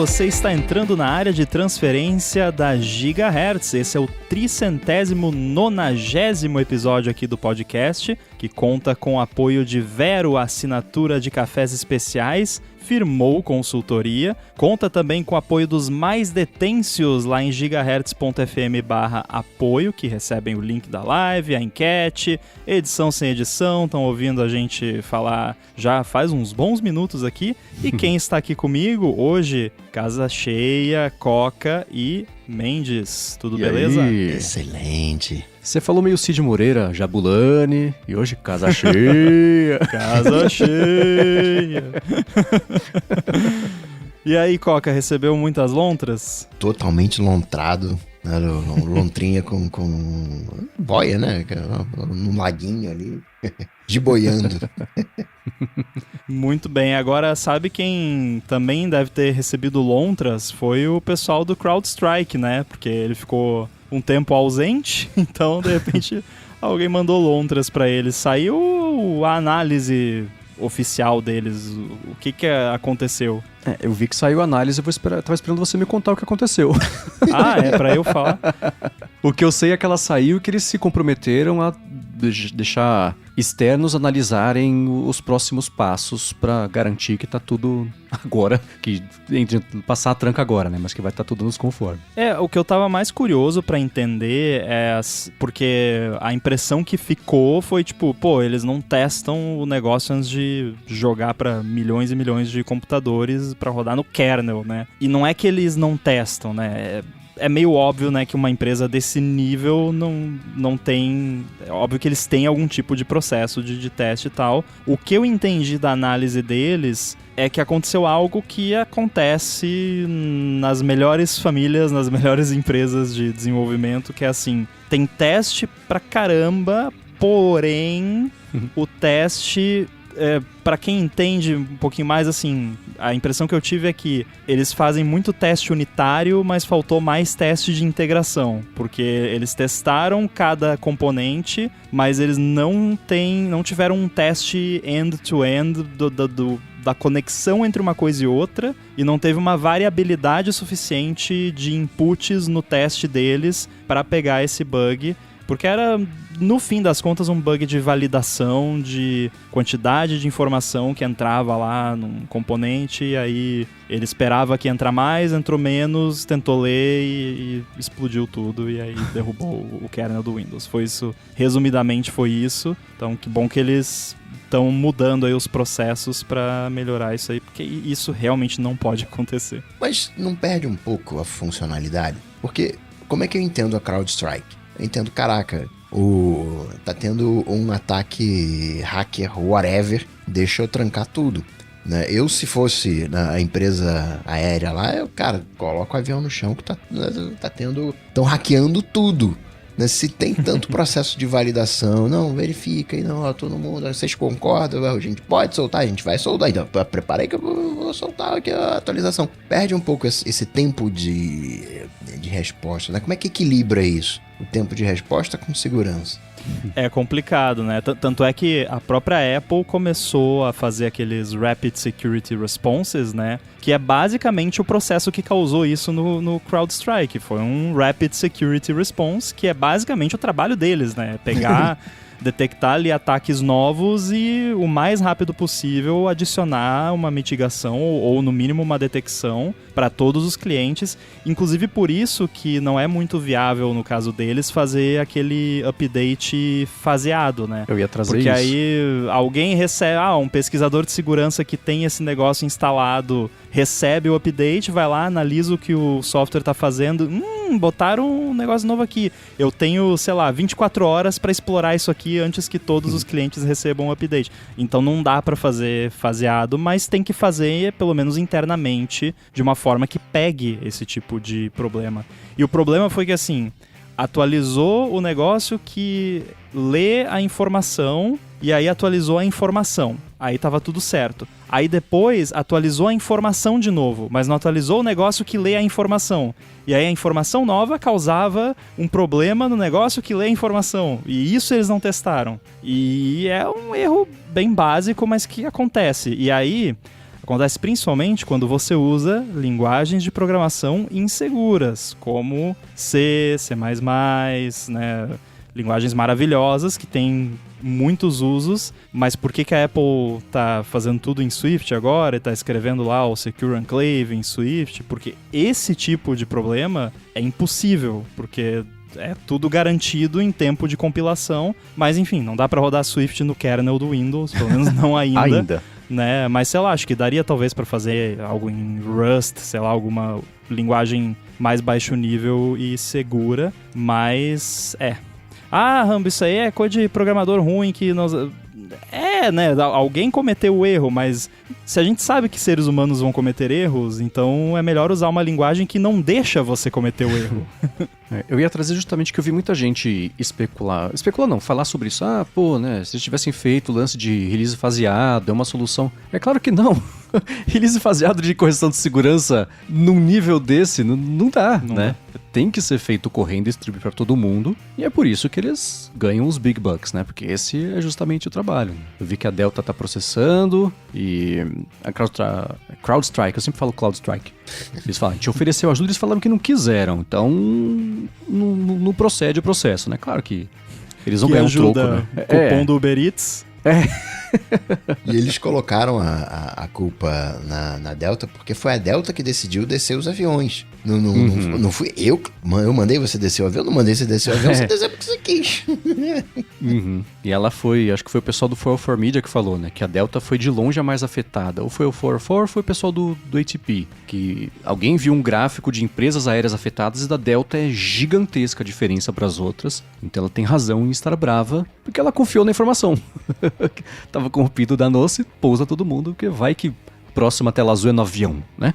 você está entrando na área de transferência da Gigahertz. Esse é o 390º episódio aqui do podcast, que conta com o apoio de Vero Assinatura de Cafés Especiais, Firmou Consultoria, conta também com o apoio dos mais detêncios lá em gigahertz.fm/apoio, que recebem o link da live, a enquete, edição sem edição, estão ouvindo a gente falar já faz uns bons minutos aqui. E quem está aqui comigo hoje, casa cheia, Coca e Mendes. Tudo beleza? Excelente. Você falou meio Cid Moreira, Jabulani, e hoje casa cheia. Casa cheia. E aí, Coca, recebeu muitas lontras? Totalmente lontrado. Né? Lontrinha com boia, né? Num laguinho ali. Giboiando. Muito bem. Agora, sabe quem também deve ter recebido lontras? Foi o pessoal do CrowdStrike, né? Porque ele ficou um tempo ausente, então, de repente, alguém mandou lontras pra eles. Saiu a análise oficial deles. O que aconteceu? Eu vi que saiu a análise, tava esperando você me contar o que aconteceu. Ah, é pra eu falar? O que eu sei é que ela saiu e que eles se comprometeram a deixar externos analisarem os próximos passos pra garantir que tá tudo agora, que entre passar a tranca agora, né? Mas que vai estar tudo nos conforme. O que eu tava mais curioso pra entender é porque a impressão que ficou foi tipo, eles não testam o negócio antes de jogar pra milhões e milhões de computadores pra rodar no kernel, né? E não é que eles não testam, né? É meio óbvio, né, que uma empresa desse nível não tem... É óbvio que eles têm algum tipo de processo de teste e tal. O que eu entendi da análise deles é que aconteceu algo que acontece nas melhores famílias, nas melhores empresas de desenvolvimento, que é assim, tem teste pra caramba, porém o teste... Pra quem entende um pouquinho mais, assim, a impressão que eu tive é que eles fazem muito teste unitário, mas faltou mais teste de integração, porque eles testaram cada componente, mas eles não tiveram um teste end-to-end da conexão entre uma coisa e outra, e não teve uma variabilidade suficiente de inputs no teste deles para pegar esse bug, porque era, no fim das contas, um bug de validação de quantidade de informação que entrava lá num componente, e aí ele esperava que ia entrar mais, entrou menos, tentou ler e explodiu tudo, e aí derrubou o kernel do Windows. Foi isso, resumidamente foi isso. Então, que bom que eles estão mudando aí os processos para melhorar isso aí, porque isso realmente não pode acontecer. Mas não perde um pouco a funcionalidade? Porque como é que eu entendo a CrowdStrike? Eu entendo, caraca, tá tendo um ataque hacker, whatever, deixa eu trancar tudo. Né? Eu, se fosse na empresa aérea lá, coloco o avião no chão que estão hackeando tudo. Né? Se tem tanto processo de validação, não, verifica aí, não, todo mundo, vocês concordam, a gente pode soltar, a gente vai soltar, então prepara aí que eu vou soltar aqui a atualização. Perde um pouco esse tempo de resposta, né? Como é que equilibra isso? O tempo de resposta com segurança. É complicado, né? Tanto é que a própria Apple começou a fazer aqueles Rapid Security Responses, né? Que é basicamente o processo que causou isso no CrowdStrike. Foi um Rapid Security Response, que é basicamente o trabalho deles, né? Pegar... detectar ali ataques novos e o mais rápido possível adicionar uma mitigação ou no mínimo uma detecção para todos os clientes, inclusive por isso que não é muito viável no caso deles fazer aquele update faseado, né? Eu ia trazer porque isso. Aí alguém recebe, um pesquisador de segurança que tem esse negócio instalado recebe o update, vai lá, analisa o que o software está fazendo, botaram um negócio novo aqui, eu tenho, 24 horas para explorar isso aqui antes que todos os clientes recebam o update. Então não dá para fazer faseado, mas tem que fazer pelo menos internamente, de uma forma que pegue esse tipo de problema. E o problema foi que assim, atualizou o negócio que lê a informação e aí atualizou a informação. Aí tava tudo certo. Aí depois atualizou a informação de novo, mas não atualizou o negócio que lê a informação. E aí a informação nova causava um problema no negócio que lê a informação. E isso eles não testaram. E é um erro bem básico, mas que acontece. E aí Acontece principalmente quando você usa linguagens de programação inseguras, como C, C++, né? Linguagens maravilhosas que têm muitos usos, mas por que a Apple tá fazendo tudo em Swift agora e tá escrevendo lá o Secure Enclave em Swift? Porque esse tipo de problema é impossível, porque é tudo garantido em tempo de compilação, mas enfim, não dá para rodar Swift no kernel do Windows, pelo menos não ainda. Né? Mas sei lá, acho que daria talvez para fazer algo em Rust, sei lá, alguma linguagem mais baixo nível e segura, mas Ah, Rambo, isso aí é coisa de programador ruim que nós... né? Alguém cometeu o erro, mas se a gente sabe que seres humanos vão cometer erros, então é melhor usar uma linguagem que não deixa você cometer o erro. Eu ia trazer justamente que eu vi muita gente falar sobre isso. Né, se eles tivessem feito o lance de release faseado, é uma solução. É claro que não. Release faseado de correção de segurança num nível desse, não dá, né? Tem que ser feito correndo e distribuir para todo mundo, e é por isso que eles ganham os big bucks, né? Porque esse é justamente o trabalho. Eu vi que a Delta tá processando, e a CrowdStrike, eu sempre falo CloudStrike. Eles falam, a gente ofereceu ajuda, eles falaram que não quiseram, então não procede o processo, né? Claro que eles vão ganhar um troco, né? Cupom do Uber Eats. E eles colocaram a culpa na Delta porque foi a Delta que decidiu descer os aviões. Não fui eu mandei você descer o avião, não mandei você descer o avião, você desceu porque você quis. E ela acho que foi o pessoal do 404 Media que falou, né, que a Delta foi de longe a mais afetada. Ou foi o 404 ou foi o pessoal do ATP, que alguém viu um gráfico de empresas aéreas afetadas e da Delta é gigantesca a diferença para as outras. Então ela tem razão em estar brava, porque ela confiou na informação. Tava corrompido, danou-se, pousa todo mundo, porque vai que próxima tela azul é no avião, né?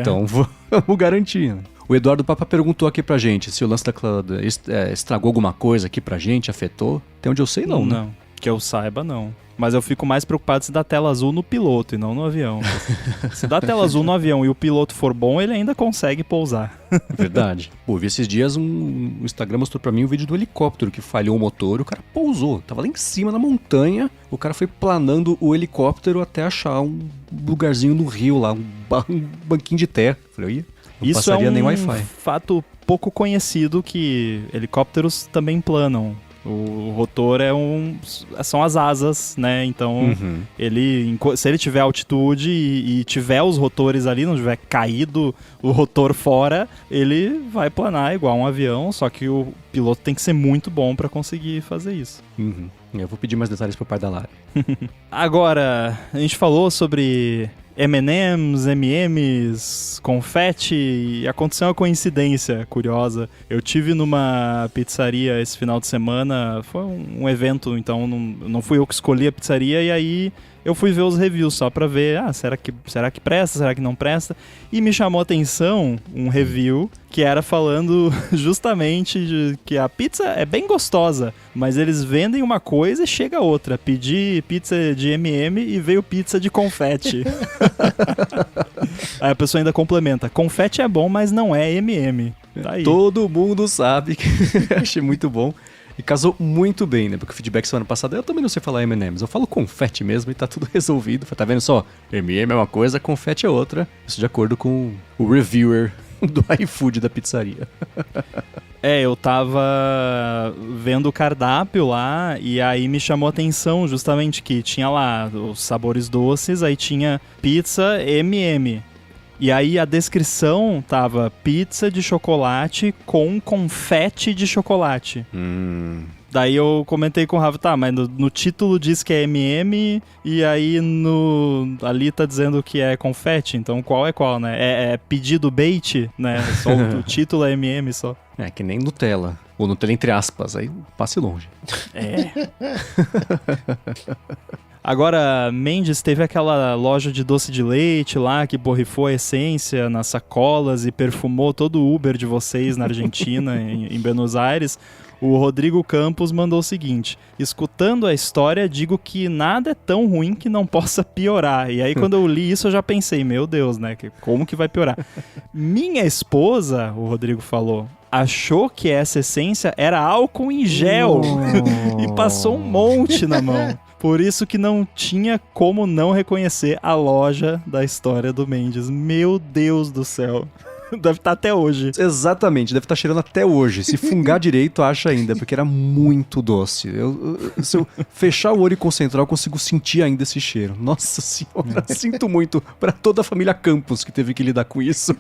Então vamos garantir. O Eduardo Papa perguntou aqui pra gente se o lance da Cloud estragou alguma coisa aqui pra gente, afetou. Até onde eu sei, não, né? Não, que eu saiba, não. Mas eu fico mais preocupado se dá tela azul no piloto e não no avião. Se dá tela azul no avião e o piloto for bom, ele ainda consegue pousar. Verdade. Pô, vi esses dias o Instagram mostrou pra mim um vídeo do helicóptero que falhou o motor, o cara pousou. Tava lá em cima na montanha, o cara foi planando o helicóptero até achar um lugarzinho no rio lá, um banquinho de terra. Falei, não isso passaria é nem Wi-Fi. Fato pouco conhecido que helicópteros também planam. O rotor são as asas, né? Então, se ele tiver altitude e tiver os rotores ali, não tiver caído o rotor fora, ele vai planar igual um avião, só que o piloto tem que ser muito bom para conseguir fazer isso. Eu vou pedir mais detalhes pro pai da Lara. Agora, a gente falou sobre M&M's, M&M's, confete, e aconteceu uma coincidência curiosa. Eu tive numa pizzaria esse final de semana, foi um evento, então não fui eu que escolhi a pizzaria, e aí eu fui ver os reviews só pra ver, será que presta, será que não presta? E me chamou a atenção um review que era falando justamente de que a pizza é bem gostosa, mas eles vendem uma coisa e chega outra. Pedi pizza de M&M e veio pizza de confete. Aí a pessoa ainda complementa, confete é bom, mas não é M&M. Tá aí. Todo mundo sabe que achei muito bom. E casou muito bem, né? Porque o feedback semana passada, eu também não sei falar M&M's. Eu falo confete mesmo e tá tudo resolvido. Tá vendo só? M&M é uma coisa, confete é outra. Isso de acordo com o reviewer do iFood da pizzaria. Eu tava vendo o cardápio lá e aí me chamou a atenção justamente que tinha lá os sabores doces, aí tinha pizza M&M. E aí a descrição tava pizza de chocolate com confete de chocolate. Daí eu comentei com o Rafa, mas no título diz que é M&M e aí ali tá dizendo que é confete, então qual é qual, né? É pedido bait, né? Só o título é M&M só. É que nem Nutella. Ou Nutella entre aspas, aí passe longe. Agora, Mendes, teve aquela loja de doce de leite lá que borrifou a essência nas sacolas e perfumou todo o Uber de vocês na Argentina, em Buenos Aires. O Rodrigo Campos mandou o seguinte: escutando a história, digo que nada é tão ruim que não possa piorar. E aí, quando eu li isso, eu já pensei, meu Deus, né? Como que vai piorar? Minha esposa, o Rodrigo falou, achou que essa essência era álcool em gel e passou um monte na mão. Por isso que não tinha como não reconhecer a loja da história do Mendes. Meu Deus do céu. Deve estar até hoje. Exatamente, deve estar cheirando até hoje. Se fungar direito, acha ainda, porque era muito doce. Se eu fechar o olho e concentrar, eu consigo sentir ainda esse cheiro. Nossa senhora, sinto muito para toda a família Campos que teve que lidar com isso.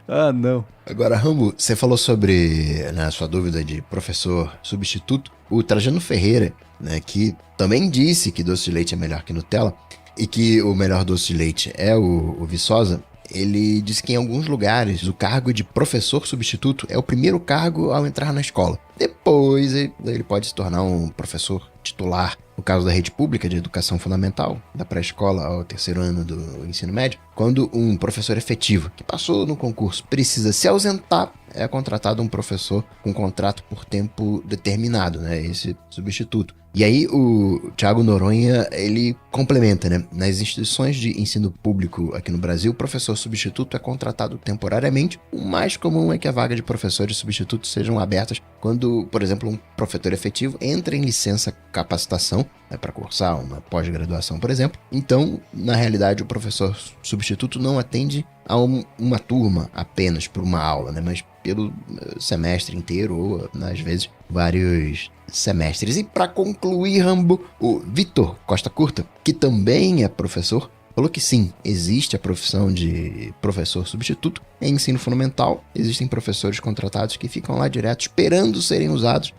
Ah, não. Agora, Rambo, você falou sobre, na sua dúvida de professor substituto, o Trajano Ferreira, né, que também disse que doce de leite é melhor que Nutella e que o melhor doce de leite é o Viçosa. Ele disse que em alguns lugares o cargo de professor substituto é o primeiro cargo ao entrar na escola. Depois ele pode se tornar um professor titular, no caso da rede pública de educação fundamental, da pré-escola ao 3º ano do ensino médio, quando um professor efetivo que passou no concurso precisa se ausentar, é contratado um professor com contrato por tempo determinado, né? Esse substituto. E aí o Thiago Noronha, ele complementa, né? Nas instituições de ensino público aqui no Brasil, o professor substituto é contratado temporariamente. O mais comum é que a vaga de professores substitutos sejam abertas quando, por exemplo, um professor efetivo entra em licença capacitação, né, para cursar uma pós-graduação, por exemplo. Então, na realidade, o professor substituto não atende a uma turma apenas por uma aula, né? Mas pelo semestre inteiro ou, às vezes, vários semestres. E para concluir, Rambo, o Vitor Costa Curta, que também é professor, falou que sim, existe a profissão de professor substituto em ensino fundamental. Existem professores contratados que ficam lá direto esperando serem usados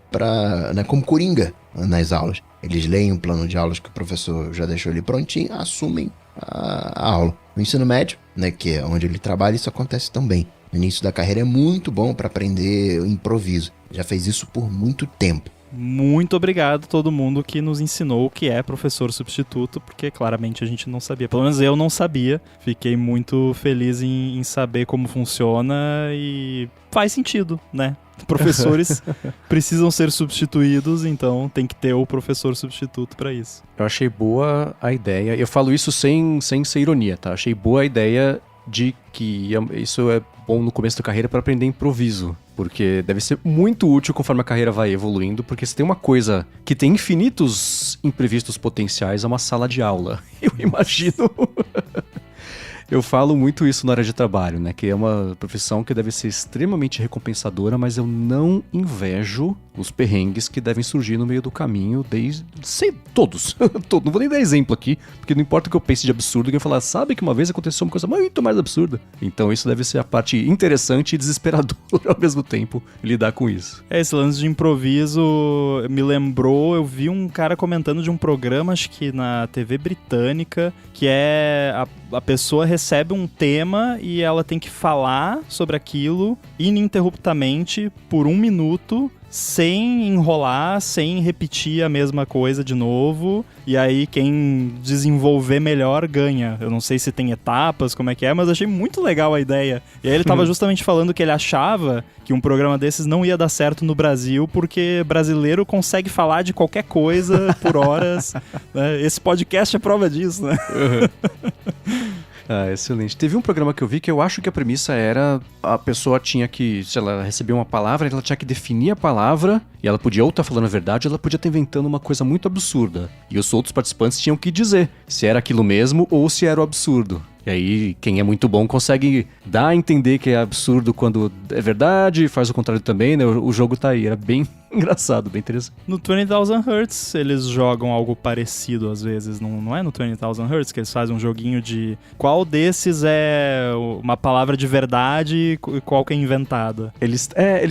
como coringa nas aulas. Eles leem o plano de aulas que o professor já deixou ali prontinho, assumem a aula. No ensino médio, né, que é onde ele trabalha, isso acontece também. No início da carreira é muito bom para aprender o improviso. Já fez isso por muito tempo. Muito obrigado a todo mundo que nos ensinou o que é professor substituto, porque claramente a gente não sabia. Pelo menos eu não sabia. Fiquei muito feliz em saber como funciona e faz sentido, né? Professores precisam ser substituídos, então tem que ter o professor substituto para isso. Eu achei boa a ideia. Eu falo isso sem ser ironia, tá? Achei boa a ideia de que isso é bom no começo da carreira para aprender improviso, porque deve ser muito útil conforme a carreira vai evoluindo, porque se tem uma coisa que tem infinitos imprevistos potenciais, é uma sala de aula. Eu imagino. Eu falo muito isso na área de trabalho, né? Que é uma profissão que deve ser extremamente recompensadora, mas eu não invejo os perrengues que devem surgir no meio do caminho, todos. Não vou nem dar exemplo aqui, porque não importa o que eu pense de absurdo, que eu falar, sabe que uma vez aconteceu uma coisa muito mais absurda. Então isso deve ser a parte interessante e desesperadora ao mesmo tempo, lidar com isso. Esse lance de improviso me lembrou, eu vi um cara comentando de um programa, acho que na TV britânica, que é a pessoa recebe um tema e ela tem que falar sobre aquilo ininterruptamente por 1 minuto, sem enrolar, sem repetir a mesma coisa de novo, e aí quem desenvolver melhor ganha. Eu não sei se tem etapas, como é que é, mas achei muito legal a ideia. E aí ele tava justamente falando que ele achava que um programa desses não ia dar certo no Brasil, porque brasileiro consegue falar de qualquer coisa por horas. Né? Esse podcast é prova disso, né? Ah, excelente. Teve um programa que eu vi que eu acho que a premissa era a pessoa tinha que, se ela recebeu uma palavra, ela tinha que definir a palavra e ela podia ou estar falando a verdade ou ela podia estar inventando uma coisa muito absurda. E os outros participantes tinham que dizer se era aquilo mesmo ou se era o absurdo. E aí, quem é muito bom consegue dar a entender que é absurdo quando é verdade, faz o contrário também, né? O jogo tá aí, era bem engraçado, bem interessante. No 20,000 Hertz, eles jogam algo parecido às vezes, não é no 20,000 Hertz que eles fazem um joguinho de qual desses é uma palavra de verdade e qual que é inventada. Eles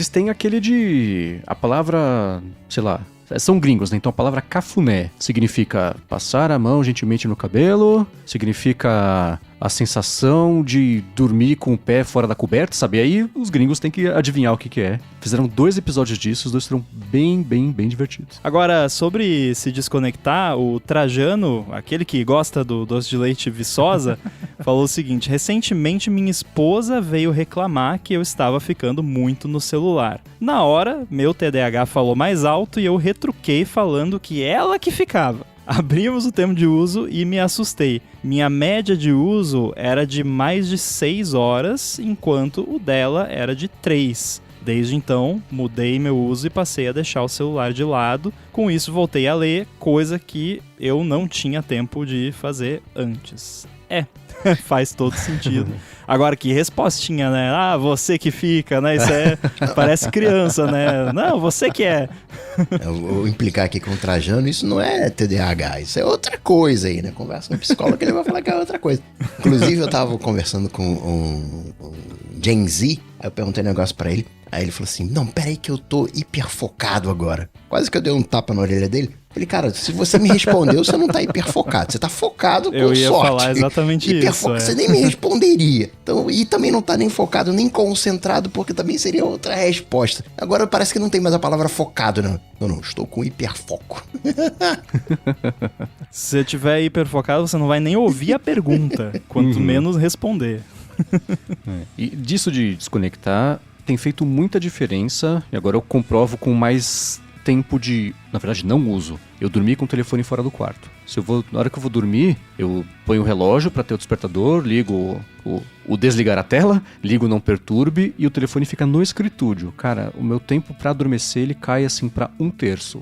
têm aquele de... a palavra, sei lá... São gringos, né? Então a palavra cafuné significa passar a mão gentilmente no cabelo, significa a sensação de dormir com o pé fora da coberta, sabe? E aí os gringos têm que adivinhar o que é. Fizeram 2 episódios disso, os 2 foram bem divertidos. Agora, sobre se desconectar, o Trajano, aquele que gosta do doce de leite Viçosa, falou o seguinte: recentemente minha esposa veio reclamar que eu estava ficando muito no celular. Na hora, meu TDAH falou mais alto e eu retruquei falando que ela que ficava. Abrimos o termo de uso e me assustei. Minha média de uso era de mais de 6 horas, enquanto o dela era de 3. Desde então, mudei meu uso e passei a deixar o celular de lado. Com isso, voltei a ler, coisa que eu não tinha tempo de fazer antes. Faz todo sentido. Agora, que respostinha, né? Ah, você que fica, né? Isso parece criança, né? Não, você que é. Eu vou implicar aqui com o Trajano, isso não é TDAH, isso é outra coisa aí, né? Conversa com o psicólogo, ele vai falar que é outra coisa. Inclusive, eu tava conversando com um Gen Z, aí eu perguntei um negócio pra ele, aí ele falou assim, não, peraí que eu tô hiper focado agora. Quase que eu dei um tapa na orelha dele. Falei, cara, se você me respondeu, você não tá hiperfocado. Você tá focado com sorte. Eu ia falar exatamente isso. Você nem me responderia. Então, e também não tá nem focado, nem concentrado, porque também seria outra resposta. Agora parece que não tem mais a palavra focado, não. Não, estou com hiperfoco. Se você tiver hiperfocado, você não vai nem ouvir a pergunta, quanto menos responder. E disso de desconectar, tem feito muita diferença, e agora eu comprovo com mais tempo de, na verdade, não uso. Eu dormi com o telefone fora do quarto. Na hora que eu vou dormir, eu ponho o relógio para ter o despertador, ligo o desligar a tela, ligo o não perturbe e o telefone fica no escritúdio. Cara, o meu tempo para adormecer, ele cai assim para 1/3.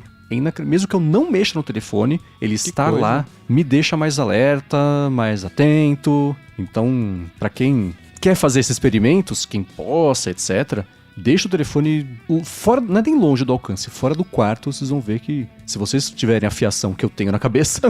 Mesmo que eu não mexa no telefone, ele está lá, me deixa mais alerta, mais atento. Então, para quem quer fazer esses experimentos, quem possa, etc., deixa o telefone fora, não é nem longe do alcance, fora do quarto. Vocês vão ver que, se vocês tiverem a fiação que eu tenho na cabeça,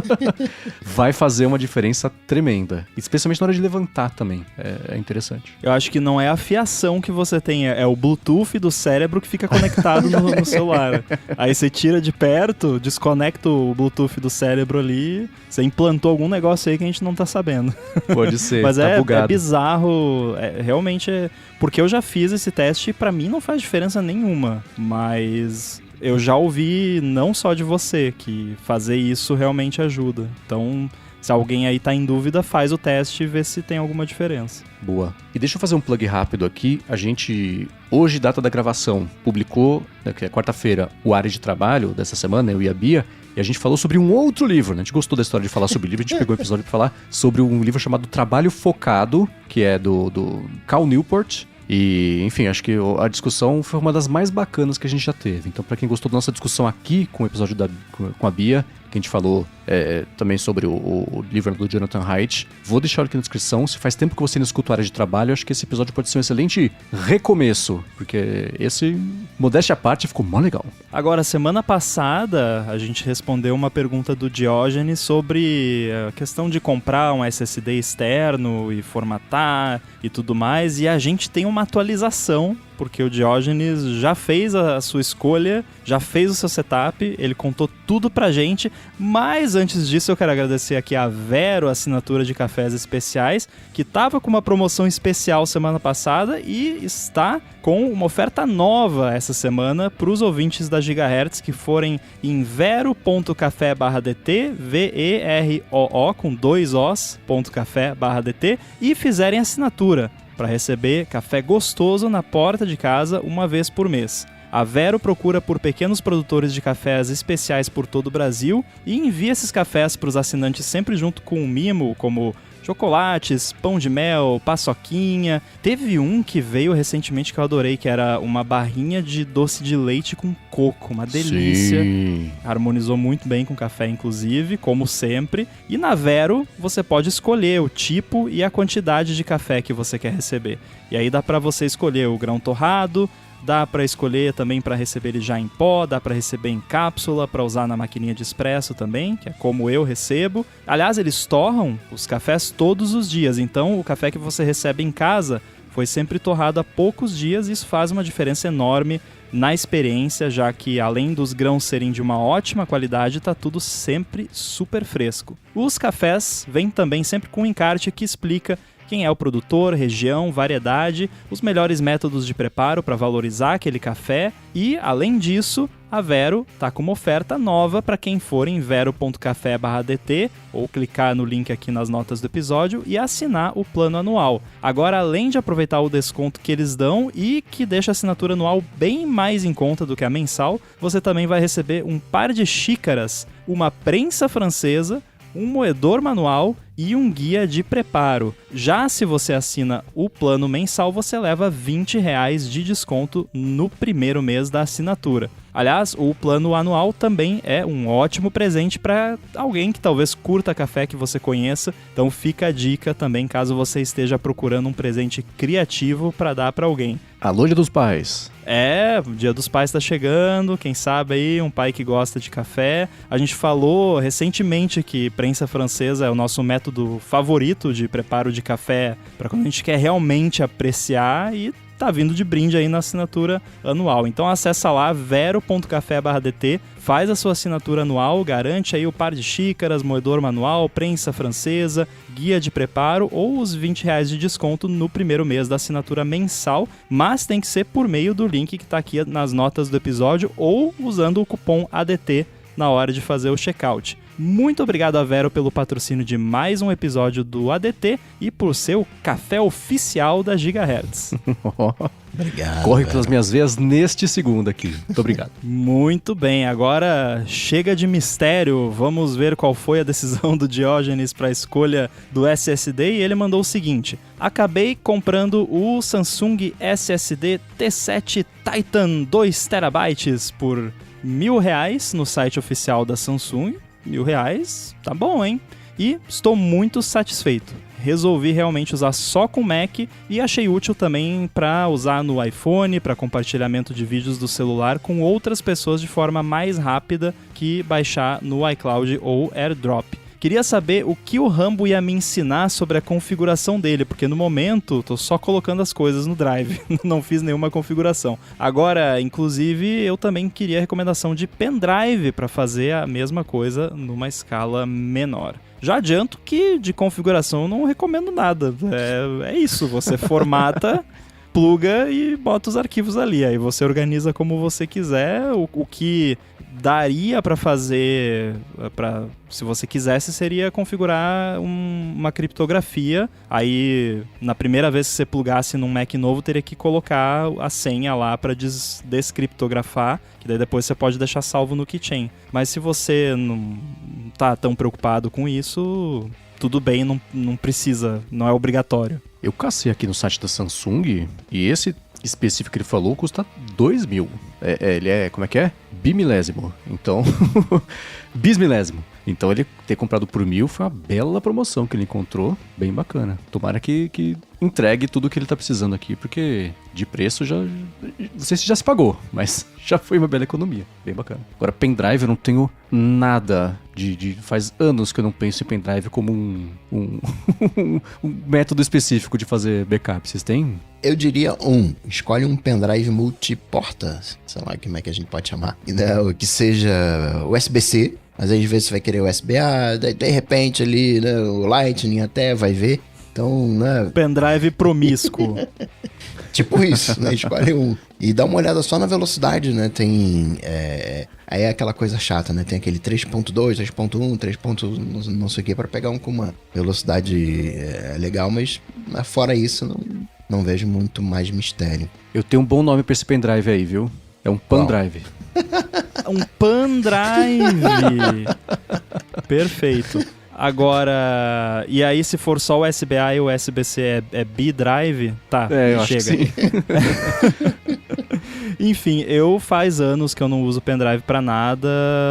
vai fazer uma diferença tremenda. Especialmente na hora de levantar também. É interessante. Eu acho que não é a fiação que você tem, é o Bluetooth do cérebro que fica conectado no celular. Aí você tira de perto, desconecta o Bluetooth do cérebro ali, você implantou algum negócio aí que a gente não tá sabendo. Pode ser, mas tá bugado. É bizarro, realmente porque eu já fiz esse teste e pra mim não faz diferença nenhuma, mas eu já ouvi não só de você que fazer isso realmente ajuda. Então, se alguém aí tá em dúvida, faz o teste e vê se tem alguma diferença. Boa. E deixa eu fazer um plug rápido aqui. A gente, hoje, data da gravação, publicou, que é quarta-feira, o área de trabalho dessa semana, eu e a Bia, e a gente falou sobre um outro livro, né? A gente gostou da história de falar sobre livro, a gente pegou um episódio pra falar sobre um livro chamado Trabalho Focado, que é do Cal Newport. E, enfim, acho que a discussão foi uma das mais bacanas que a gente já teve. Então, pra quem gostou da nossa discussão aqui com o episódio com a Bia, que a gente falou também sobre o livro do Jonathan Haidt, vou deixar aqui na descrição. Se faz tempo que você não escuta a área de trabalho, acho que esse episódio pode ser um excelente recomeço, porque esse, modéstia à parte, ficou mó legal. Agora, semana passada, a gente respondeu uma pergunta do Diógenes sobre a questão de comprar um SSD externo e formatar e tudo mais, e a gente tem uma atualização, porque o Diógenes já fez a sua escolha, já fez o seu setup, ele contou tudo pra gente, mas antes disso eu quero agradecer aqui a Vero Assinatura de Cafés Especiais, que tava com uma promoção especial semana passada e está com uma oferta nova essa semana para os ouvintes da Gigahertz que forem em vero.café/dt, VEROO com 2 Os.café/dt e fizerem assinatura para receber café gostoso na porta de casa uma vez por mês. A Vero procura por pequenos produtores de cafés especiais por todo o Brasil e envia esses cafés para os assinantes sempre junto com um mimo, como chocolates, pão de mel, paçoquinha. Teve um que veio recentemente que eu adorei, que era uma barrinha de doce de leite com coco, uma delícia. Sim. Harmonizou muito bem com café, inclusive, como sempre. E na Vero, você pode escolher o tipo e a quantidade de café que você quer receber. E aí dá para você escolher o grão torrado, dá para escolher também para receber ele já em pó, dá para receber em cápsula, para usar na maquininha de expresso também, que é como eu recebo. Aliás, eles torram os cafés todos os dias, então o café que você recebe em casa foi sempre torrado há poucos dias e isso faz uma diferença enorme na experiência, já que além dos grãos serem de uma ótima qualidade, tá tudo sempre super fresco. Os cafés vêm também sempre com um encarte que explica quem é o produtor, região, variedade, os melhores métodos de preparo para valorizar aquele café e, além disso, a Vero tá com uma oferta nova para quem for em vero.café/dt ou clicar no link aqui nas notas do episódio e assinar o plano anual. Agora, além de aproveitar o desconto que eles dão e que deixa a assinatura anual bem mais em conta do que a mensal, você também vai receber um par de xícaras, uma prensa francesa, um moedor manual e um guia de preparo. Já se você assina o plano mensal, você leva R$20 de desconto no primeiro mês da assinatura. Aliás, o plano anual também é um ótimo presente para alguém que talvez curta café que você conheça. Então fica a dica também caso você esteja procurando um presente criativo para dar para alguém. Alô, Dia dos Pais. O Dia dos Pais tá chegando, quem sabe aí, um pai que gosta de café. A gente falou recentemente que prensa francesa é o nosso método favorito de preparo de café para quando a gente quer realmente apreciar e tá vindo de brinde aí na assinatura anual. Então acessa lá vero.café/dt, faz a sua assinatura anual, garante aí o par de xícaras, moedor manual, prensa francesa, guia de preparo ou os R$20 de desconto no primeiro mês da assinatura mensal, mas tem que ser por meio do link que tá aqui nas notas do episódio ou usando o cupom ADT na hora de fazer o checkout. Muito obrigado a Vero pelo patrocínio de mais um episódio do ADT e por ser o café oficial da Gigahertz. Obrigado. Corre pelas minhas veias neste segundo aqui. Muito obrigado. Muito bem, agora chega de mistério, vamos ver qual foi a decisão do Diógenes para a escolha do SSD e ele mandou o seguinte: acabei comprando o Samsung SSD T7 Titan 2TB por R$1.000 no site oficial da Samsung. R$1.000, tá bom, hein? E estou muito satisfeito. Resolvi realmente usar só com Mac e achei útil também para usar no iPhone, para compartilhamento de vídeos do celular com outras pessoas de forma mais rápida que baixar no iCloud ou AirDrop. Queria saber o que o Rambo ia me ensinar sobre a configuração dele, porque no momento tô só colocando as coisas no Drive, não fiz nenhuma configuração. Agora, inclusive, eu também queria recomendação de pendrive para fazer a mesma coisa numa escala menor. Já adianto que de configuração eu não recomendo nada, é isso, você formata, pluga e bota os arquivos ali, aí você organiza como você quiser, o que daria para fazer, se você quisesse, seria configurar uma criptografia. Aí, na primeira vez que você plugasse num Mac novo, teria que colocar a senha lá para descriptografar, que daí depois você pode deixar salvo no keychain. Mas se você não tá tão preocupado com isso, tudo bem, não precisa, não é obrigatório. Eu cacei aqui no site da Samsung e esse específico que ele falou custa 2.000. Ele é, como é que é? Bimilésimo. Então, bismilésimo. Então ele ter comprado por 1.000 foi uma bela promoção que ele encontrou, bem bacana. Tomara que entregue tudo o que ele tá precisando aqui, porque de preço já... Não sei se já se pagou, mas já foi uma bela economia, bem bacana. Agora, pendrive eu não tenho nada faz anos que eu não penso em pendrive como um método específico de fazer backup. Vocês têm? Eu diria escolhe um pendrive multiporta, sei lá como é que a gente pode chamar, que seja USB-C, mas às vezes você vai querer USB-A, de repente ali, né, o Lightning até vai ver, então, né... Pendrive promíscuo. Tipo isso, né, escolhe um. E dá uma olhada só na velocidade, né, tem... Aí é aquela coisa chata, né, tem aquele 3.2, 3.1, 3. Não sei o que, para pegar um com uma velocidade legal, mas fora isso, não vejo muito mais mistério. Eu tenho um bom nome pra esse pendrive aí, viu? É um pendrive. Um pendrive. Perfeito. Agora, e aí se for só o USB-A e o USB-C é B-Drive? Tá, eu chega. acho que sim. Enfim, eu faz anos que eu não uso pendrive pra nada.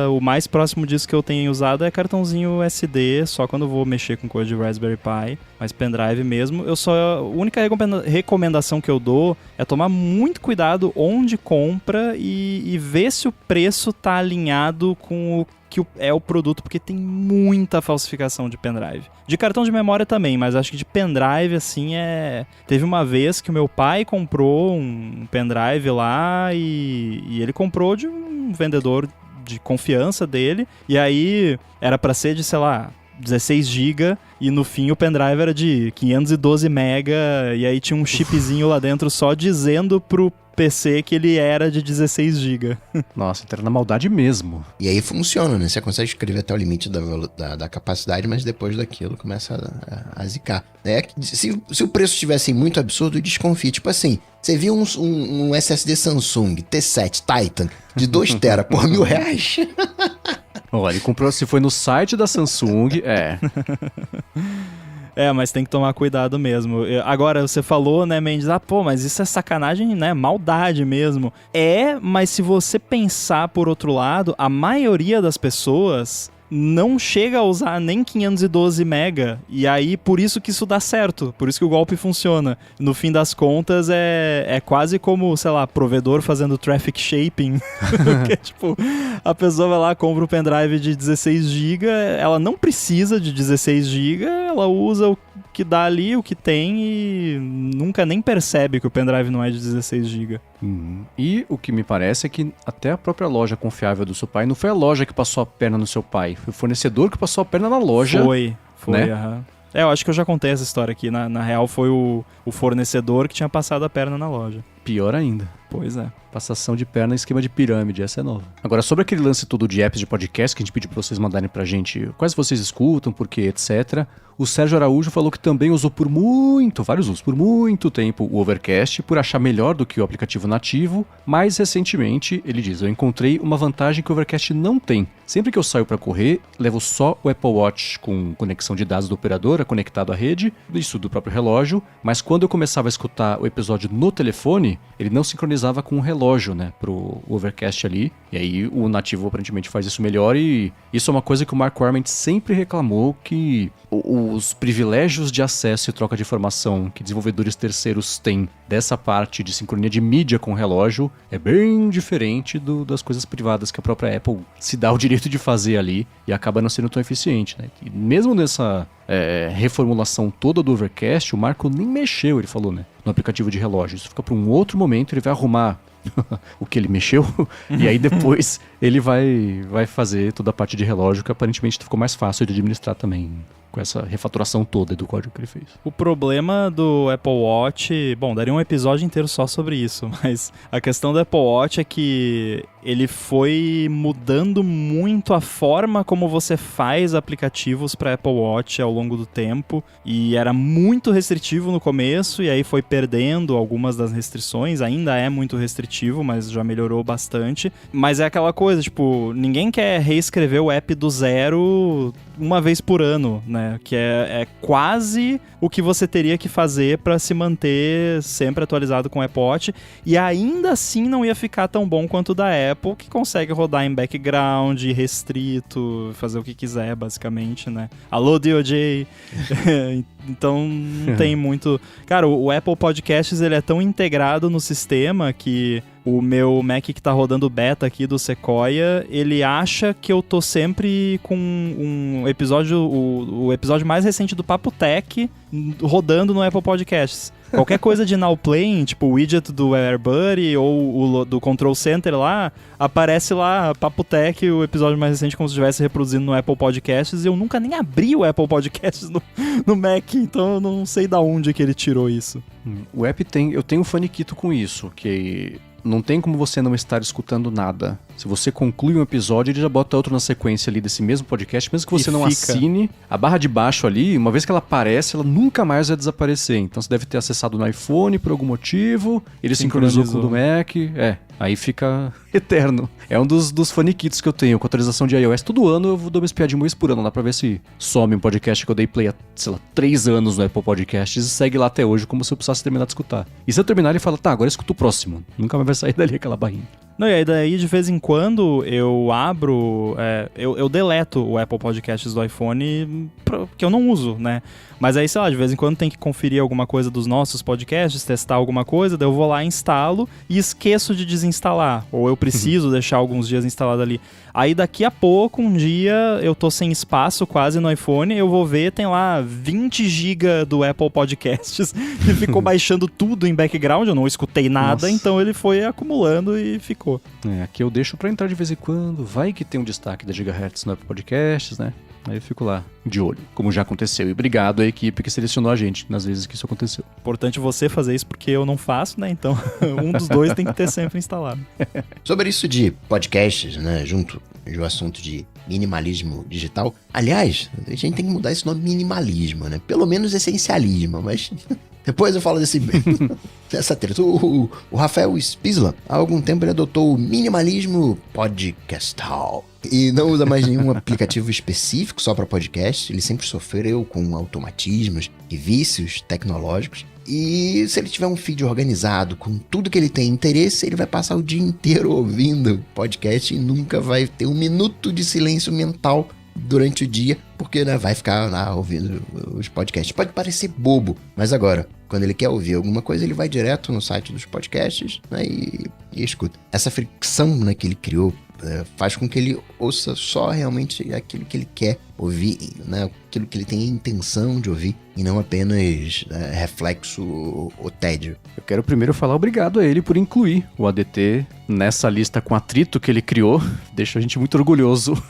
O mais próximo disso que eu tenho usado é cartãozinho SD, só quando eu vou mexer com coisa de Raspberry Pi. Mas pendrive mesmo, a única recomendação que eu dou é tomar muito cuidado onde compra e ver se o preço tá alinhado com o que é o produto, porque tem muita falsificação de pendrive. De cartão de memória também, mas acho que de pendrive, assim, Teve uma vez que o meu pai comprou um pendrive lá e ele comprou de um vendedor de confiança dele, e aí era pra ser de, sei lá, 16 GB e no fim o pendrive era de 512 MB e aí tinha um chipzinho lá dentro só dizendo pro PC que ele era de 16 GB. Nossa, então era na maldade mesmo. E aí funciona, né? Você consegue escrever até o limite da capacidade, mas depois daquilo começa a zicar. Se o preço estivesse muito absurdo, desconfie. Tipo assim, você viu um SSD Samsung T7 Titan de 2 TB por R$1.000? Olha, ele comprou, se foi no site da Samsung, mas tem que tomar cuidado mesmo. Agora, você falou, né, Mendes, mas isso é sacanagem, né, maldade mesmo. Mas se você pensar por outro lado, a maioria das pessoas não chega a usar nem 512 MB, e aí por isso que isso dá certo, por isso que o golpe funciona. No fim das contas, é quase como, sei lá, provedor fazendo traffic shaping, que tipo, a pessoa vai lá, compra um pendrive de 16 GB, ela não precisa de 16 GB, ela usa o que dá ali, o que tem, e nunca nem percebe que o pendrive não é de 16 GB. E o que me parece é que até a própria loja confiável do seu pai, não foi a loja que passou a perna no seu pai, foi o fornecedor que passou a perna na loja. Foi, né? Aham. Eu acho que eu já contei essa história aqui. Na real, foi o fornecedor que tinha passado a perna na loja. Pior ainda. Pois é. Passação de perna em esquema de pirâmide, essa é nova. Agora, sobre aquele lance todo de apps de podcast que a gente pediu pra vocês mandarem pra gente quais vocês escutam, por quê, etc. O Sérgio Araújo falou que também usou por muito tempo o Overcast, por achar melhor do que o aplicativo nativo. Mais recentemente, ele diz, eu encontrei uma vantagem que o Overcast não tem. Sempre que eu saio pra correr, levo só o Apple Watch com conexão de dados da operadora, conectado à rede, isso do próprio relógio, mas quando eu começava a escutar o episódio no telefone, ele não sincronizava com o relógio, né, pro Overcast ali, e aí o nativo aparentemente faz isso melhor, e isso é uma coisa que o Mark Arment sempre reclamou, que os privilégios de acesso e troca de informação que desenvolvedores terceiros têm dessa parte de sincronia de mídia com o relógio é bem diferente das coisas privadas que a própria Apple se dá o direito de fazer ali e acaba não sendo tão eficiente, né? E mesmo nessa reformulação toda do Overcast, o Marco nem mexeu, ele falou, né, no aplicativo de relógio. Isso fica para um outro momento, ele vai arrumar o que ele mexeu, e aí depois ele vai fazer toda a parte de relógio, que aparentemente ficou mais fácil de administrar também, com essa refaturação toda do código que ele fez. O problema do Apple Watch, daria um episódio inteiro só sobre isso, mas a questão do Apple Watch é que ele foi mudando muito a forma como você faz aplicativos para Apple Watch ao longo do tempo, e era muito restritivo no começo, e aí foi perdendo algumas das restrições, ainda é muito restritivo, mas já melhorou bastante. Mas é aquela coisa, tipo, ninguém quer reescrever o app do zero uma vez por ano, né? Que é quase o que você teria que fazer para se manter sempre atualizado com o Apple Watch, e ainda assim não ia ficar tão bom quanto o da Apple, que consegue rodar em background, restrito, fazer o que quiser, basicamente, né? Alô, DOJ! Então não tem muito... Cara, o Apple Podcasts, ele é tão integrado no sistema que o meu Mac que tá rodando beta aqui do Sequoia, ele acha que eu tô sempre com um episódio, o episódio mais recente do Papo Tech rodando no Apple Podcasts. Qualquer coisa de Now Playing, tipo o widget do AirBuddy ou o do Control Center lá, aparece lá, Papo Tech, o episódio mais recente, como se estivesse reproduzindo no Apple Podcasts, e eu nunca nem abri o Apple Podcasts no Mac, então eu não sei da onde que ele tirou isso. O app eu tenho um faniquito com isso, que não tem como você não estar escutando nada. Se você conclui um episódio, ele já bota outro na sequência ali desse mesmo podcast, mesmo que você não assine. A barra de baixo ali, uma vez que ela aparece, ela nunca mais vai desaparecer. Então você deve ter acessado no iPhone por algum motivo, ele sincronizou com o do Mac, aí fica eterno. É um dos faniquitos que eu tenho, com atualização de iOS. Todo ano eu dou uma espiadinha uma vez por ano lá pra ver se some um podcast que eu dei play há, 3 anos no Apple Podcasts e segue lá até hoje, como se eu precisasse terminar de escutar. E se eu terminar, ele fala, agora eu escuto o próximo. Nunca mais vai sair dali aquela barrinha. Não, e aí daí de vez em quando eu abro, eu deleto o Apple Podcasts do iPhone, que eu não uso, né? Mas aí, sei lá, de vez em quando tem que conferir alguma coisa dos nossos podcasts, testar alguma coisa, daí eu vou lá, instalo e esqueço de desinstalar. Ou eu preciso deixar alguns dias instalado ali. Aí daqui a pouco, um dia, eu tô sem espaço quase no iPhone, eu vou ver, tem lá 20 GB do Apple Podcasts, que ficou baixando tudo em background, eu não escutei nada, então ele foi acumulando e ficou ficou. Aqui eu deixo pra entrar de vez em quando, vai que tem um destaque da Gigahertz no Apple Podcasts, né? Aí eu fico lá, de olho, como já aconteceu. E obrigado à equipe que selecionou a gente nas vezes que isso aconteceu. Importante você fazer isso porque eu não faço, né? Então, um dos dois tem que ter sempre instalado. Sobre isso de podcasts, né, junto do assunto de minimalismo digital. Aliás, a gente tem que mudar esse nome minimalismo, né? Pelo menos essencialismo, mas depois eu falo dessa treta. O Rafael Spisla, há algum tempo ele adotou o minimalismo podcastal e não usa mais nenhum aplicativo específico só para podcast. Ele sempre sofreu com automatismos e vícios tecnológicos. E se ele tiver um feed organizado com tudo que ele tem interesse, ele vai passar o dia inteiro ouvindo podcast e nunca vai ter um minuto de silêncio mental durante o dia, porque né, vai ficar lá ouvindo os podcasts. Pode parecer bobo, mas agora, quando ele quer ouvir alguma coisa, ele vai direto no site dos podcasts, né, e escuta. Essa fricção, né, que ele criou faz com que ele ouça só realmente aquilo que ele quer ouvir, né, aquilo que ele tem a intenção de ouvir, e não apenas reflexo ou tédio. Eu quero primeiro falar obrigado a ele por incluir o ADT nessa lista com atrito que ele criou. Deixa a gente muito orgulhoso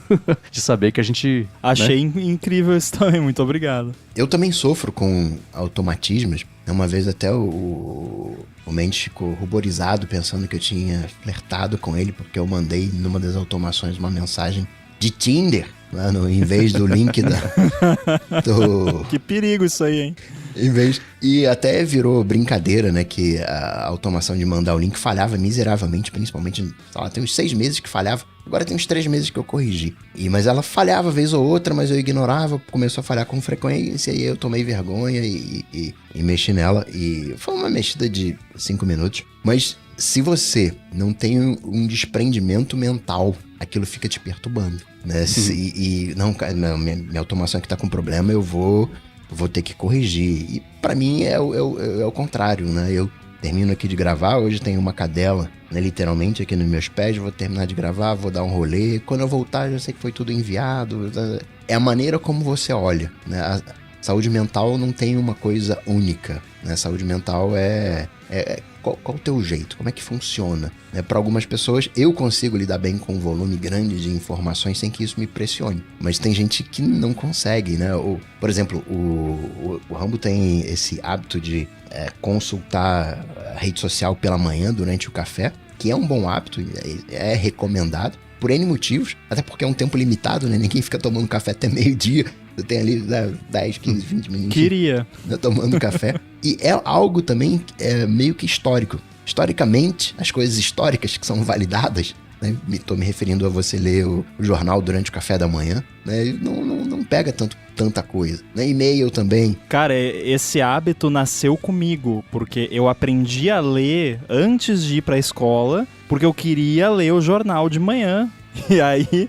de saber que a gente... Achei incrível isso também, muito obrigado. Eu também sofro com automatismos. Uma vez até o Mendes ficou ruborizado pensando que eu tinha flertado com ele porque eu mandei numa das automações uma mensagem de Tinder, né, em vez do link do... Que perigo isso aí, hein? E até virou brincadeira, né, que a automação de mandar o link falhava miseravelmente, principalmente, sei lá, tem uns 6 meses que falhava, agora tem uns 3 meses que eu corrigi. Mas ela falhava vez ou outra, mas eu ignorava, começou a falhar com frequência, e aí eu tomei vergonha e mexi nela, e foi uma mexida de 5 minutos. Mas se você não tem um desprendimento mental, aquilo fica te perturbando, né? Minha automação aqui tá com problema, eu vou ter que corrigir. E pra mim é o contrário, né? Eu termino aqui de gravar, hoje tem uma cadela, né, literalmente aqui nos meus pés, vou terminar de gravar, vou dar um rolê. Quando eu voltar, já sei que foi tudo enviado. É a maneira como você olha, né? A saúde mental não tem uma coisa única, né? Saúde mental qual o teu jeito? Como é que funciona? Para algumas pessoas, eu consigo lidar bem com um volume grande de informações sem que isso me pressione. Mas tem gente que não consegue, né? Por exemplo, o Rambo tem esse hábito de consultar a rede social pela manhã durante o café, que é um bom hábito, é recomendado, por N motivos, até porque é um tempo limitado, né? Ninguém fica tomando café até meio-dia. Eu tenho ali 10, 15, 20 minutos. Queria. Tomando café. E é algo também meio que histórico. Historicamente, as coisas históricas que são validadas, né? Estou me referindo a você ler o jornal durante o café da manhã, né? Não pega tanta coisa. Né? E-mail também. Cara, esse hábito nasceu comigo, porque eu aprendi a ler antes de ir pra escola, porque eu queria ler o jornal de manhã. E aí,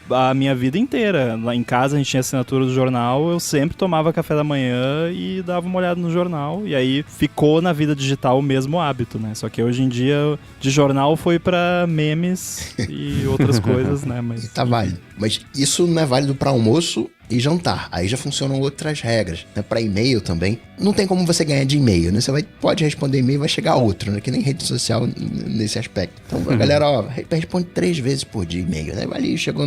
a minha vida inteira, lá em casa a gente tinha assinatura do jornal, eu sempre tomava café da manhã e dava uma olhada no jornal, e aí ficou na vida digital o mesmo hábito, né? Só que hoje em dia, de jornal foi pra memes e outras coisas, né? Mas tá válido. Mas isso não é válido pra almoço e jantar. Aí já funcionam outras regras, né? Para e-mail também. Não tem como você ganhar de e-mail, né? Você pode responder e-mail e vai chegar outro, né? Que nem rede social nesse aspecto. Então a galera, responde 3 vezes por dia e-mail, né? Vai ali, chegou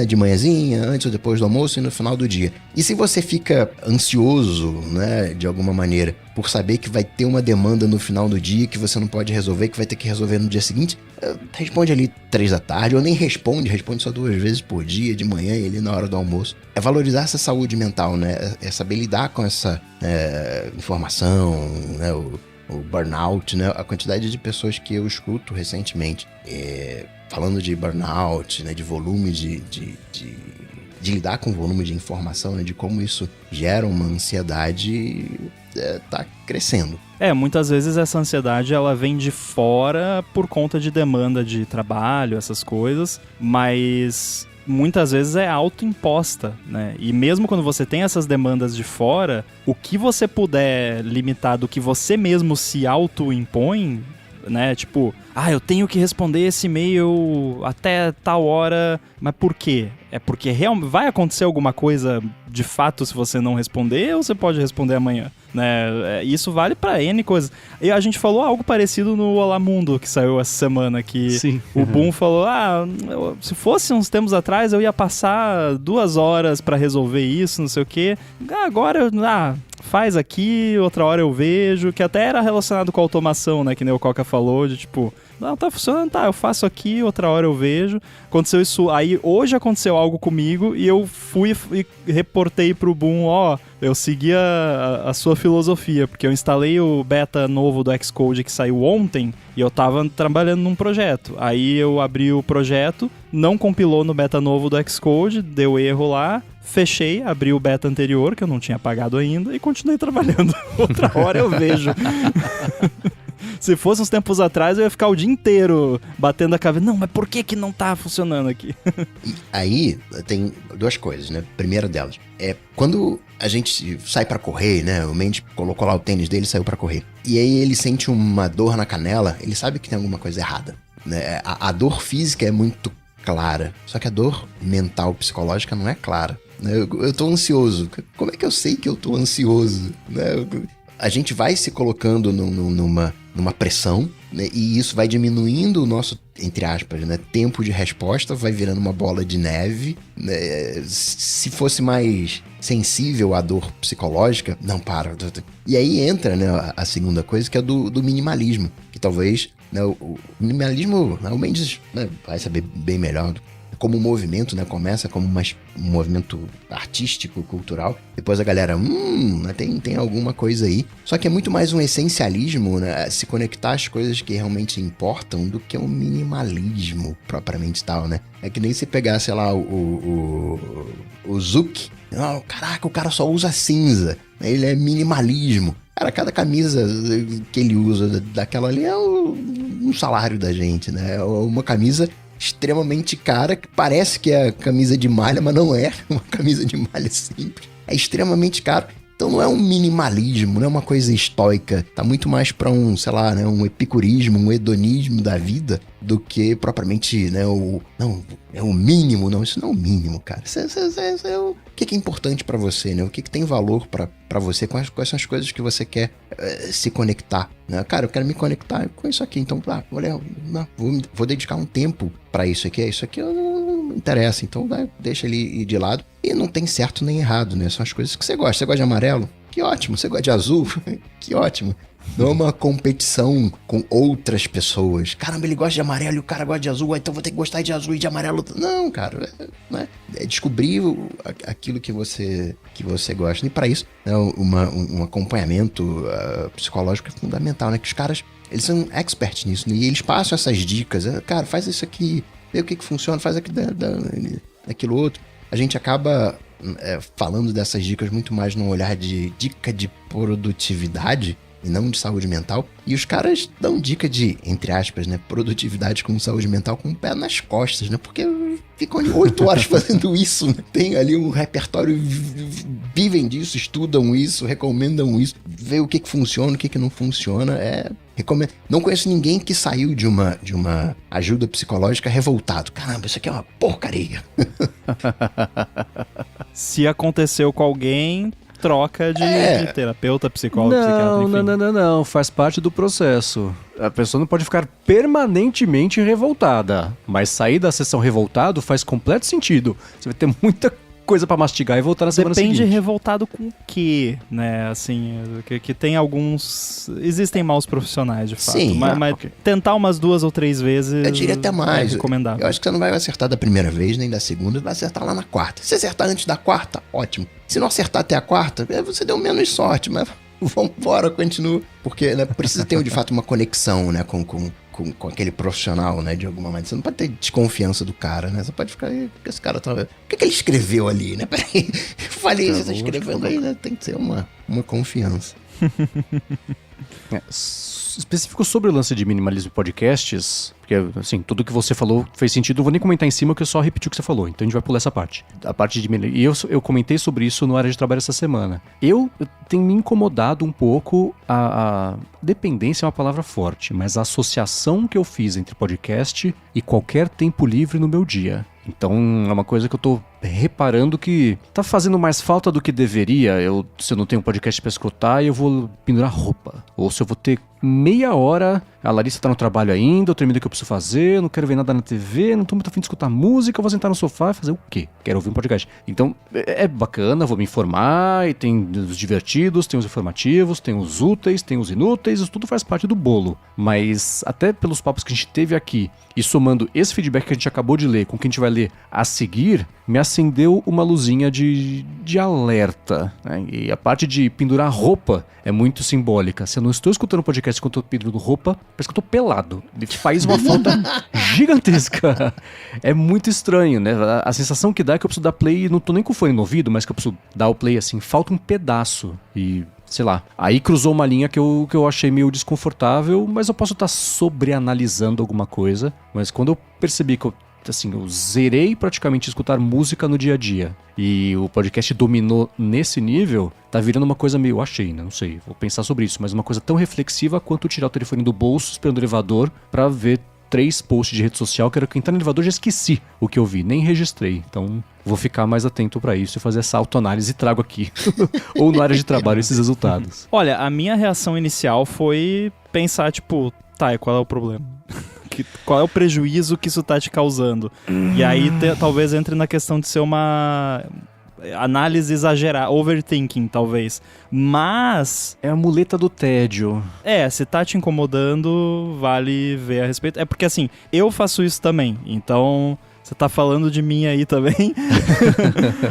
de manhãzinha, antes ou depois do almoço e no final do dia. E se você fica ansioso, né? De alguma maneira, por saber que vai ter uma demanda no final do dia que você não pode resolver, que vai ter que resolver no dia seguinte, responde ali 3 da tarde, ou nem responde só 2 vezes por dia, de manhã e ali na hora do almoço. É valorizar essa saúde mental, né? É saber lidar com essa informação, né? O burnout, né? A quantidade de pessoas que eu escuto recentemente falando de burnout, né? De volume de lidar com o volume de informação, né? De como isso gera uma ansiedade, tá crescendo. Muitas vezes essa ansiedade ela vem de fora por conta de demanda de trabalho, essas coisas, mas muitas vezes é autoimposta, né? E mesmo quando você tem essas demandas de fora, o que você puder limitar do que você mesmo se autoimpõe, né? Tipo, eu tenho que responder esse e-mail até tal hora, mas por quê? É porque realmente vai acontecer alguma coisa de fato se você não responder, ou você pode responder amanhã, né? Isso vale pra N coisas. E a gente falou algo parecido no Olá Mundo, que saiu essa semana, que Sim. O Boom falou, se fosse uns tempos atrás, eu ia passar 2 horas pra resolver isso, não sei o quê. Agora, faz aqui, outra hora eu vejo, que até era relacionado com a automação, né, que nem o Coca falou, de tipo, não, tá funcionando, eu faço aqui, outra hora eu vejo. Aconteceu isso, aí hoje aconteceu algo comigo e eu fui e reportei pro Boom, eu segui a sua filosofia, porque eu instalei o beta novo do Xcode que saiu ontem e eu tava trabalhando num projeto. Aí eu abri o projeto, não compilou no beta novo do Xcode, deu erro lá, fechei, abri o beta anterior, que eu não tinha apagado ainda, e continuei trabalhando. Outra hora eu vejo. Se fosse uns tempos atrás, eu ia ficar o dia inteiro batendo a cabeça. Não, mas por que não tá funcionando aqui? E aí, tem 2 coisas, né? Primeira delas, quando a gente sai pra correr, né? O Mendes colocou lá o tênis dele e saiu pra correr. E aí ele sente uma dor na canela, ele sabe que tem alguma coisa errada, né? A dor física é muito clara, só que a dor mental, psicológica não é clara. Eu tô ansioso. Como é que eu sei que eu tô ansioso? A gente vai se colocando numa pressão, né? E isso vai diminuindo o nosso, entre aspas, né, tempo de resposta, vai virando uma bola de neve, né? Se fosse mais sensível à dor psicológica, não, para. E aí entra, né, a segunda coisa, que é do minimalismo, que talvez, né, o minimalismo, o Mendes, né, vai saber bem melhor como um movimento, né? Começa como um movimento artístico, cultural. Depois a galera, né, tem alguma coisa aí. Só que é muito mais um essencialismo, né? Se conectar às coisas que realmente importam do que um minimalismo propriamente tal, né? É que nem se pegar, sei lá, o Zuck. Caraca, o cara só usa cinza. Ele é minimalismo. Cara, cada camisa que ele usa daquela ali é um salário da gente, né? É uma camisa extremamente cara, que parece que é camisa de malha, mas não é uma camisa de malha simples. É extremamente caro. Então não é um minimalismo, não é uma coisa estoica. Tá muito mais pra um, sei lá, né, um epicurismo, um hedonismo da vida, do que propriamente, né, é o mínimo. Não, isso não é o mínimo, cara. Isso é o que é importante pra você, né? O que tem valor pra você, quais são as coisas que você quer se conectar, né? Cara, eu quero me conectar com isso aqui, então, vou dedicar um tempo pra isso aqui não me interessa, então deixa ele ir de lado. E não tem certo nem errado, né? São as coisas que você gosta. Você gosta de amarelo? Que ótimo. Você gosta de azul? Que ótimo. Não é uma competição com outras pessoas. Caramba, ele gosta de amarelo e o cara gosta de azul, então vou ter que gostar de azul e de amarelo. Não, cara. Né? É descobrir aquilo que você gosta. E para isso, né, um acompanhamento psicológico é fundamental, né? Que os caras, eles são experts nisso, né? E eles passam essas dicas. Cara, faz isso aqui, vê o que funciona, faz aquilo outro. A gente acaba falando dessas dicas muito mais num olhar de dica de produtividade e não de saúde mental. E os caras dão dica de, entre aspas, né, produtividade com saúde mental com o pé nas costas, né? Porque ficam 8 horas fazendo isso, né? Tem ali um repertório, vivem disso, estudam isso, recomendam isso, vê o que funciona, o que não funciona. Não conheço ninguém que saiu de uma ajuda psicológica revoltado. Caramba, isso aqui é uma porcaria. Se aconteceu com alguém, troca de terapeuta, psicólogo, psiquiatra, enfim. Não, faz parte do processo. A pessoa não pode ficar permanentemente revoltada, mas sair da sessão revoltado faz completo sentido. Você vai ter muita coisa pra mastigar e voltar na semana seguinte. Depende revoltado com o quê, né? Assim, que tem alguns... Existem maus profissionais, de fato. Sim. Mas okay. Tentar umas 2 ou 3 vezes... Eu diria até mais. É recomendável. Eu acho que você não vai acertar da primeira vez, nem da segunda, vai acertar lá na 4ª. Se acertar antes da 4ª, ótimo. Se não acertar até a 4ª, você deu menos sorte, mas vambora, continua. Porque, né, precisa ter, de fato, uma conexão, né, com aquele profissional, né, de alguma maneira. Você não pode ter desconfiança do cara, né? Você pode ficar aí, porque esse cara tá... O que ele escreveu ali, né? Peraí, eu falei, você tá escrevendo aí, né? Tem que ser uma confiança. Específico sobre o lance de minimalismo e podcasts, porque, assim, tudo que você falou fez sentido, não vou nem comentar em cima, que eu só repeti o que você falou, então a gente vai pular essa parte. A parte de minimalismo. E eu comentei sobre isso no Área de Trabalho essa semana. Eu tenho me incomodado um pouco, a dependência é uma palavra forte, mas a associação que eu fiz entre podcast e qualquer tempo livre no meu dia. Então é uma coisa que eu tô reparando que tá fazendo mais falta do que deveria. Se eu não tenho um podcast pra escutar, eu vou pendurar roupa. Ou se eu vou ter meia hora, a Larissa tá no trabalho ainda, eu termino o que eu preciso fazer, eu não quero ver nada na TV, não tô muito afim de escutar música, eu vou sentar no sofá e fazer o quê? Quero ouvir um podcast. Então é bacana, vou me informar, e tem os divertidos, tem os informativos, tem os úteis, tem os inúteis, isso tudo faz parte do bolo. Mas até pelos papos que a gente teve aqui, e somando esse feedback que a gente acabou de ler com o que a gente vai ler a seguir, me acendeu uma luzinha de alerta, né? E a parte de pendurar roupa é muito simbólica. Se eu não estou escutando podcast enquanto eu tô pendurando roupa, parece que eu tô pelado. Faz uma falta gigantesca. É muito estranho, né? A sensação que dá é que eu preciso dar play, não tô nem com o fone no ouvido, mas que eu preciso dar o play assim, falta um pedaço. E sei lá, aí cruzou uma linha que eu achei meio desconfortável, mas eu posso estar sobreanalisando alguma coisa. Mas quando eu percebi que eu zerei praticamente escutar música no dia a dia e o podcast dominou nesse nível, tá virando uma coisa meio, achei, né? Não sei, vou pensar sobre isso, mas uma coisa tão reflexiva quanto tirar o telefone do bolso, esperando o elevador pra ver 3 posts de rede social, que era que entrar no elevador já esqueci o que eu vi, nem registrei. Então vou ficar mais atento pra isso e fazer essa autoanálise e trago aqui ou no Área de Trabalho esses resultados. Olha, a minha reação inicial foi pensar, tipo, tá, e qual é o problema? Qual é o prejuízo que isso tá te causando? E aí talvez entre na questão de ser uma análise exagerada, overthinking talvez, mas... É a muleta do tédio. Se tá te incomodando, vale ver a respeito. É porque assim, eu faço isso também, então... Você tá falando de mim aí também,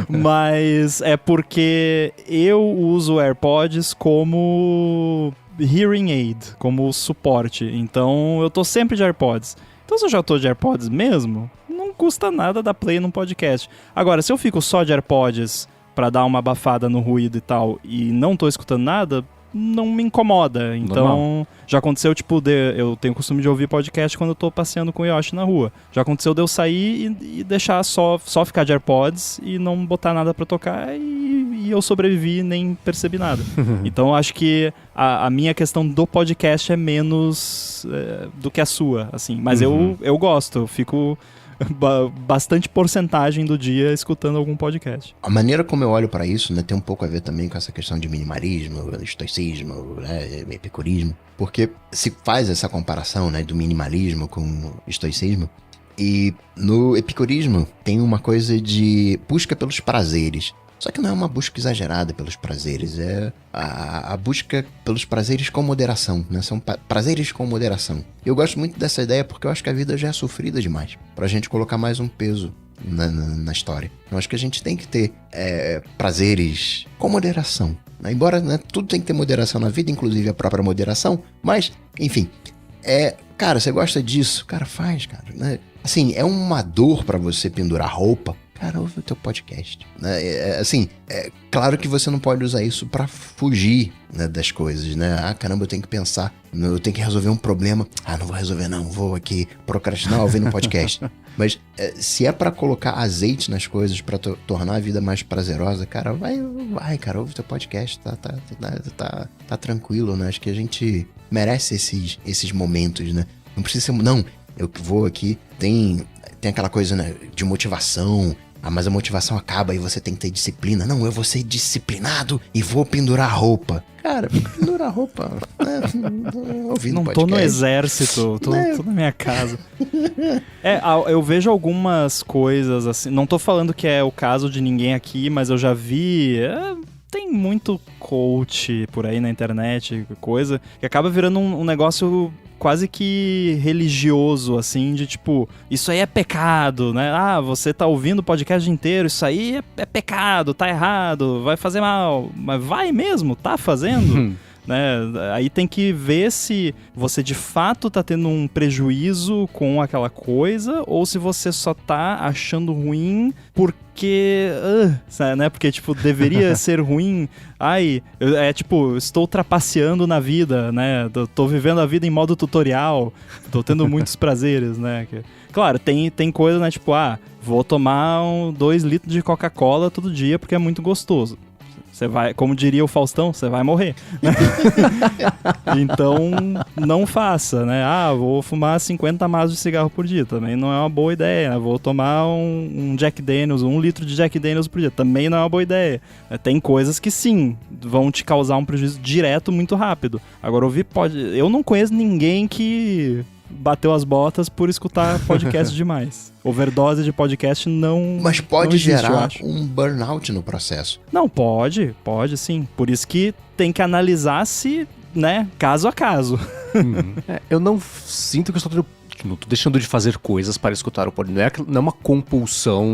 mas é porque eu uso AirPods como hearing aid, como suporte. Então eu tô sempre de AirPods. Então se eu já tô de AirPods mesmo, não custa nada dar play num podcast. Agora, se eu fico só de AirPods pra dar uma abafada no ruído e tal, e não tô escutando nada, não me incomoda. Então, normal. Já aconteceu, tipo, eu tenho o costume de ouvir podcast quando eu tô passeando com o Yoshi na rua. Já aconteceu de eu sair e deixar só ficar de AirPods e não botar nada pra tocar e eu sobrevivi e nem percebi nada. Então, eu acho que a minha questão do podcast é menos do que a sua, assim. Mas eu gosto, eu fico... bastante porcentagem do dia escutando algum podcast. A maneira como eu olho pra isso, né, tem um pouco a ver também com essa questão de minimalismo, estoicismo, né, epicurismo, porque se faz essa comparação, né, do minimalismo com o estoicismo, e no epicurismo tem uma coisa de busca pelos prazeres. Só que não é uma busca exagerada pelos prazeres, é a busca pelos prazeres com moderação, né? São prazeres com moderação. Eu gosto muito dessa ideia porque eu acho que a vida já é sofrida demais pra gente colocar mais um peso na história. Eu acho que a gente tem que ter prazeres com moderação, né? Embora, né, tudo tem que ter moderação na vida, inclusive a própria moderação, mas, enfim, cara, você gosta disso? Cara, faz, cara, né? Assim, é uma dor pra você pendurar roupa. Cara, ouve o teu podcast. Assim, claro que você não pode usar isso pra fugir, né, das coisas, né? Ah, caramba, eu tenho que pensar, eu tenho que resolver um problema. Ah, não vou resolver não, vou aqui procrastinar ouvindo um podcast. Mas se é pra colocar azeite nas coisas, pra tornar a vida mais prazerosa, cara, vai, cara, ouve o teu podcast, tá tranquilo, né? Acho que a gente merece esses momentos, né? Não precisa ser... Não, eu vou aqui, tem aquela coisa, né, de motivação... Ah, mas a motivação acaba e você tem que ter disciplina. Não, eu vou ser disciplinado e vou pendurar roupa. Cara, pendurar roupa... ouvindo não podcast. Tô no exército, tô na minha casa. Eu vejo algumas coisas assim... Não tô falando que é o caso de ninguém aqui, mas eu já vi... Tem muito coach por aí na internet, coisa, que acaba virando um negócio quase que religioso, assim, de tipo, isso aí é pecado, né? Ah, você tá ouvindo o podcast inteiro, isso aí é pecado, tá errado, vai fazer mal. Mas vai mesmo, tá fazendo? né? Aí tem que ver se você de fato tá tendo um prejuízo com aquela coisa ou se você só tá achando ruim porque, né? Porque, tipo, deveria ser ruim. Ai, estou trapaceando na vida, né? Tô vivendo a vida em modo tutorial, tô tendo muitos prazeres, né? Claro, tem coisa, né? Tipo, vou tomar 2 litros de Coca-Cola todo dia porque é muito gostoso. Você vai, como diria o Faustão, você vai morrer. Então, não faça, né? Vou fumar 50 maços de cigarro por dia. Também não é uma boa ideia. Né? Vou tomar um Jack Daniels, 1 litro de Jack Daniels por dia. Também não é uma boa ideia. Tem coisas que sim, vão te causar um prejuízo direto muito rápido. Agora, eu não conheço ninguém que bateu as botas por escutar podcast demais. Overdose de podcast não. Mas pode não existe, gerar um burnout no processo. Não, pode sim. Por isso que tem que analisar se, né, caso a caso. Eu não sinto que eu estou não tô deixando de fazer coisas para escutar o podcast. Não é uma compulsão,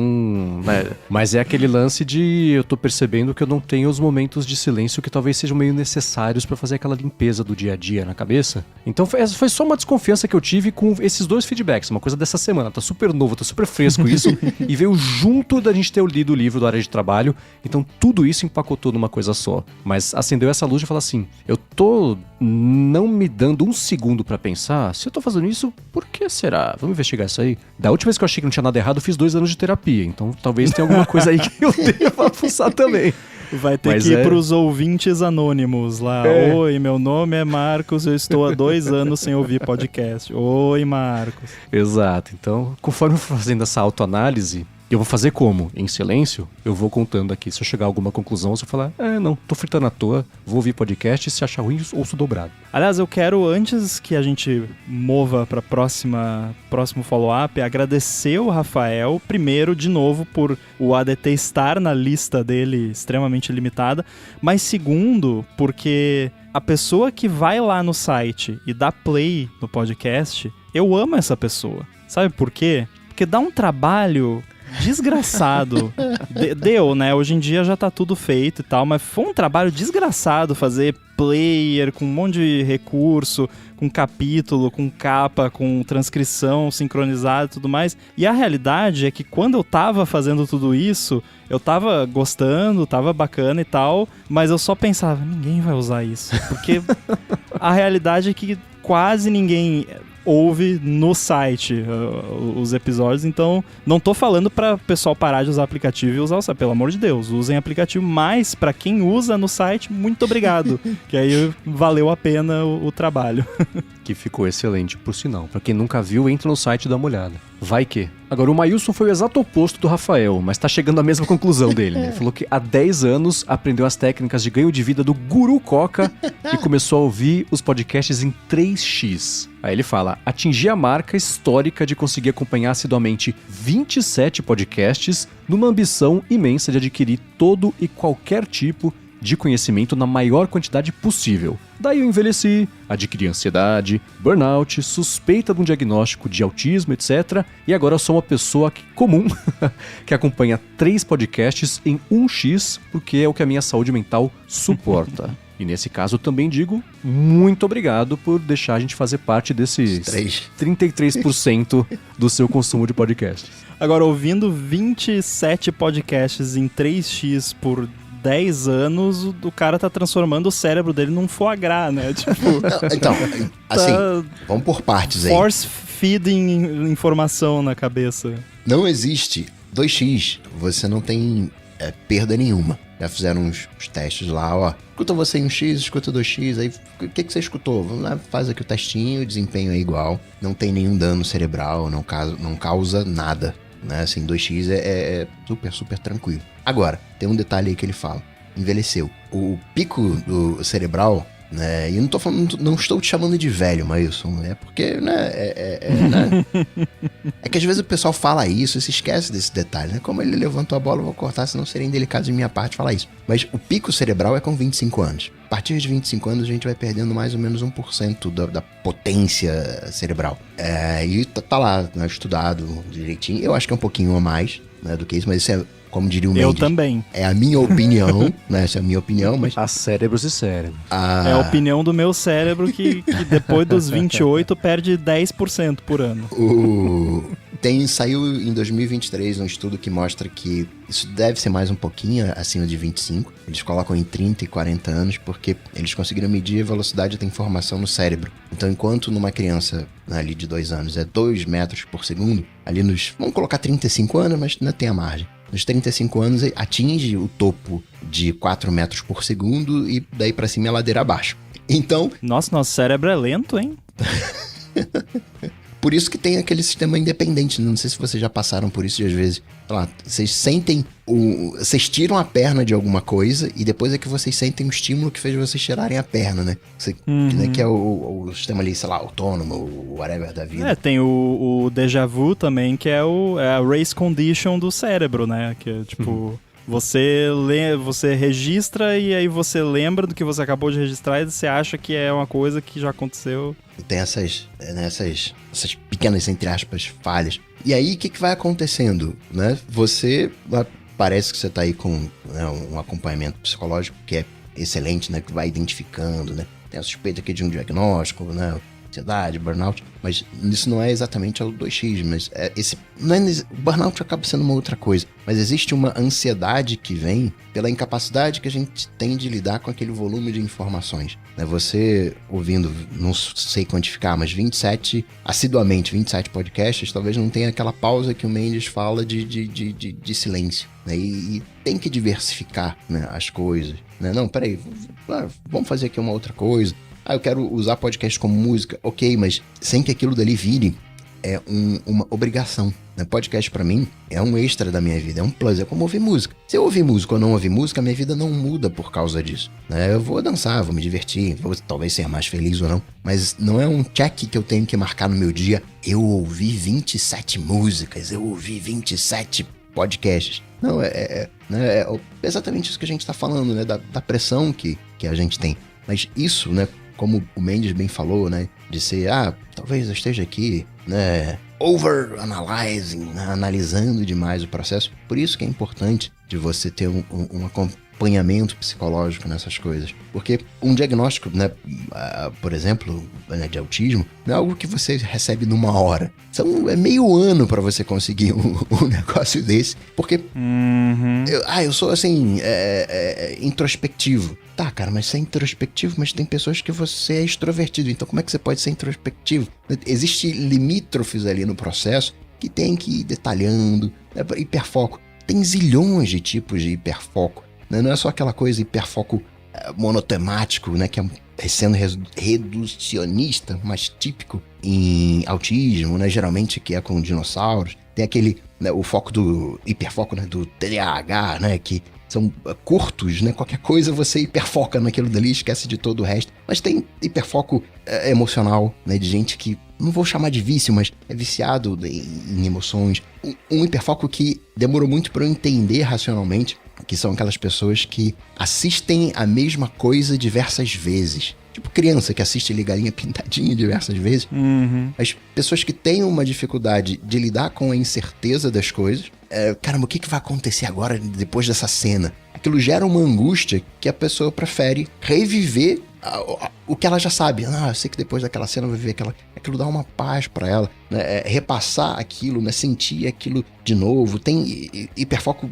né? Mas é aquele lance de eu tô percebendo que eu não tenho os momentos de silêncio que talvez sejam meio necessários para fazer aquela limpeza do dia a dia na cabeça. Então foi só uma desconfiança que eu tive com esses 2 feedbacks, uma coisa dessa semana. Tá super novo, tá super fresco isso. E veio junto da gente ter lido o livro do Área de Trabalho. Então tudo isso empacotou numa coisa só. Mas acendeu essa luz e falou assim, eu tô não me dando um segundo para pensar, se eu tô fazendo isso, por que será? Vamos investigar isso aí. Da última vez que eu achei que não tinha nada errado, eu fiz 2 anos de terapia. Então talvez tenha alguma coisa aí que eu deva fuçar também. Vai ter que ir pros ouvintes anônimos lá. Oi, meu nome é Marcos, eu estou há 2 anos sem ouvir podcast. Oi, Marcos. Exato. Então, conforme eu for fazendo essa autoanálise, eu vou fazer como? Em silêncio? Eu vou contando aqui. Se eu chegar a alguma conclusão, se eu falar, não, tô fritando à toa, vou ouvir podcast, se achar ruim, ouço dobrado. Aliás, eu quero, antes que a gente mova para próximo follow-up, agradecer o Rafael, primeiro, de novo, por o ADT estar na lista dele extremamente limitada, mas segundo, porque a pessoa que vai lá no site e dá play no podcast, eu amo essa pessoa. Sabe por quê? Porque dá um trabalho desgraçado. Deu, né? Hoje em dia já tá tudo feito e tal, mas foi um trabalho desgraçado fazer player com um monte de recurso, com capítulo, com capa, com transcrição sincronizada e tudo mais. E a realidade é que quando eu tava fazendo tudo isso, eu tava gostando, tava bacana e tal, mas eu só pensava, ninguém vai usar isso. Porque a realidade é que quase ninguém ouve no site os episódios, então não tô falando pra pessoal parar de usar aplicativo e usar o site, pelo amor de Deus, usem aplicativo, mas pra quem usa no site, muito obrigado, que aí valeu a pena o trabalho. Que ficou excelente, por sinal. Pra quem nunca viu, entra no site e dá uma olhada. Vai que. Agora, o Maílson foi o exato oposto do Rafael, mas tá chegando à mesma conclusão dele, né? Ele falou que há 10 anos aprendeu as técnicas de ganho de vida do Guru Coca e começou a ouvir os podcasts em 3x. Aí ele fala, atingi a marca histórica de conseguir acompanhar assiduamente 27 podcasts numa ambição imensa de adquirir todo e qualquer tipo de conhecimento na maior quantidade possível. Daí eu envelheci, adquiri ansiedade, burnout, suspeita de um diagnóstico de autismo, etc. E agora eu sou uma pessoa comum que acompanha 3 podcasts em 1x, porque é o que a minha saúde mental suporta. E nesse caso eu também digo muito obrigado por deixar a gente fazer parte desses 33% do seu consumo de podcasts. Agora, ouvindo 27 podcasts em 3x por 10 anos, o cara tá transformando o cérebro dele num foie gras, né? Tipo, então, assim, vamos por partes aí. Force feeding informação na cabeça. Não existe 2x, você não tem perda nenhuma. Já fizeram uns testes lá, ó. Escuta você em 1x, escuta 2x, aí o que você escutou? Vamos lá, faz aqui o testinho, o desempenho é igual. Não tem nenhum dano cerebral, não causa nada. Né? Assim, 2x é super, super tranquilo. Agora, tem um detalhe aí que ele fala. Envelheceu. O pico do cerebral, né? E não estou te chamando de velho, Maílson, né? Porque, né? Né? É que às vezes o pessoal fala isso e se esquece desse detalhe, né? Como ele levantou a bola, eu vou cortar, senão seria indelicado de minha parte falar isso. Mas o pico cerebral é com 25 anos. A partir de 25 anos, a gente vai perdendo mais ou menos 1% da potência cerebral. E tá lá, né, estudado direitinho. Eu acho que é um pouquinho a mais. né, do que isso, mas isso é, como diria o Eu Mendes, também. é a minha opinião, né? Essa é a minha opinião, mas... Há cérebros e cérebros. É a opinião do meu cérebro que depois dos 28 perde 10% por ano. Saiu em 2023 um estudo que mostra que isso deve ser mais um pouquinho acima de 25. Eles colocam em 30 e 40 anos porque eles conseguiram medir a velocidade da informação no cérebro. Então, enquanto numa criança ali de 2 anos é 2 metros por segundo, ali vamos colocar 35 anos, mas ainda tem a margem. Nos 35 anos atinge o topo de 4 metros por segundo e daí pra cima é ladeira abaixo. Então... Nossa, nosso cérebro é lento, hein? Por isso que tem aquele sistema independente. Não sei se vocês já passaram por isso de às vezes. Sei lá, vocês sentem vocês tiram a perna de alguma coisa e depois é que vocês sentem o estímulo que fez vocês tirarem a perna, né? Né, que é o sistema ali, sei lá, autônomo, o whatever da vida. Tem o déjà vu também, que é a race condition do cérebro, né? Que é tipo... Você registra e aí você lembra do que você acabou de registrar e você acha que é uma coisa que já aconteceu. Tem essas pequenas, entre aspas, falhas. E aí, o que vai acontecendo, né? Parece que você tá aí com, né, um acompanhamento psicológico que é excelente, né? Que vai identificando, né? Tem a suspeita aqui de um diagnóstico, né? Ansiedade, burnout, mas isso não é exatamente o 2x, mas o burnout acaba sendo uma outra coisa, mas existe uma ansiedade que vem pela incapacidade que a gente tem de lidar com aquele volume de informações, né? Você ouvindo, não sei quantificar, mas 27 podcasts, talvez não tenha aquela pausa que o Mendes fala de silêncio, né? E tem que diversificar, né, as coisas, né? Não, peraí, vamos fazer aqui uma outra coisa. Eu quero usar podcast como música. Ok, mas sem que aquilo dali vire uma obrigação. Né? Podcast pra mim é um extra da minha vida, é um plus, é como ouvir música. Se eu ouvir música ou não ouvir música, a minha vida não muda por causa disso. Né? Eu vou dançar, vou me divertir, vou talvez ser mais feliz ou não, mas não é um check que eu tenho que marcar no meu dia. Eu ouvi 27 músicas, eu ouvi 27 podcasts. Não, é exatamente isso que a gente tá falando, né? Da pressão que a gente tem. Mas isso, né? Como o Mendes bem falou, né? De ser, talvez eu esteja aqui, né? Over-analyzing, né, analisando demais o processo. Por isso que é importante de você ter um acompanhamento psicológico nessas coisas. Porque um diagnóstico, né? Por exemplo, né, de autismo, não é algo que você recebe numa hora. É meio ano para você conseguir um negócio desse. Porque eu sou assim, introspectivo. Tá, cara, mas você é introspectivo, mas tem pessoas que você é extrovertido. Então como é que você pode ser introspectivo? Existem limítrofes ali no processo que tem que ir detalhando. Né? Hiperfoco. Tem zilhões de tipos de hiperfoco. Né? Não é só aquela coisa hiperfoco monotemático, né? Que é sendo reducionista, mais típico em autismo, né? Geralmente que é com dinossauros. Tem aquele, né, o foco do hiperfoco, né, do TDAH, né? Que são curtos, né? Qualquer coisa você hiperfoca naquilo dali, esquece de todo o resto. Mas tem hiperfoco emocional, né? De gente que, não vou chamar de vício, mas é viciado em emoções. Um hiperfoco que demorou muito para eu entender racionalmente, que são aquelas pessoas que assistem a mesma coisa diversas vezes. Tipo criança que assiste ali Galinha Pintadinha diversas vezes. As pessoas que têm uma dificuldade de lidar com a incerteza das coisas. Caramba, o que vai acontecer agora depois dessa cena? Aquilo gera uma angústia que a pessoa prefere reviver o que ela já sabe. Eu sei que depois daquela cena vai viver aquilo dá uma paz pra ela, né? Repassar aquilo, né? Sentir aquilo de novo. Tem hiperfoco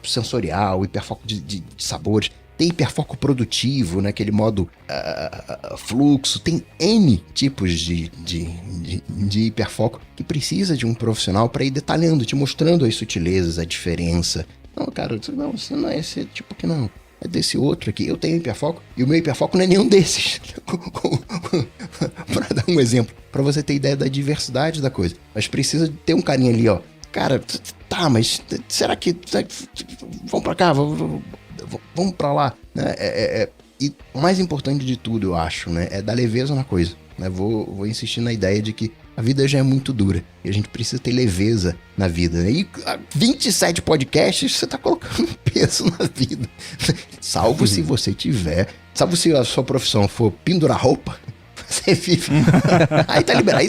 sensorial, hiperfoco de sabores. Tem hiperfoco produtivo, né? Aquele modo fluxo. Tem N tipos de hiperfoco que precisa de um profissional para ir detalhando, te mostrando as sutilezas, a diferença. Não, cara, você não é esse tipo que não. É desse outro aqui. Eu tenho hiperfoco e o meu hiperfoco não é nenhum desses. Pra dar um exemplo, pra você ter ideia da diversidade da coisa. Mas precisa ter um carinha ali, ó. Cara, tá, mas será que... Vamos pra cá, vamos pra lá. E o mais importante de tudo, eu acho, né? É dar leveza na coisa. Né? Vou insistir na ideia de que a vida já é muito dura e a gente precisa ter leveza na vida. Né? E 27 podcasts, você tá colocando peso na vida. Salvo se você tiver... Salvo se a sua profissão for pendurar roupa. Você vive. Aí tá liberado,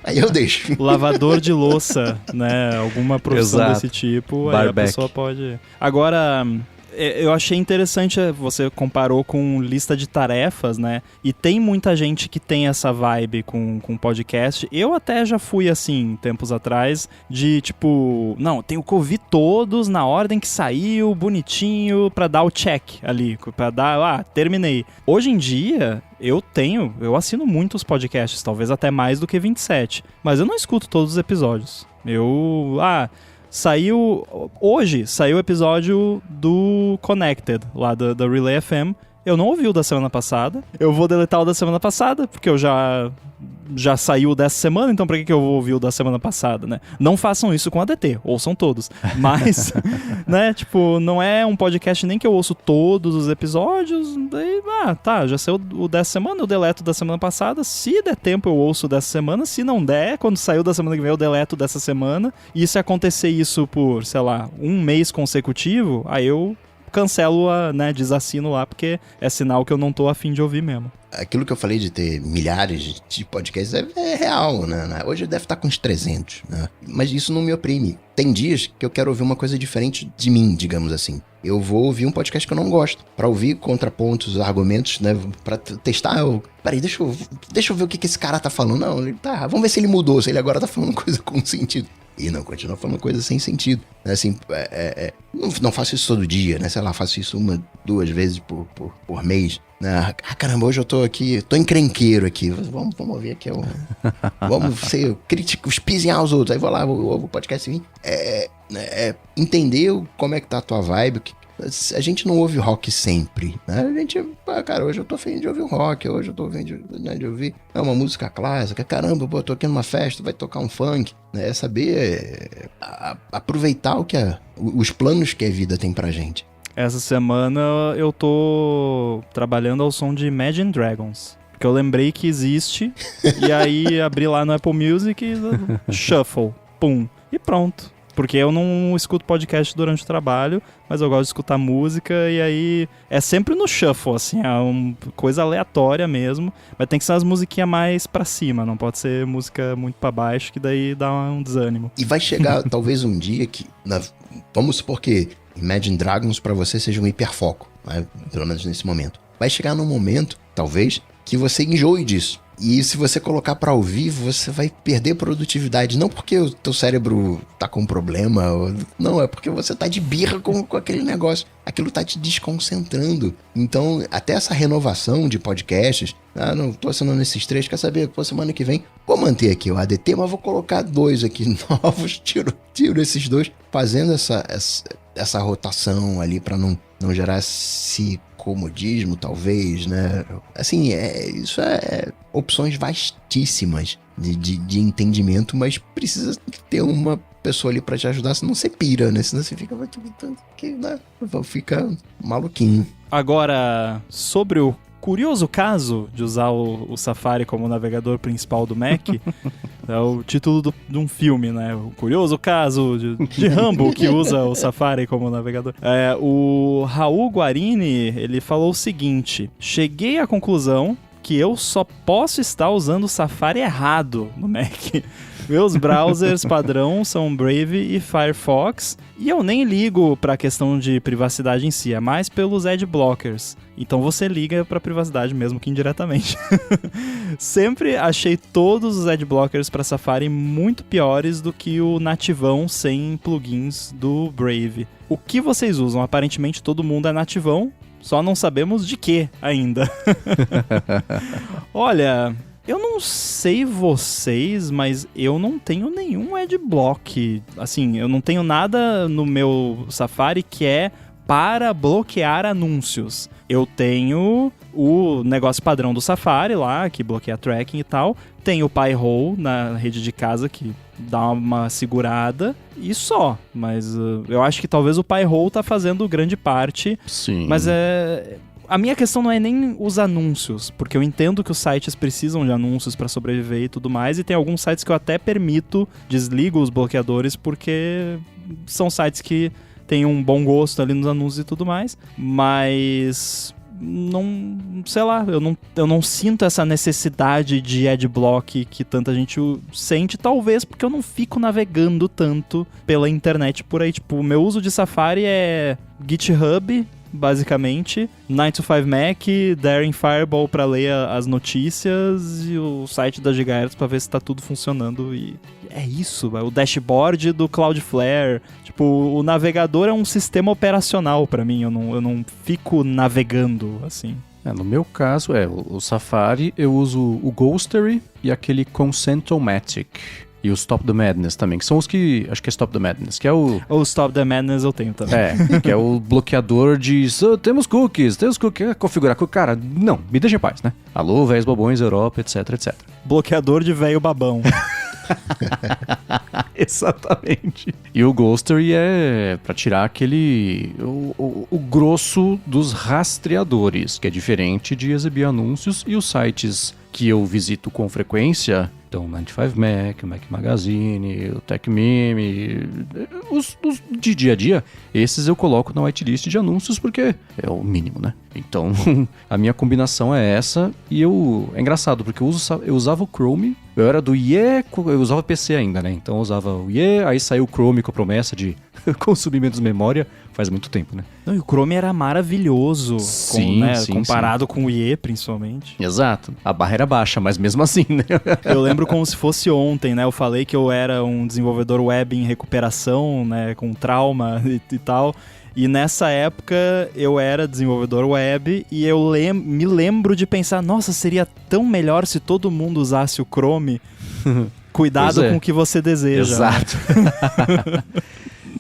aí eu deixo. Lavador de louça, né? Alguma profissão Exato. desse tipo, aí Barback. a pessoa pode... Agora, eu achei interessante, você comparou com lista de tarefas, né? E tem muita gente que tem essa vibe com podcast. Eu até já fui assim, tempos atrás, de tipo... Não, tenho que ouvir todos na ordem que saiu, bonitinho, pra dar o check ali. Pra dar, terminei. Hoje em dia... Eu assino muitos podcasts, talvez até mais do que 27, mas eu não escuto todos os episódios. Hoje saiu o episódio do Connected, lá da Relay FM. Eu não ouvi o da semana passada. Eu vou deletar o da semana passada, porque eu já saiu dessa semana, então pra que eu vou ouvir o da semana passada, né? Não façam isso com a ADT, ouçam todos. Mas, né, tipo, não é um podcast nem que eu ouço todos os episódios, daí, já saiu o dessa semana, eu deleto da semana passada, se der tempo eu ouço dessa semana, se não der, quando saiu da semana que vem eu deleto dessa semana, e se acontecer isso por, sei lá, um mês consecutivo, aí eu cancelo, desassino lá, porque é sinal que eu não tô a fim de ouvir mesmo. Aquilo que eu falei de ter milhares de podcasts é real, né? Hoje deve estar com uns 300, né? Mas isso não me oprime. Tem dias que eu quero ouvir uma coisa diferente de mim, digamos assim. Eu vou ouvir um podcast que eu não gosto, pra ouvir contrapontos, argumentos, né? Pra testar. Peraí, deixa eu ver o que esse cara tá falando. Não, vamos ver se ele mudou, se ele agora tá falando coisa com sentido. E não, continua falando coisa sem sentido. Assim, não faço isso todo dia, né? Sei lá, faço isso 1, 2 vezes por mês. Né? Caramba, hoje eu tô aqui, tô encrenqueiro aqui. Vamos ouvir aqui. Vamos ser críticos, pisinhar os outros. Aí vou lá, o podcast vir. Entender como é que tá a tua vibe. A gente não ouve rock sempre, né? A gente, cara, hoje eu tô afim de ouvir um rock, hoje eu tô afim de ouvir uma música clássica. Caramba, eu tô aqui numa festa, vai tocar um funk. É saber aproveitar os planos que a vida tem pra gente. Essa semana eu tô trabalhando ao som de Imagine Dragons. Porque eu lembrei que existe, e aí abri lá no Apple Music e shuffle, pum, e pronto. Porque eu não escuto podcast durante o trabalho, mas eu gosto de escutar música, e aí é sempre no shuffle, assim, é uma coisa aleatória mesmo, mas tem que ser umas musiquinhas mais pra cima, não pode ser música muito pra baixo, que daí dá um desânimo. E vai chegar talvez um dia que, vamos supor que Imagine Dragons pra você seja um hiperfoco, né? Pelo menos nesse momento. Vai chegar num momento, talvez, que você enjoe disso. E se você colocar pra ouvir, você vai perder produtividade. Não porque o teu cérebro tá com problema, não, é porque você tá de birra com aquele negócio. Aquilo tá te desconcentrando. Então, até essa renovação de podcasts, não tô assinando esses 3, quer saber? Pô, semana que vem, vou manter aqui o ADT, mas vou colocar 2 aqui novos, tiro esses 2, fazendo essa rotação ali pra não gerar esse comodismo, talvez, né? Assim, isso é opções vastíssimas de entendimento, mas precisa ter uma pessoa ali pra te ajudar, senão você pira, né? Senão você fica maluquinho. Agora, sobre o curioso caso de usar o Safari como navegador principal do Mac, é o título de um filme, né? O curioso caso de Rambo, que usa o Safari como navegador. O Raul Guarini, ele falou o seguinte: cheguei à conclusão que eu só posso estar usando o Safari errado no Mac. Meus browsers padrão são Brave e Firefox, e eu nem ligo para a questão de privacidade em si, é mais pelos adblockers. Então você liga para privacidade mesmo que indiretamente. Sempre achei todos os adblockers para Safari muito piores do que o nativão sem plugins do Brave. O que vocês usam? Aparentemente todo mundo é nativão, só não sabemos de que ainda. Olha, eu não sei vocês, mas eu não tenho nenhum adblock. Assim, eu não tenho nada no meu Safari que é para bloquear anúncios. Eu tenho o negócio padrão do Safari lá, que bloqueia tracking e tal. Tem o Pi-hole na rede de casa, que dá uma segurada. E só. Mas eu acho que talvez o Pi-hole tá fazendo grande parte. Sim. Mas a minha questão não é nem os anúncios, porque eu entendo que os sites precisam de anúncios para sobreviver e tudo mais, e tem alguns sites que eu até desligo os bloqueadores, porque são sites que têm um bom gosto ali nos anúncios e tudo mais, mas não, sei lá, eu não sinto essa necessidade de adblock que tanta gente sente, talvez porque eu não fico navegando tanto pela internet por aí. Tipo, o meu uso de Safari é GitHub, basicamente, 9to5Mac, Daring Fireball pra ler as notícias e o site da Gigahertz pra ver se tá tudo funcionando. E é isso, o dashboard do Cloudflare. Tipo, o navegador é um sistema operacional pra mim, eu não fico navegando assim. No meu caso, o Safari, eu uso o Ghostery e aquele Consent-O-Matic. E o Stop the Madness também, que são os que... Acho que é Stop the Madness, que é o... O Stop the Madness eu tenho também. Que é o bloqueador de... temos cookies, configurar cookies. Cara, não, me deixa em paz, né? Alô, véis bobões, Europa, etc, etc. Bloqueador de velho babão. Exatamente. E o Ghostery é pra tirar aquele... O grosso dos rastreadores, que é diferente de exibir anúncios, e os sites que eu visito com frequência... Então, 9to5Mac, o Mac Magazine, o TechMeme, os de dia a dia, esses eu coloco na whitelist de anúncios porque é o mínimo, né? Então, a minha combinação é essa e é engraçado porque eu usava o Chrome, eu era do IE, eu usava PC ainda, né? Então eu usava o IE, aí saiu o Chrome com a promessa de consumir menos memória, faz muito tempo, né? Não, e o Chrome era maravilhoso, sim, comparado com o IE, principalmente. Exato. A barra era baixa, mas mesmo assim, né? Eu lembro como se fosse ontem, né? Eu falei que eu era um desenvolvedor web em recuperação, né? Com trauma e tal. E nessa época eu era desenvolvedor web e eu me lembro de pensar, nossa, seria tão melhor se todo mundo usasse o Chrome. Cuidado com o que você deseja. Exato. Né?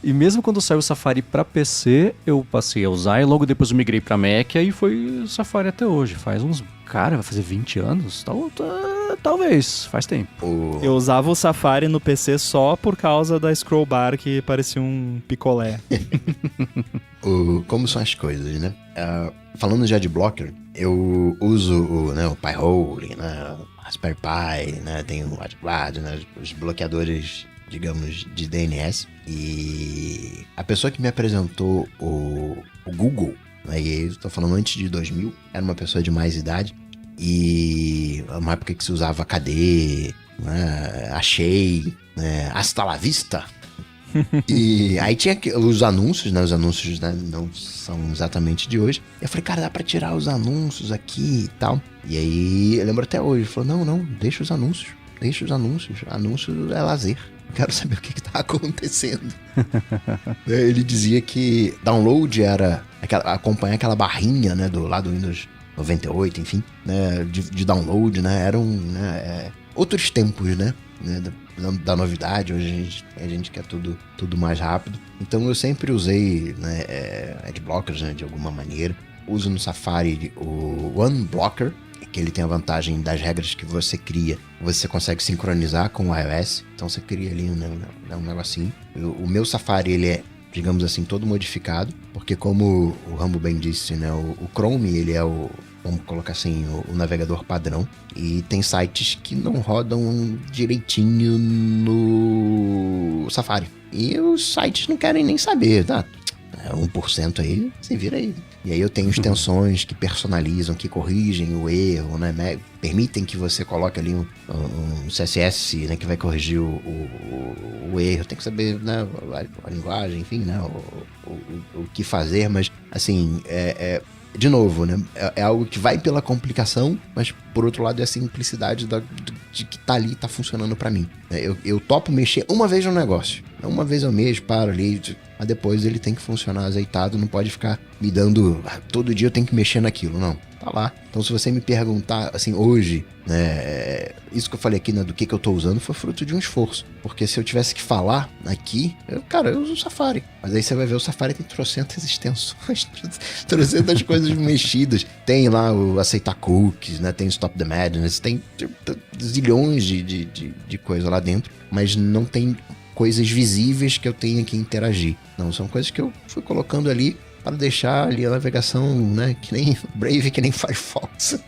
E mesmo quando saiu o Safari para PC, eu passei a usar e logo depois eu migrei para Mac, aí foi o Safari até hoje. Faz uns... Cara, vai fazer 20 anos? Talvez, faz tempo. Eu usava o Safari no PC só por causa da scroll bar que parecia um picolé. Como são as coisas, né? Falando de adblocker, eu uso o Pi-hole, né? Raspberry Pi, né? Tem o AdBlock, né? Os bloqueadores, digamos, de DNS. E a pessoa que me apresentou o Google, né? E eu tô falando antes de 2000, era uma pessoa de mais idade. E uma época que se usava KD, né? Achei, né? Hasta la vista. E aí tinha os anúncios, né? Os anúncios, né, não são exatamente de hoje. E eu falei, cara, dá pra tirar os anúncios aqui e tal. E aí eu lembro até hoje, ele falou, não, deixa os anúncios. Anúncio é lazer. Quero saber o que tá acontecendo. Ele dizia que download era acompanhar aquela barrinha, né, do lado do Windows 98, enfim, né, de download, né, eram, né, outros tempos, né, da novidade. Hoje a gente quer tudo mais rápido. Então eu sempre usei, né, adblockers, né, de alguma maneira. Uso no Safari o OneBlocker, que ele tem a vantagem das regras que você cria, você consegue sincronizar com o iOS. Então você cria ali um negocinho. O meu Safari, ele é, digamos assim, todo modificado, porque como o Rambo bem disse, né, o Chrome, ele é vamos colocar assim, o navegador padrão, e tem sites que não rodam direitinho no Safari. E os sites não querem nem saber, tá? 1% aí, se vira aí. E aí eu tenho extensões que personalizam, que corrigem o erro, né? Permitem que você coloque ali um CSS, né? Que vai corrigir o erro. Tem que saber, né? A linguagem, enfim, né? O que fazer, mas assim, de novo, né? É algo que vai pela complicação, mas por outro lado é a simplicidade de que tá ali, tá funcionando pra mim. Eu topo mexer uma vez no negócio. Uma vez ao mês, paro ali, mas depois ele tem que funcionar azeitado, não pode ficar me dando... todo dia eu tenho que mexer naquilo, não. Tá lá. Então se você me perguntar, assim, hoje, né, isso que eu falei aqui, né, do que eu tô usando, foi fruto de um esforço. Porque se eu tivesse que falar aqui, eu uso o Safari. Mas aí você vai ver, o Safari tem trocentas extensões, trocentas coisas mexidas. Tem lá o aceitar cookies, né, tem o Stop the Madness, tem zilhões de coisa lá dentro, mas não tem coisas visíveis que eu tenha que interagir. Não, são coisas que eu fui colocando ali para deixar ali a navegação, né, que nem Brave, que nem Firefox.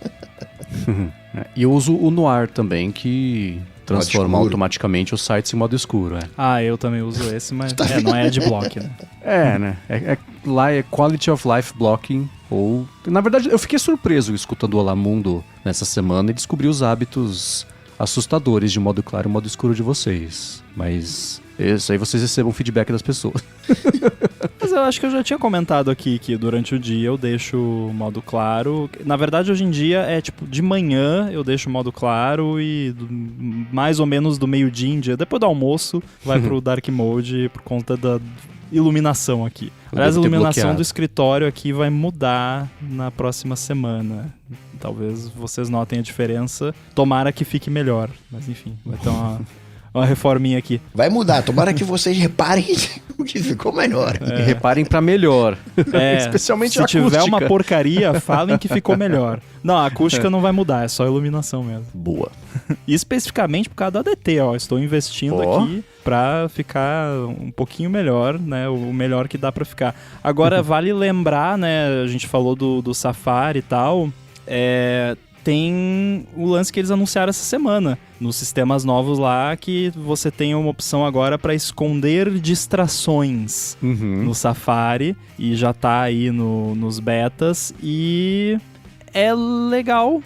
E eu uso o Noir também, que transforma automaticamente os sites em modo escuro. Eu também uso esse, mas não é adblock, né? Lá é Quality of Life Blocking, Ou, na verdade, eu fiquei surpreso escutando o Olamundo nessa semana e descobri os hábitos assustadores de modo claro e modo escuro de vocês. Mas isso aí vocês recebam feedback das pessoas. Mas eu acho que eu já tinha comentado aqui que durante o dia eu deixo o modo claro. Na verdade, hoje em dia é tipo de manhã eu deixo o modo claro e mais ou menos do meio-dia em dia, depois do almoço, vai pro Dark Mode por conta da iluminação aqui. Aliás, a iluminação do escritório aqui vai mudar na próxima semana. Talvez vocês notem a diferença. Tomara que fique melhor. Mas enfim, vai ter uma reforminha aqui. Vai mudar, tomara que vocês reparem o que ficou melhor. E reparem pra melhor. Especialmente a acústica. Se tiver uma porcaria, falem que ficou melhor. Não, a acústica não vai mudar, é só a iluminação mesmo. Boa. E especificamente por causa do ADT, ó. Estou investindo aqui pra ficar um pouquinho melhor, né? O melhor que dá pra ficar. Agora, vale lembrar, né? A gente falou do Safari e tal. Tem o lance que eles anunciaram essa semana. Nos sistemas novos lá, que você tem uma opção agora para esconder distrações no Safari. E já tá aí nos betas. E é legal,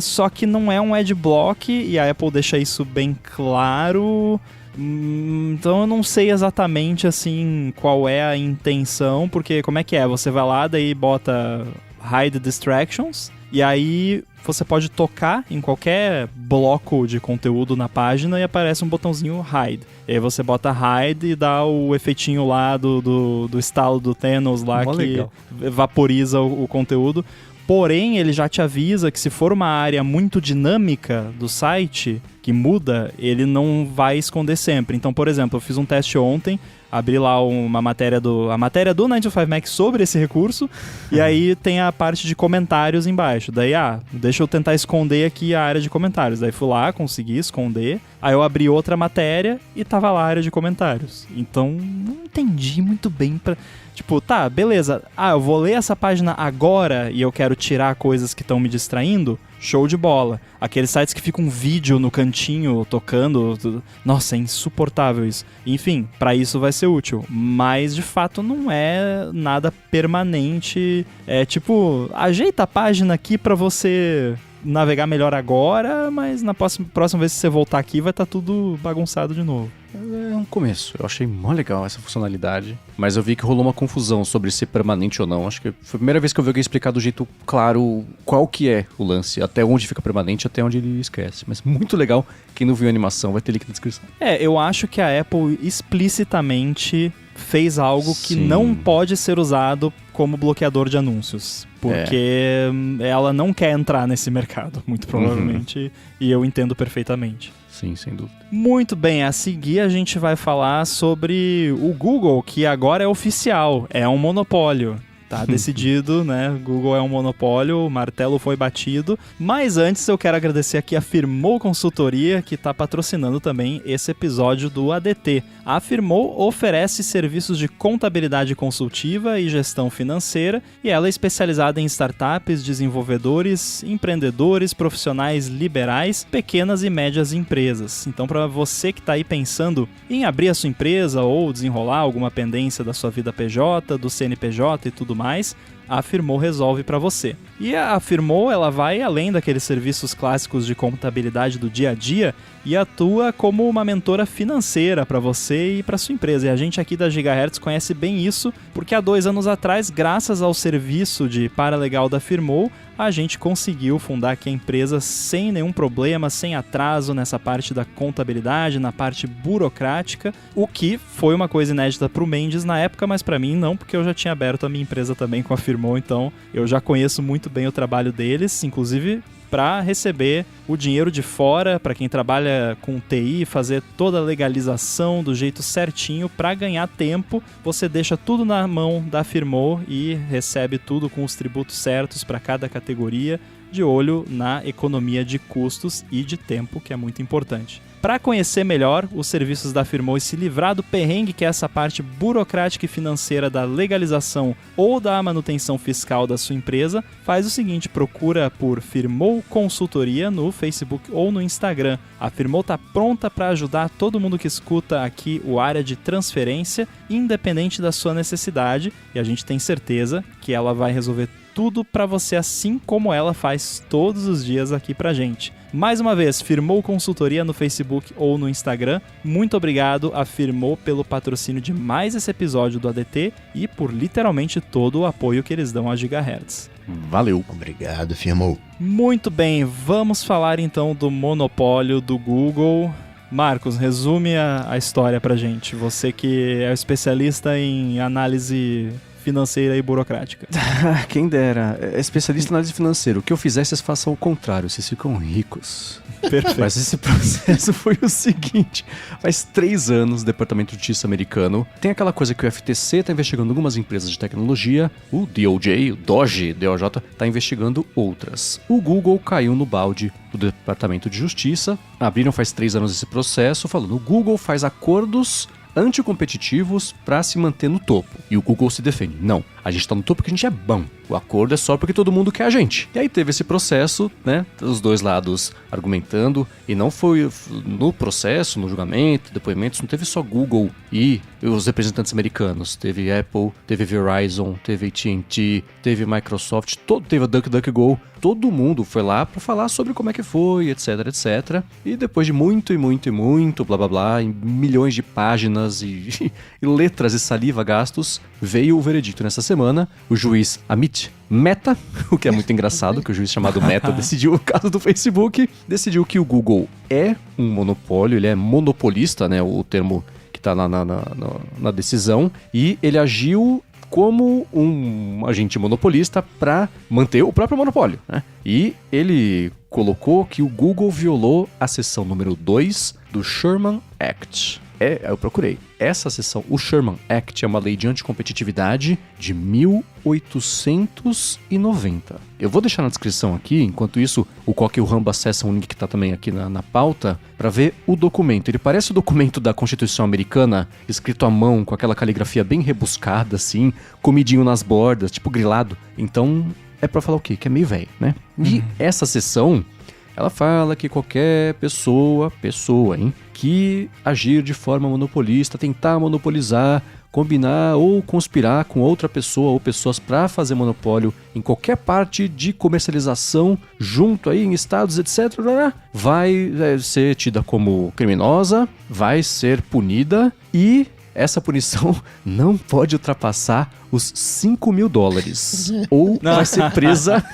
só que não é um adblock. E a Apple deixa isso bem claro. Então eu não sei exatamente assim qual é a intenção. Porque como é que é? Você vai lá, daí bota Hide Distractions. E aí você pode tocar em qualquer bloco de conteúdo na página e aparece um botãozinho Hide. E aí você bota Hide e dá o efeitinho lá do estalo do Thanos lá que legal. Vaporiza o conteúdo. Porém, ele já te avisa que se for uma área muito dinâmica do site, que muda, ele não vai esconder sempre. Então, por exemplo, eu fiz um teste ontem, abri lá a matéria do 9to5Mac sobre esse recurso, e aí tem a parte de comentários embaixo. Daí, deixa eu tentar esconder aqui a área de comentários. Daí fui lá, consegui esconder. Aí eu abri outra matéria e tava lá a área de comentários. Então, não entendi muito bem pra... Tipo, tá, beleza. Eu vou ler essa página agora e eu quero tirar coisas que estão me distraindo. Show de bola. Aqueles sites que fica um vídeo no cantinho tocando. Nossa, é insuportável isso. Enfim, pra isso vai ser útil. Mas, de fato, não é nada permanente. É tipo, ajeita a página aqui pra você navegar melhor agora, mas na próxima vez que você voltar aqui vai estar tudo bagunçado de novo. É um começo. Eu achei mó legal essa funcionalidade. Mas eu vi que rolou uma confusão sobre ser permanente ou não. Acho que foi a primeira vez que eu vi alguém explicar do jeito claro qual que é o lance. Até onde fica permanente, até onde ele esquece. Mas muito legal. Quem não viu a animação vai ter link na descrição. Eu acho que a Apple explicitamente fez algo que não pode ser usado como bloqueador de anúncios. Porque ela não quer entrar nesse mercado, muito provavelmente. E eu entendo perfeitamente. Sim, sem dúvida. Muito bem, a seguir a gente vai falar sobre o Google, que agora é oficial, é um monopólio. Tá decidido, né? Google é um monopólio, o martelo foi batido. Mas antes eu quero agradecer aqui a Firmoo Consultoria, que está patrocinando também esse episódio do ADT. A Firmoo oferece serviços de contabilidade consultiva e gestão financeira, e ela é especializada em startups, desenvolvedores, empreendedores, profissionais liberais, pequenas e médias empresas. Então, para você que está aí pensando em abrir a sua empresa ou desenrolar alguma pendência da sua vida PJ, do CNPJ e tudo mais, a Firmoo resolve para você. E a Firmoo, ela vai além daqueles serviços clássicos de contabilidade do dia a dia e atua como uma mentora financeira para você e para sua empresa. E a gente aqui da Gigahertz conhece bem isso, porque há 2 anos atrás, graças ao serviço de paralegal da Firmoo, a gente conseguiu fundar aqui a empresa sem nenhum problema, sem atraso nessa parte da contabilidade, na parte burocrática, o que foi uma coisa inédita para o Mendes na época, mas para mim não, porque eu já tinha aberto a minha empresa também com a Firmoo, então eu já conheço muito bem o trabalho deles, inclusive para receber o dinheiro de fora, para quem trabalha com TI, fazer toda a legalização do jeito certinho para ganhar tempo. Você deixa tudo na mão da Firmoo e recebe tudo com os tributos certos para cada categoria, de olho na economia de custos e de tempo, que é muito importante. Para conhecer melhor os serviços da Firmoo e se livrar do perrengue que é essa parte burocrática e financeira da legalização ou da manutenção fiscal da sua empresa, faz o seguinte, procura por Firmoo Consultoria no Facebook ou no Instagram. A Firmoo está pronta para ajudar todo mundo que escuta aqui o Área de Transferência, independente da sua necessidade, e a gente tem certeza que ela vai resolver tudo para você, assim como ela faz todos os dias aqui pra gente. Mais uma vez, Firmou Consultoria no Facebook ou no Instagram. Muito obrigado a Firmou pelo patrocínio de mais esse episódio do ADT e por literalmente todo o apoio que eles dão a Gigahertz. Valeu. Obrigado, Firmou. Muito bem, vamos falar então do monopólio do Google. Marcos, resume a história pra gente. Você que é o especialista em análise financeira e burocrática. Quem dera. É especialista em análise financeira. O que eu fizer, vocês façam o contrário. Vocês ficam ricos. Perfeito. Mas esse processo foi o seguinte. Faz 3 anos, o Departamento de Justiça americano tem aquela coisa que o FTC está investigando algumas empresas de tecnologia, o DOJ, o DOJ está investigando outras. O Google caiu no balde do Departamento de Justiça. Abriram faz 3 anos esse processo, falando o Google faz acordos anticompetitivos para se manter no topo. E o Google se defende. Não, a gente tá no topo porque a gente é bom. O acordo é só porque todo mundo quer a gente. E aí teve esse processo, né? Os dois lados argumentando. E não foi no processo, no julgamento, depoimentos, não teve só Google e os representantes americanos. Teve Apple, teve Verizon, teve AT&T, teve Microsoft, teve a DuckDuckGo. Todo mundo foi lá para falar sobre como é que foi, etc, etc. E depois de muito, blá blá blá, em milhões de páginas e letras e saliva gastos, veio o veredito nessa semana. O juiz Amit Mehta, o que é muito engraçado, que o juiz chamado Mehta decidiu o caso do Facebook, decidiu que o Google é um monopólio, ele é monopolista, né, o termo que está na decisão, e ele agiu como um agente monopolista para manter o próprio monopólio, né? E ele colocou que o Google violou a seção número 2 do Sherman Act. Eu procurei. Essa seção, o Sherman Act, é uma lei de anticompetitividade de 1890. Eu vou deixar na descrição aqui, enquanto isso, o Coque e o Rambo acessam um link que está também aqui na pauta, para ver o documento. Ele parece o documento da Constituição Americana, escrito à mão, com aquela caligrafia bem rebuscada, assim, comidinho nas bordas, tipo grilado. Então, é para falar o quê? Que é meio velho, né? E essa seção, ela fala que qualquer pessoa, hein, que agir de forma monopolista, tentar monopolizar, combinar ou conspirar com outra pessoa ou pessoas para fazer monopólio em qualquer parte de comercialização, junto aí em estados, etc., vai ser tida como criminosa, vai ser punida e essa punição não pode ultrapassar os $5.000 ou vai ser presa,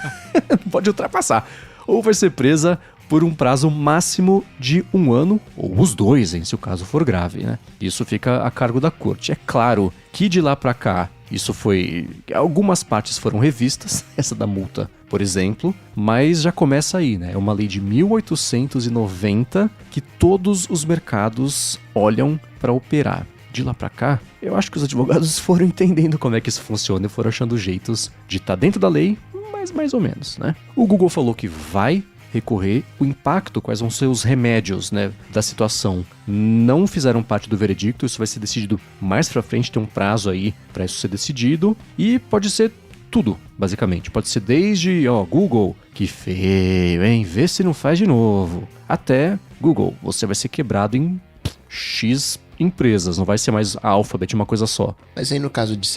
não pode ultrapassar, ou vai ser presa por um prazo máximo de 1 ano, ou os 2, hein, se o caso for grave, né? Isso fica a cargo da corte. É claro que de lá pra cá, isso foi... Algumas partes foram revistas, essa da multa, por exemplo, mas já começa aí, né? É uma lei de 1890 que todos os mercados olham para operar. De lá pra cá, eu acho que os advogados foram entendendo como é que isso funciona e foram achando jeitos de estar dentro da lei, mas mais ou menos, né? O Google falou que vai recorrer, o impacto, quais vão ser os remédios, né, da situação, não fizeram parte do veredicto, isso vai ser decidido mais pra frente, tem um prazo aí pra isso ser decidido, e pode ser tudo, basicamente. Pode ser desde, Google, que feio, hein, vê se não faz de novo, até Google, você vai ser quebrado em X empresas, não vai ser mais a Alphabet, uma coisa só. Mas aí no caso de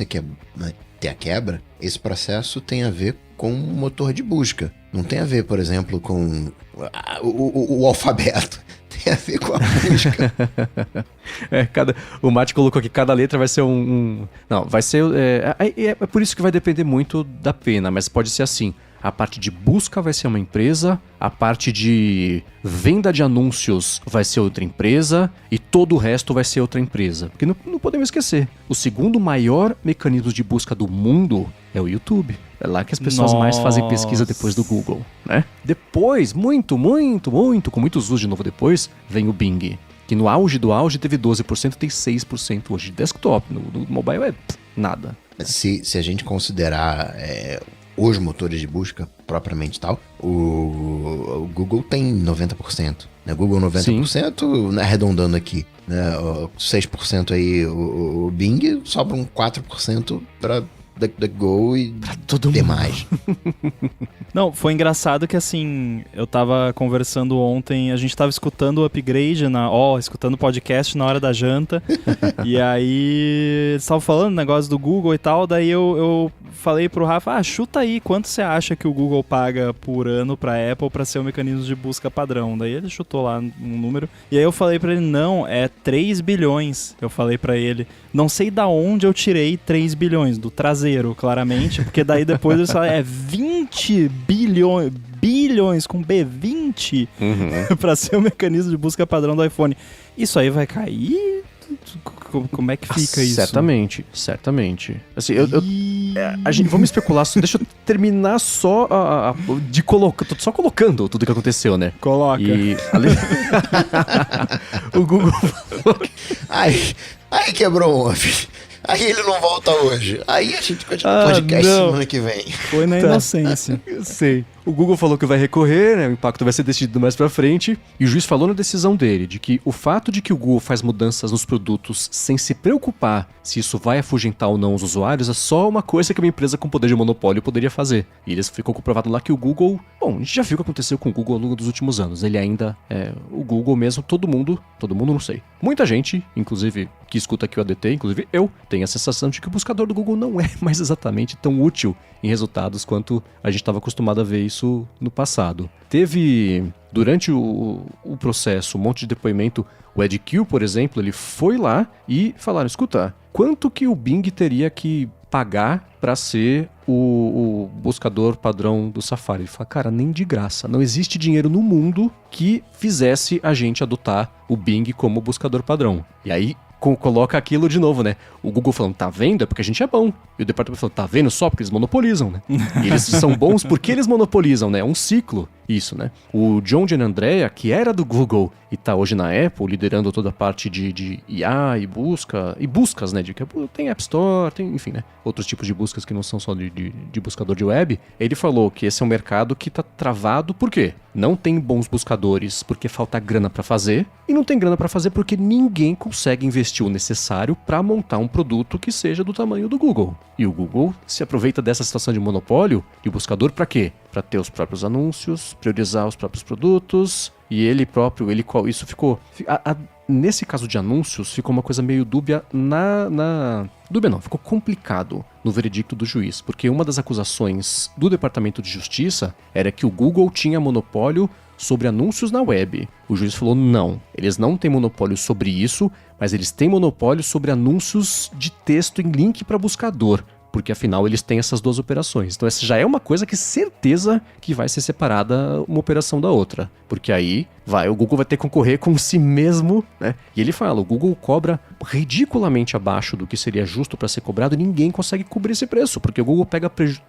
ter a quebra, esse processo tem a ver com o motor de busca. Não tem a ver, por exemplo, com o alfabeto. Tem a ver com a busca. O Mate colocou aqui, cada letra vai ser Não, vai ser... É por isso que vai depender muito da pena, mas pode ser assim. A parte de busca vai ser uma empresa, a parte de venda de anúncios vai ser outra empresa e todo o resto vai ser outra empresa. Porque não podemos esquecer, o segundo maior mecanismo de busca do mundo é o YouTube. É lá que as pessoas mais fazem pesquisa depois do Google, né? Depois, com muitos usos de novo depois, vem o Bing. Que no auge do auge teve 12%, tem 6% hoje de desktop. No mobile é nada. Se a gente considerar... os motores de busca, propriamente tal, o Google tem 90%. Né? Google 90%, né, arredondando aqui. Né? 6% aí o Bing, sobram 4% para DuckDuckGo e todo demais. Não, foi engraçado que assim, eu tava conversando ontem, a gente tava escutando o Upgrade, escutando o podcast na hora da janta, e aí eles estavam falando negócio do Google e tal, daí eu falei pro Rafa, chuta aí, quanto você acha que o Google paga por ano pra Apple pra ser o mecanismo de busca padrão? Daí ele chutou lá um número, e aí eu falei pra ele, não, é 3 bilhões, eu falei pra ele, não sei da onde eu tirei 3 bilhões, do traseiro, claramente, porque daí depois eles falaram, 20 bilhões com B20 pra ser o mecanismo de busca padrão do iPhone. Isso aí vai cair? Como é que fica isso? Certamente. Assim, vamos especular, deixa eu terminar só de colocar, tô só colocando tudo que aconteceu, né? Coloca. O Google Aí quebrou ontem. Aí ele não volta hoje. Aí a gente continua o podcast semana que vem. Foi na inocência. Eu sei. O Google falou que vai recorrer, né? O impacto vai ser decidido mais pra frente. E o juiz falou na decisão dele de que o fato de que o Google faz mudanças nos produtos sem se preocupar se isso vai afugentar ou não os usuários é só uma coisa que uma empresa com poder de monopólio poderia fazer. E eles ficou comprovado lá que o Google... Bom, a gente já viu o que aconteceu com o Google ao longo dos últimos anos. Ele ainda é o Google mesmo, todo mundo não sei. Muita gente, inclusive que escuta aqui o ADT, inclusive eu, tem a sensação de que o buscador do Google não é mais exatamente tão útil em resultados quanto a gente estava acostumado a ver isso no passado. Teve, durante o processo, um monte de depoimento. O Ed Q, por exemplo, ele foi lá e falaram, escuta, quanto que o Bing teria que pagar para ser o buscador padrão do Safari? Ele falou, cara, nem de graça. Não existe dinheiro no mundo que fizesse a gente adotar o Bing como buscador padrão. E aí coloca aquilo de novo, né? O Google falando, tá vendo? É porque a gente é bom. E o departamento falando, tá vendo só? Porque eles monopolizam, né? E eles são bons porque eles monopolizam, né? É um ciclo isso, né? O John Giannandrea, que era do Google e tá hoje na Apple, liderando toda a parte de IA e buscas, né? Tem App Store, tem, enfim, né? Outros tipos de buscas que não são só de buscador de web. Ele falou que esse é um mercado que tá travado, por quê? Não tem bons buscadores porque falta grana pra fazer, e não tem grana pra fazer porque ninguém consegue investir o necessário pra montar um produto que seja do tamanho do Google. E o Google se aproveita dessa situação de monopólio de buscador pra quê? Pra ter os próprios anúncios, priorizar os próprios produtos, e ele próprio, isso ficou... Nesse caso de anúncios, ficou uma coisa meio dúbia Dúbia não, ficou complicado no veredicto do juiz, porque uma das acusações do Departamento de Justiça era que o Google tinha monopólio sobre anúncios na web. O juiz falou, não, eles não têm monopólio sobre isso, mas eles têm monopólio sobre anúncios de texto em link para buscador, porque afinal eles têm essas duas operações. Então essa já é uma coisa que certeza que vai ser separada uma operação da outra, porque aí o Google vai ter que concorrer com si mesmo, né? E ele fala, o Google cobra ridiculamente abaixo do que seria justo para ser cobrado e ninguém consegue cobrir esse preço, porque o Google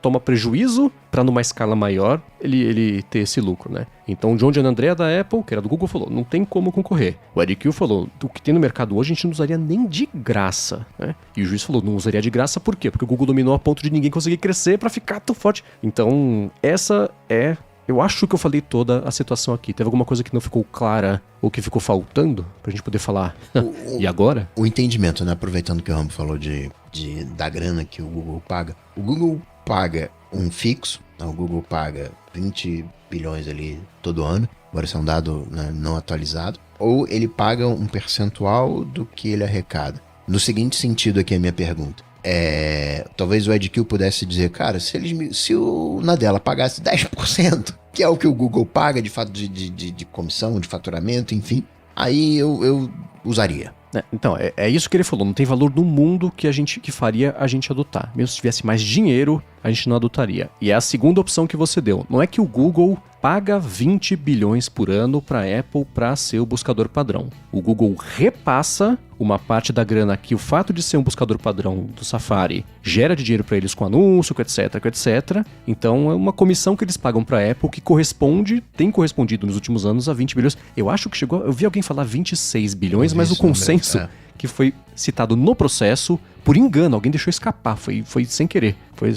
toma prejuízo para numa escala maior ele ter esse lucro, né? Então o John Giannandrea da Apple, que era do Google, falou, não tem como concorrer. O Ed Q falou, o que tem no mercado hoje a gente não usaria nem de graça, né? E o juiz falou, não usaria de graça por quê? Porque o Google dominou a ponto de ninguém conseguir crescer para ficar tão forte. Então essa é... Eu acho que eu falei toda a situação aqui. Teve alguma coisa que não ficou clara ou que ficou faltando pra gente poder falar? E agora? O entendimento, né? Aproveitando que o Rambo falou da grana que o Google paga. O Google paga um fixo, o Google paga 20 bilhões ali todo ano, agora isso é um dado, né, não atualizado, ou ele paga um percentual do que ele arrecada. No seguinte sentido aqui a minha pergunta. Talvez o Ed Q pudesse dizer, cara, se o Nadella pagasse 10%, que é o que o Google paga de fato de comissão, de faturamento, enfim, aí eu usaria. Então, é isso que ele falou, não tem valor no mundo que faria a gente adotar. Mesmo se tivesse mais dinheiro, a gente não adotaria. E é a segunda opção que você deu. Não é que o Google paga 20 bilhões por ano para a Apple para ser o buscador padrão. O Google repassa uma parte da grana que o fato de ser um buscador padrão do Safari gera de dinheiro para eles com anúncio, etc. Então é uma comissão que eles pagam para a Apple que tem correspondido nos últimos anos a 20 bilhões. Eu acho que eu vi alguém falar 26 bilhões, mas o consenso que foi citado no processo, por engano, alguém deixou escapar, foi sem querer, foi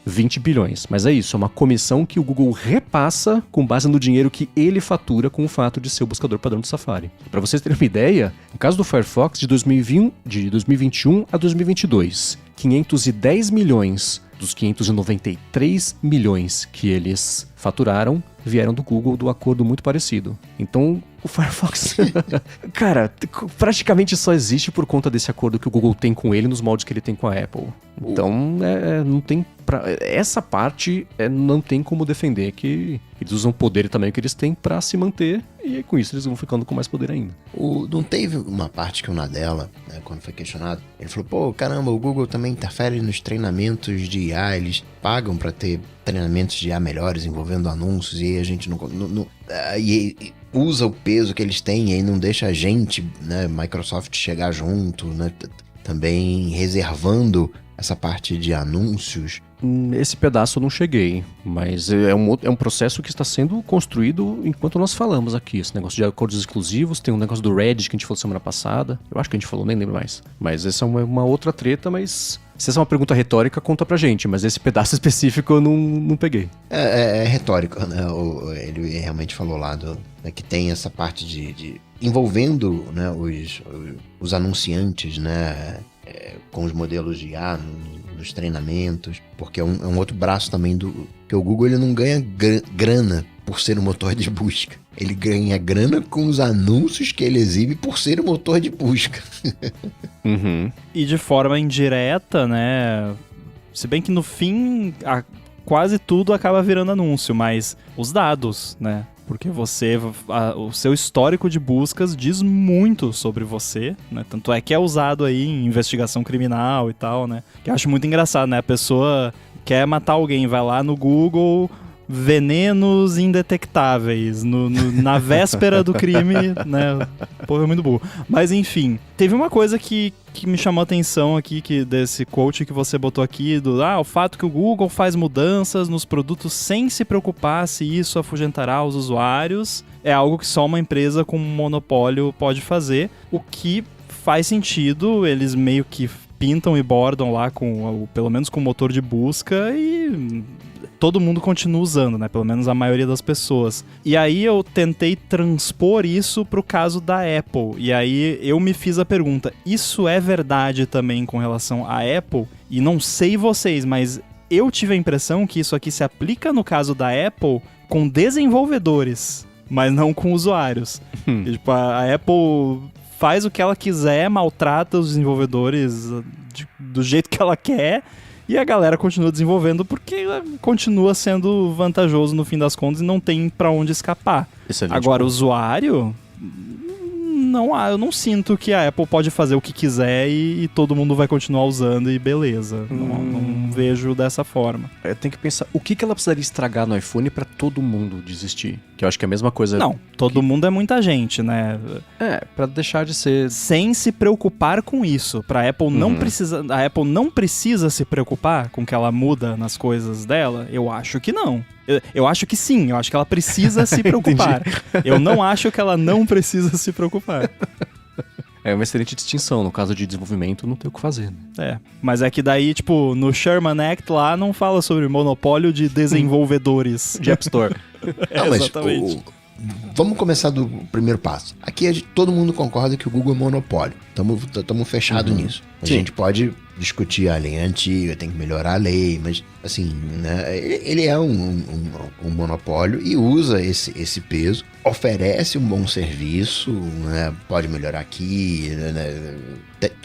20 bilhões. Mas é isso, é uma comissão que o Google repassa com base no dinheiro que ele fatura com o fato de ser o buscador padrão do Safari. Para vocês terem uma ideia, no caso do Firefox de 2021 a 2022, 510 milhões dos 593 milhões que eles faturaram vieram do Google, do acordo muito parecido. Então, o Firefox, cara, praticamente só existe por conta desse acordo que o Google tem com ele nos moldes que ele tem com a Apple. Então, não tem essa parte não tem como defender que eles usam o poder também que eles têm pra se manter, e com isso eles vão ficando com mais poder ainda. Não teve uma parte que o Nadella, né, quando foi questionado, ele falou, pô, caramba, o Google também interfere nos treinamentos de IA, eles pagam pra ter treinamentos de IA melhores envolvendo anúncios, e a gente não e usa o peso que eles têm e aí não deixa a gente, né, Microsoft chegar junto, né, também reservando essa parte de anúncios. Esse pedaço eu não cheguei, mas é um processo que está sendo construído enquanto nós falamos aqui. Esse negócio de acordos exclusivos, tem um negócio do Reddit que a gente falou semana passada. Eu acho que a gente falou, nem lembro mais. Mas essa é uma outra treta, mas se essa é uma pergunta retórica, conta pra gente. Mas esse pedaço específico eu não peguei. É retórico, né? Ele realmente falou lá né, que tem essa parte de envolvendo, né, os anunciantes, né, com os modelos de IA nos treinamentos, porque é um outro braço também que o Google ele não ganha grana por ser um motor de busca. Ele ganha grana com os anúncios que ele exibe por ser um motor de busca. Uhum. E de forma indireta, né? Se bem que no fim quase tudo acaba virando anúncio, mas os dados, né? Porque o seu histórico de buscas diz muito sobre você, né? Tanto é que é usado aí em investigação criminal e tal, né? Que eu acho muito engraçado, né? A pessoa quer matar alguém, vai lá no Google, venenos indetectáveis, na véspera do crime, né? Pô, é muito burro. Mas enfim, teve uma coisa que me chamou a atenção aqui, desse quote que você botou aqui, o fato que o Google faz mudanças nos produtos sem se preocupar se isso afugentará os usuários, é algo que só uma empresa com um monopólio pode fazer, o que faz sentido, eles meio que pintam e bordam lá pelo menos com o motor de busca e todo mundo continua usando, né? Pelo menos a maioria das pessoas. E aí eu tentei transpor isso pro caso da Apple. E aí eu me fiz a pergunta, isso é verdade também com relação à Apple? E não sei vocês, mas eu tive a impressão que isso aqui se aplica no caso da Apple com desenvolvedores, mas não com usuários. E, tipo, a Apple faz o que ela quiser, maltrata os desenvolvedores do jeito que ela quer, e a galera continua desenvolvendo porque continua sendo vantajoso no fim das contas e não tem pra onde escapar. Excelente. Agora, o usuário, eu não sinto que a Apple pode fazer o que quiser e todo mundo vai continuar usando e beleza. Não vejo dessa forma. Eu tenho que pensar, o que ela precisaria estragar no iPhone pra todo mundo desistir? Que eu acho que é a mesma coisa... Não, todo mundo é muita gente, né? Pra deixar de ser... Sem se preocupar com isso. A Apple não precisa se preocupar com que ela muda nas coisas dela? Eu acho que não. Eu acho que sim, eu acho que ela precisa se preocupar. Eu não acho que ela não precisa se preocupar. É uma excelente distinção, no caso de desenvolvimento não tem o que fazer. Né? Mas é que daí, tipo, no Sherman Act lá não fala sobre monopólio de desenvolvedores. De App Store. Exatamente. Vamos começar do primeiro passo. Aqui todo mundo concorda que o Google é monopólio. Estamos fechados nisso. A gente pode discutir a lei antiga, tem que melhorar a lei, mas assim, né, ele é um monopólio e usa esse peso, oferece um bom serviço, né, pode melhorar aqui, né,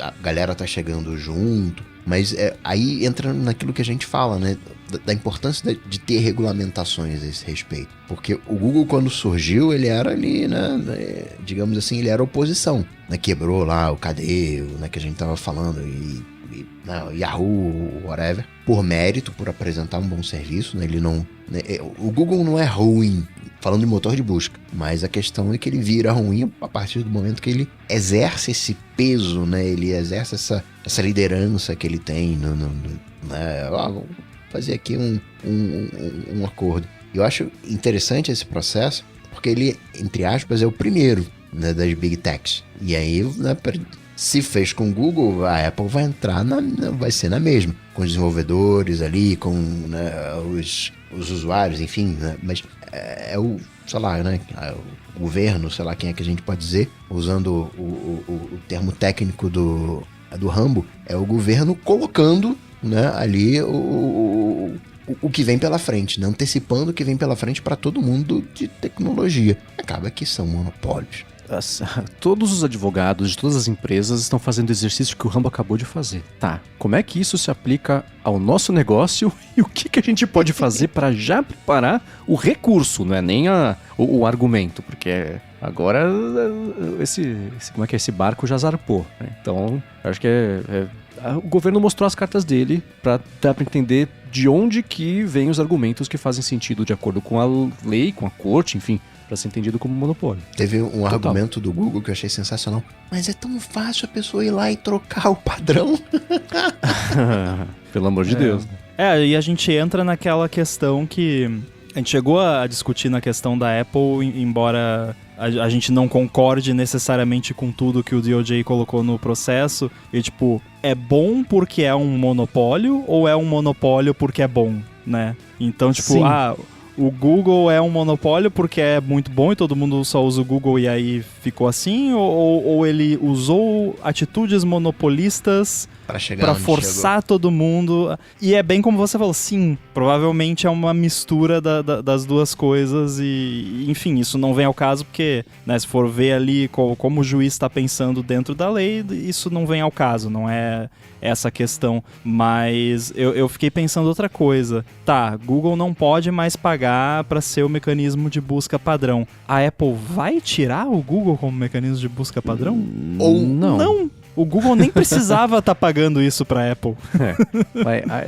a galera tá chegando junto, mas aí entra naquilo que a gente fala, né, da importância de ter regulamentações a esse respeito. Porque o Google, quando surgiu, ele era ali, né, digamos assim, ele era oposição, né, quebrou lá o KD, né, que a gente tava falando, Yahoo, whatever, por mérito, por apresentar um bom serviço, né, ele não... Né, o Google não é ruim, falando de motor de busca, mas a questão é que ele vira ruim a partir do momento que ele exerce esse peso, né, ele exerce essa liderança que ele tem, né, vamos fazer aqui um acordo. Eu acho interessante esse processo, porque ele, entre aspas, é o primeiro, né, das Big Techs. E aí, né, se fez com o Google, a Apple vai entrar, vai ser na mesma. Com os desenvolvedores ali, com, né, os usuários, enfim, né, mas sei lá, né, o governo, sei lá quem é que a gente pode dizer, usando o termo técnico do A do Rambo é o governo colocando, né, ali o que vem pela frente, né? Antecipando o que vem pela frente para todo mundo de tecnologia. Acaba que são monopólios. Todos os advogados de todas as empresas estão fazendo o exercício que o Rambo acabou de fazer. Tá, como é que isso se aplica ao nosso negócio e o que a gente pode fazer para já preparar o recurso, não é nem o argumento, porque agora como é que é? Esse barco já zarpou, né? Então, acho que o governo mostrou as cartas dele para dar para entender de onde que vêm os argumentos que fazem sentido de acordo com a lei, com a corte, enfim, para ser entendido como monopólio. Teve um argumento do Google que eu achei sensacional. Mas é tão fácil a pessoa ir lá e trocar o padrão. Pelo amor de Deus. E a gente entra naquela questão que a gente chegou a discutir na questão da Apple, embora a gente não concorde necessariamente com tudo que o DOJ colocou no processo. E tipo, é bom porque é um monopólio ou é um monopólio porque é bom, né? Então, tipo, Sim. O Google é um monopólio porque é muito bom e todo mundo só usa o Google e aí ficou assim? Ou ele usou atitudes monopolistas pra forçar todo mundo? E é bem como você falou, sim, provavelmente é uma mistura das duas coisas e, enfim, isso não vem ao caso porque, né, se for ver ali como o juiz está pensando dentro da lei, isso não vem ao caso, não é essa questão. Mas eu fiquei pensando outra coisa. Tá, Google não pode mais pagar para ser o mecanismo de busca padrão. A Apple vai tirar o Google como mecanismo de busca padrão? Ou Não. O Google nem precisava estar pagando isso para a Apple.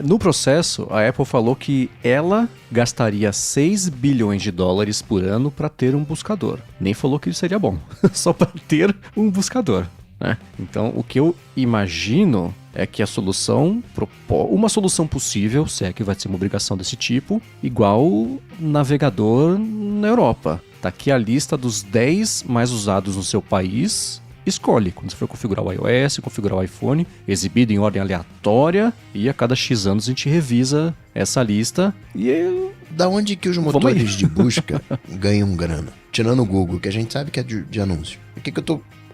No processo, a Apple falou que ela gastaria 6 bilhões de dólares por ano para ter um buscador. Nem falou que isso seria bom, só para ter um buscador, né? Então, o que eu imagino é que uma solução possível, se é que vai ser uma obrigação desse tipo, igual navegador na Europa. Tá aqui a lista dos 10 mais usados no seu país. Escolhe, quando você for configurar o iOS, configurar o iPhone, exibido em ordem aleatória, e a cada X anos a gente revisa essa lista e... Da onde que os motores de busca ganham grana? Tirando o Google, que a gente sabe que é de anúncio.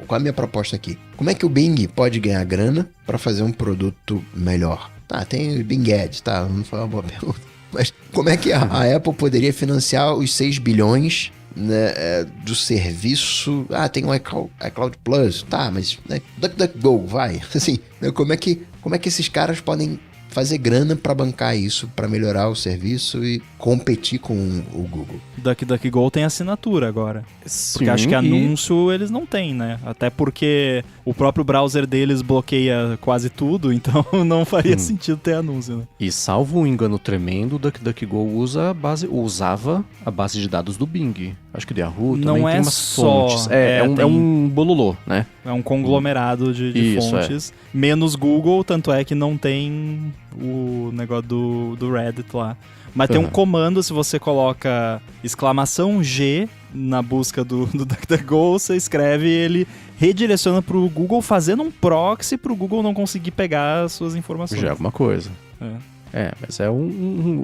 Qual é a minha proposta aqui? Como é que o Bing pode ganhar grana para fazer um produto melhor? Tá, tem o Bing Ads, tá, não foi uma boa pergunta. Mas como é que a Apple poderia financiar os 6 bilhões... né, do serviço? Tem o iCloud Plus, tá, mas né, DuckDuckGo, vai. Assim, né, como é que esses caras podem fazer grana para bancar isso, para melhorar o serviço e competir com o Google? DuckDuckGo tem assinatura agora. Sim, porque acho que anúncio eles não têm, né? Até porque o próprio browser deles bloqueia quase tudo, então não faria sentido ter anúncio, né? E salvo um engano tremendo, o DuckDuckGo usava a base de dados do Bing. Acho que o Yahoo não também é tem umas só, fontes. É um bololô, né? É um conglomerado de Isso, fontes. Menos Google, tanto é que não tem o negócio do Reddit lá. Mas tem um comando, se você coloca !G na busca do DuckDuckGo, você escreve e ele redireciona pro Google fazendo um proxy pro Google não conseguir pegar as suas informações. Já é alguma coisa. Mas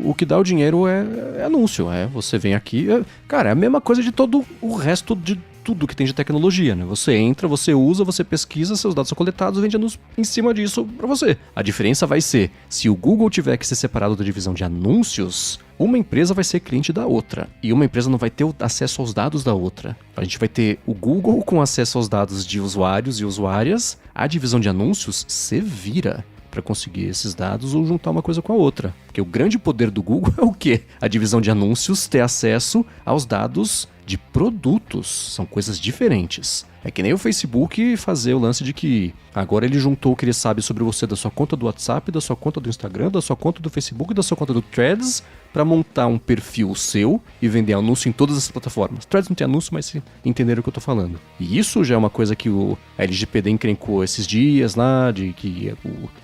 o que dá o dinheiro é anúncio. Você vem aqui... Cara, é a mesma coisa de todo o resto de tudo que tem de tecnologia, né? Você entra, você usa, você pesquisa, seus dados são coletados, vende anúncio em cima disso pra você. A diferença vai ser, se o Google tiver que ser separado da divisão de anúncios, uma empresa vai ser cliente da outra, e uma empresa não vai ter acesso aos dados da outra. A gente vai ter o Google com acesso aos dados de usuários e usuárias, a divisão de anúncios se vira para conseguir esses dados ou juntar uma coisa com a outra. Porque o grande poder do Google é o quê? A divisão de anúncios ter acesso aos dados de produtos. São coisas diferentes. É que nem o Facebook fazer o lance de que agora ele juntou o que ele sabe sobre você da sua conta do WhatsApp, da sua conta do Instagram, da sua conta do Facebook, da sua conta do Threads, para montar um perfil seu e vender anúncio em todas as plataformas. Threads não tem anúncio, mas entenderam o que eu tô falando. E isso já é uma coisa que a LGPD encrencou esses dias lá, de que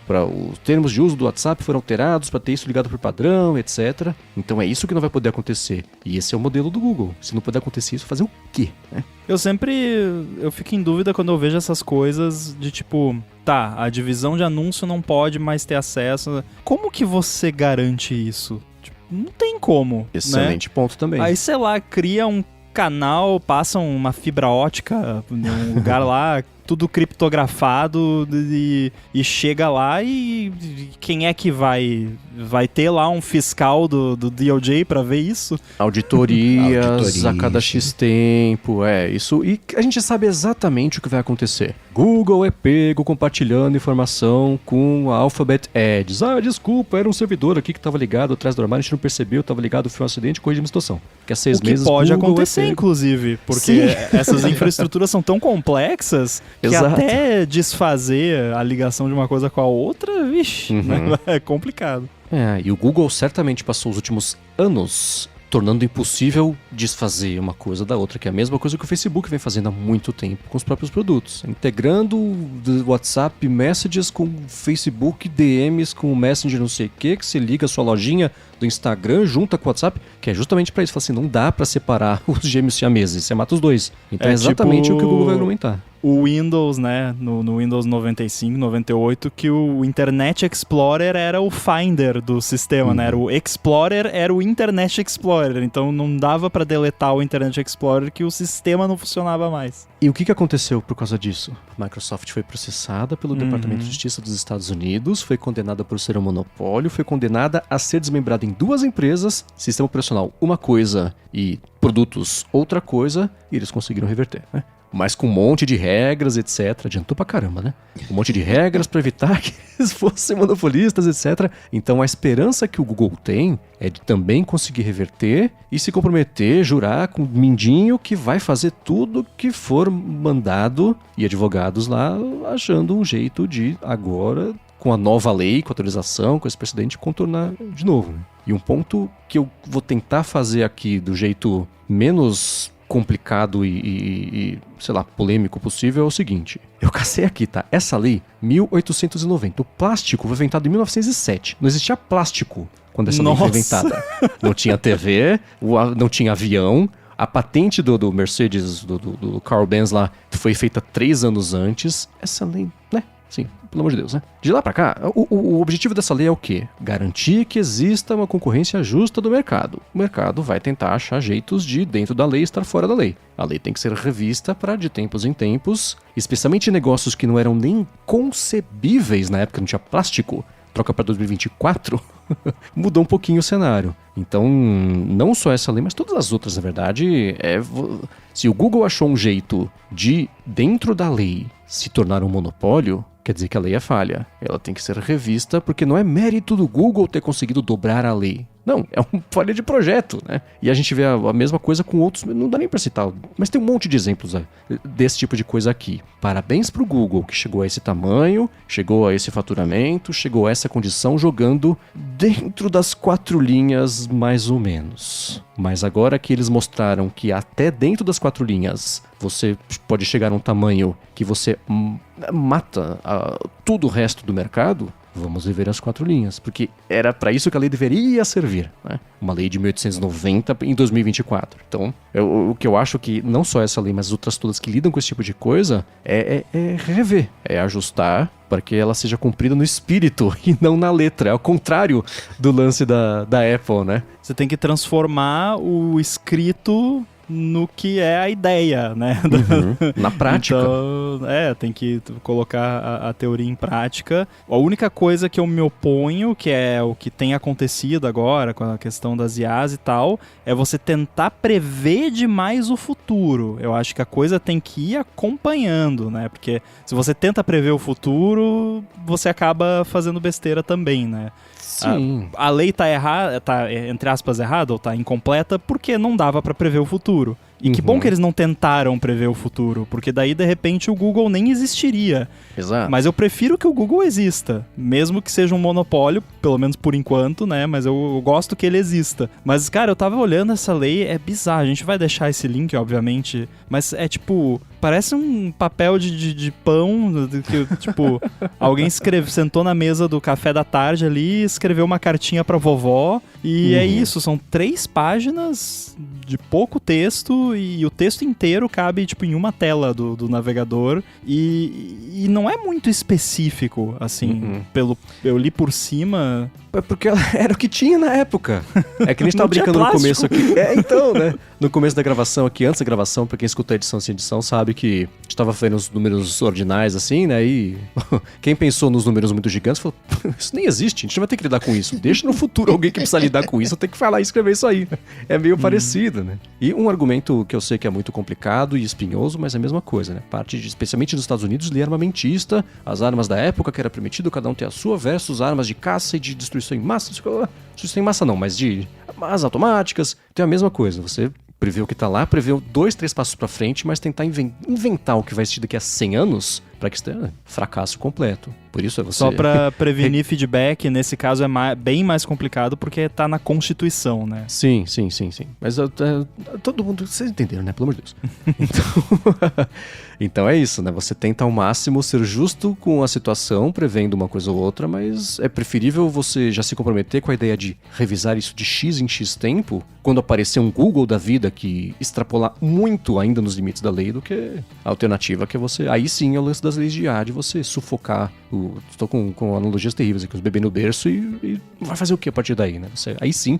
os termos de uso do WhatsApp foram alterados para ter isso ligado por padrão, etc. Então é isso que não vai poder acontecer. E esse é o modelo do Google. Se não puder acontecer isso, fazer o quê, né? Eu fico em dúvida quando eu vejo essas coisas de tipo, tá, a divisão de anúncio não pode mais ter acesso. Como que você garante isso? Tipo, não tem como. Excelente, né? Ponto também. Aí, sei lá, cria um canal, passa uma fibra ótica num lugar lá, tudo criptografado e chega lá e quem é que vai ter lá um fiscal do DOJ pra ver isso? Auditorias a cada X tempo, isso. E a gente sabe exatamente o que vai acontecer. Google é pego compartilhando informação com a Alphabet Edge. Desculpa, era um servidor aqui que estava ligado atrás do armário, a gente não percebeu, estava ligado, foi um acidente, corrigimos a situação. Porque há 6 meses pode Google acontecer, inclusive, porque essas infraestruturas são tão complexas que Exato. até desfazer a ligação de uma coisa com a outra, vixe, é complicado. E o Google certamente passou os últimos anos tornando impossível desfazer uma coisa da outra, que é a mesma coisa que o Facebook vem fazendo há muito tempo com os próprios produtos. Integrando o WhatsApp Messages com o Facebook DMs com o Messenger não sei o que você liga a sua lojinha do Instagram junta com o WhatsApp, que é justamente pra isso. Fala assim, não dá pra separar os gêmeos siameses, você mata os dois. Então é exatamente o que o Google vai argumentar. O Windows, né, no Windows 95, 98, que o Internet Explorer era o Finder do sistema, né? O Explorer era o Internet Explorer, então não dava pra deletar o Internet Explorer que o sistema não funcionava mais. E o que aconteceu por causa disso? A Microsoft foi processada pelo Departamento de Justiça dos Estados Unidos, foi condenada por ser um monopólio, foi condenada a ser desmembrada em 2 empresas, sistema operacional uma coisa e produtos outra coisa, e eles conseguiram reverter, né? Mas com um monte de regras, etc. Adiantou pra caramba, né? Um monte de regras pra evitar que eles fossem monopolistas, etc. Então a esperança que o Google tem é de também conseguir reverter e se comprometer, jurar com o mindinho que vai fazer tudo que for mandado, e advogados lá achando um jeito de agora, com a nova lei, com a atualização, com esse precedente, contornar de novo, né? E um ponto que eu vou tentar fazer aqui do jeito menos complicado e, sei lá, polêmico possível é o seguinte. Eu cacei aqui, tá? Essa lei, 1890. O plástico foi inventado em 1907. Não existia plástico quando essa lei foi inventada. Não tinha TV, não tinha avião. A patente do Mercedes, do Carl Benz lá, foi feita 3 anos antes. Essa lei, né? Sim, pelo amor de Deus, né? De lá pra cá, o objetivo dessa lei é o quê? Garantir que exista uma concorrência justa do mercado. O mercado vai tentar achar jeitos de, dentro da lei, estar fora da lei. A lei tem que ser revista para, de tempos em tempos, especialmente negócios que não eram nem concebíveis na época, não tinha plástico, troca para 2024, mudou um pouquinho o cenário. Então, não só essa lei, mas todas as outras, na verdade, se o Google achou um jeito de, dentro da lei, se tornar um monopólio, quer dizer que a lei é falha. Ela tem que ser revista porque não é mérito do Google ter conseguido dobrar a lei. Não, é uma falha de projeto, né? E a gente vê a mesma coisa com outros, não dá nem pra citar, mas tem um monte de exemplos desse tipo de coisa aqui. Parabéns pro Google, que chegou a esse tamanho, chegou a esse faturamento, chegou a essa condição jogando dentro das 4 linhas, mais ou menos. Mas agora que eles mostraram que até dentro das 4 linhas você pode chegar a um tamanho que você mata todo o resto do mercado, vamos rever as 4 linhas, porque era para isso que a lei deveria servir, né? Uma lei de 1890 em 2024. Então, o que eu acho que não só essa lei, mas as outras todas que lidam com esse tipo de coisa, é rever, é ajustar para que ela seja cumprida no espírito e não na letra. É ao contrário do lance da Apple, né? Você tem que transformar o escrito no que é a ideia, né? Na prática. Então, tem que colocar a teoria em prática. A única coisa que eu me oponho, que é o que tem acontecido agora com a questão das IAs e tal, é você tentar prever demais o futuro. Eu acho que a coisa tem que ir acompanhando, né? Porque se você tenta prever o futuro, você acaba fazendo besteira também, né? Sim. A lei tá errada, tá, entre aspas, errada ou tá incompleta porque não dava pra prever o futuro. E que bom que eles não tentaram prever o futuro, porque daí, de repente, o Google nem existiria. Exato. Mas eu prefiro que o Google exista, mesmo que seja um monopólio, pelo menos por enquanto, né? Mas eu gosto que ele exista. Mas, cara, eu tava olhando essa lei, é bizarro. A gente vai deixar esse link, obviamente, mas é tipo... Parece um papel de pão, que, tipo, alguém sentou na mesa do café da tarde ali, escreveu uma cartinha pra vovó, e é isso, são 3 páginas de pouco texto texto e o texto inteiro cabe, tipo, em uma tela do navegador e não é muito específico, assim, eu li por cima... É porque era o que tinha na época. É que a gente tava Não tinha brincando no plástico. começo aqui. Então, né? No começo da gravação aqui, antes da gravação, pra quem escuta a edição sem edição, sabe que a gente tava fazendo os números ordinais, assim, né? E quem pensou nos números muito gigantes falou, isso nem existe, a gente não vai ter que lidar com isso. Deixa no futuro alguém que precisa lidar com isso, tem que falar e escrever isso aí. É meio parecido, né? E um argumento que eu sei que é muito complicado e espinhoso, mas é a mesma coisa, né? Especialmente nos Estados Unidos, lei armamentista, as armas da época que era permitido cada um ter a sua versus armas de caça e de destruição em massa. Destruição em massa não, mas de armas automáticas. Então é a mesma coisa, você prevê o que tá lá, prevê 2, 3 passos pra frente, mas tentar inventar o que vai existir daqui a 100 anos pra que esteja fracasso completo. Por isso é você... Só pra prevenir feedback, nesse caso é bem mais complicado porque tá na Constituição, né? Sim. Mas todo mundo... Vocês entenderam, né? Pelo amor de Deus. Então é isso, né? Você tenta ao máximo ser justo com a situação, prevendo uma coisa ou outra, mas é preferível você já se comprometer com a ideia de revisar isso de X em X tempo, quando aparecer um Google da vida que extrapolar muito ainda nos limites da lei, do que a alternativa que é você... Aí sim é o lance das leis de IA, de você sufocar estou com analogias terríveis aqui, os bebês no berço e vai fazer o que a partir daí, né? Aí sim,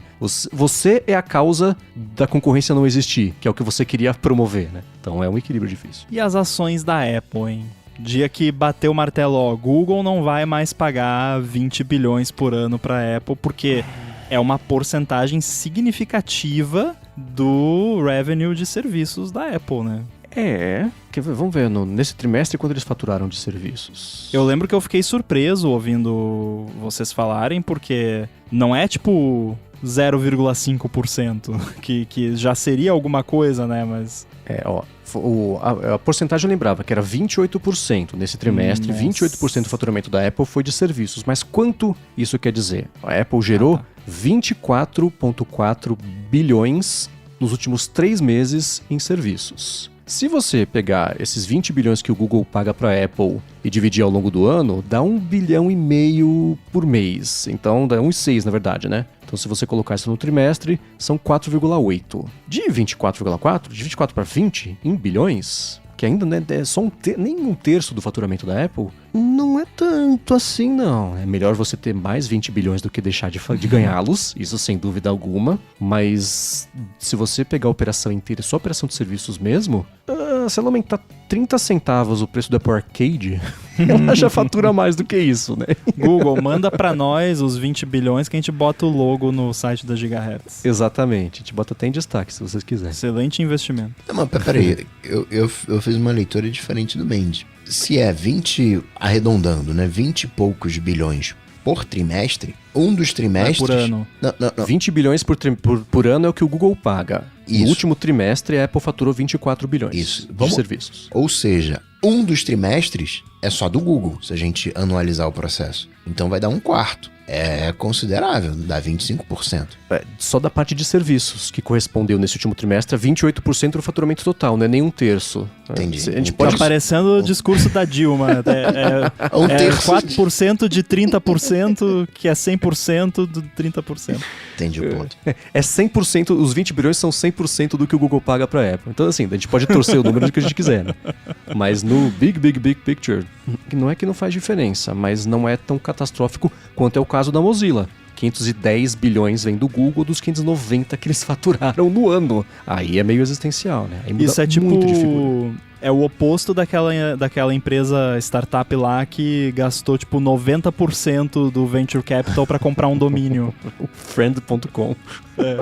você é a causa da concorrência não existir, que é o que você queria promover, né? Então é um equilíbrio difícil. E as ações da Apple, hein? Dia que bateu o martelo, ó, Google não vai mais pagar 20 bilhões por ano pra Apple, porque é uma porcentagem significativa do revenue de serviços da Apple, né? Vamos ver, nesse trimestre quanto eles faturaram de serviços. Eu lembro que eu fiquei surpreso ouvindo vocês falarem, porque não é tipo 0,5%, que já seria alguma coisa, né, mas... A porcentagem eu lembrava que era 28% nesse trimestre. Nossa. 28% do faturamento da Apple foi de serviços. Mas quanto isso quer dizer? A Apple gerou 24,4 bilhões nos últimos 3 meses em serviços. Se você pegar esses 20 bilhões que o Google paga para a Apple e dividir ao longo do ano, dá 1,5 bilhão por mês. Então, dá 1,6 na verdade, né? Então, se você colocar isso no trimestre, são 4,8. De 24,4, de 24 para 20 em bilhões, que ainda né, é só nem um terço do faturamento da Apple, não é tanto assim, não. É melhor você ter mais 20 bilhões do que deixar de ganhá-los, isso sem dúvida alguma. Mas se você pegar a operação inteira, só a operação de serviços mesmo, se ela aumentar 30 centavos o preço do Apple Arcade, ela já fatura mais do que isso, né? Google, manda pra nós os 20 bilhões que a gente bota o logo no site da Gigahertz. Exatamente, a gente bota até em destaque, se vocês quiserem. Excelente investimento. Não, mas peraí, eu fiz uma leitura diferente do Mendes. Se é 20, arredondando, né, 20 e poucos bilhões por trimestre, um dos trimestres... Por ano. Não. 20 bilhões por ano é o que o Google paga. Isso. No último trimestre, a Apple faturou 24 bilhões Isso. de serviços. Ou seja, um dos trimestres é só do Google, se a gente anualizar o processo. Então vai dar 1/4. É considerável, dá 25%. Só da parte de serviços, que correspondeu nesse último trimestre a 28% do faturamento total, não é nem um terço. Entendi. A gente Tá pode... parecendo o discurso da Dilma. Um terço. 4% de 30%, que é 100% do 30%. Entendi o ponto. É 100%, os 20 bilhões são 100% do que o Google paga pra Apple. Então, assim, a gente pode torcer o número do que a gente quiser, né? Mas no big picture, não é que não faz diferença, mas não é tão catastrófico quanto é o caso da Mozilla. 510 bilhões vem do Google dos 590 que eles faturaram no ano. Aí é meio existencial, né? Aí muda Isso é tipo... muito de figura. É o oposto daquela empresa startup lá que gastou tipo 90% do venture capital pra comprar um domínio. O friend.com. É.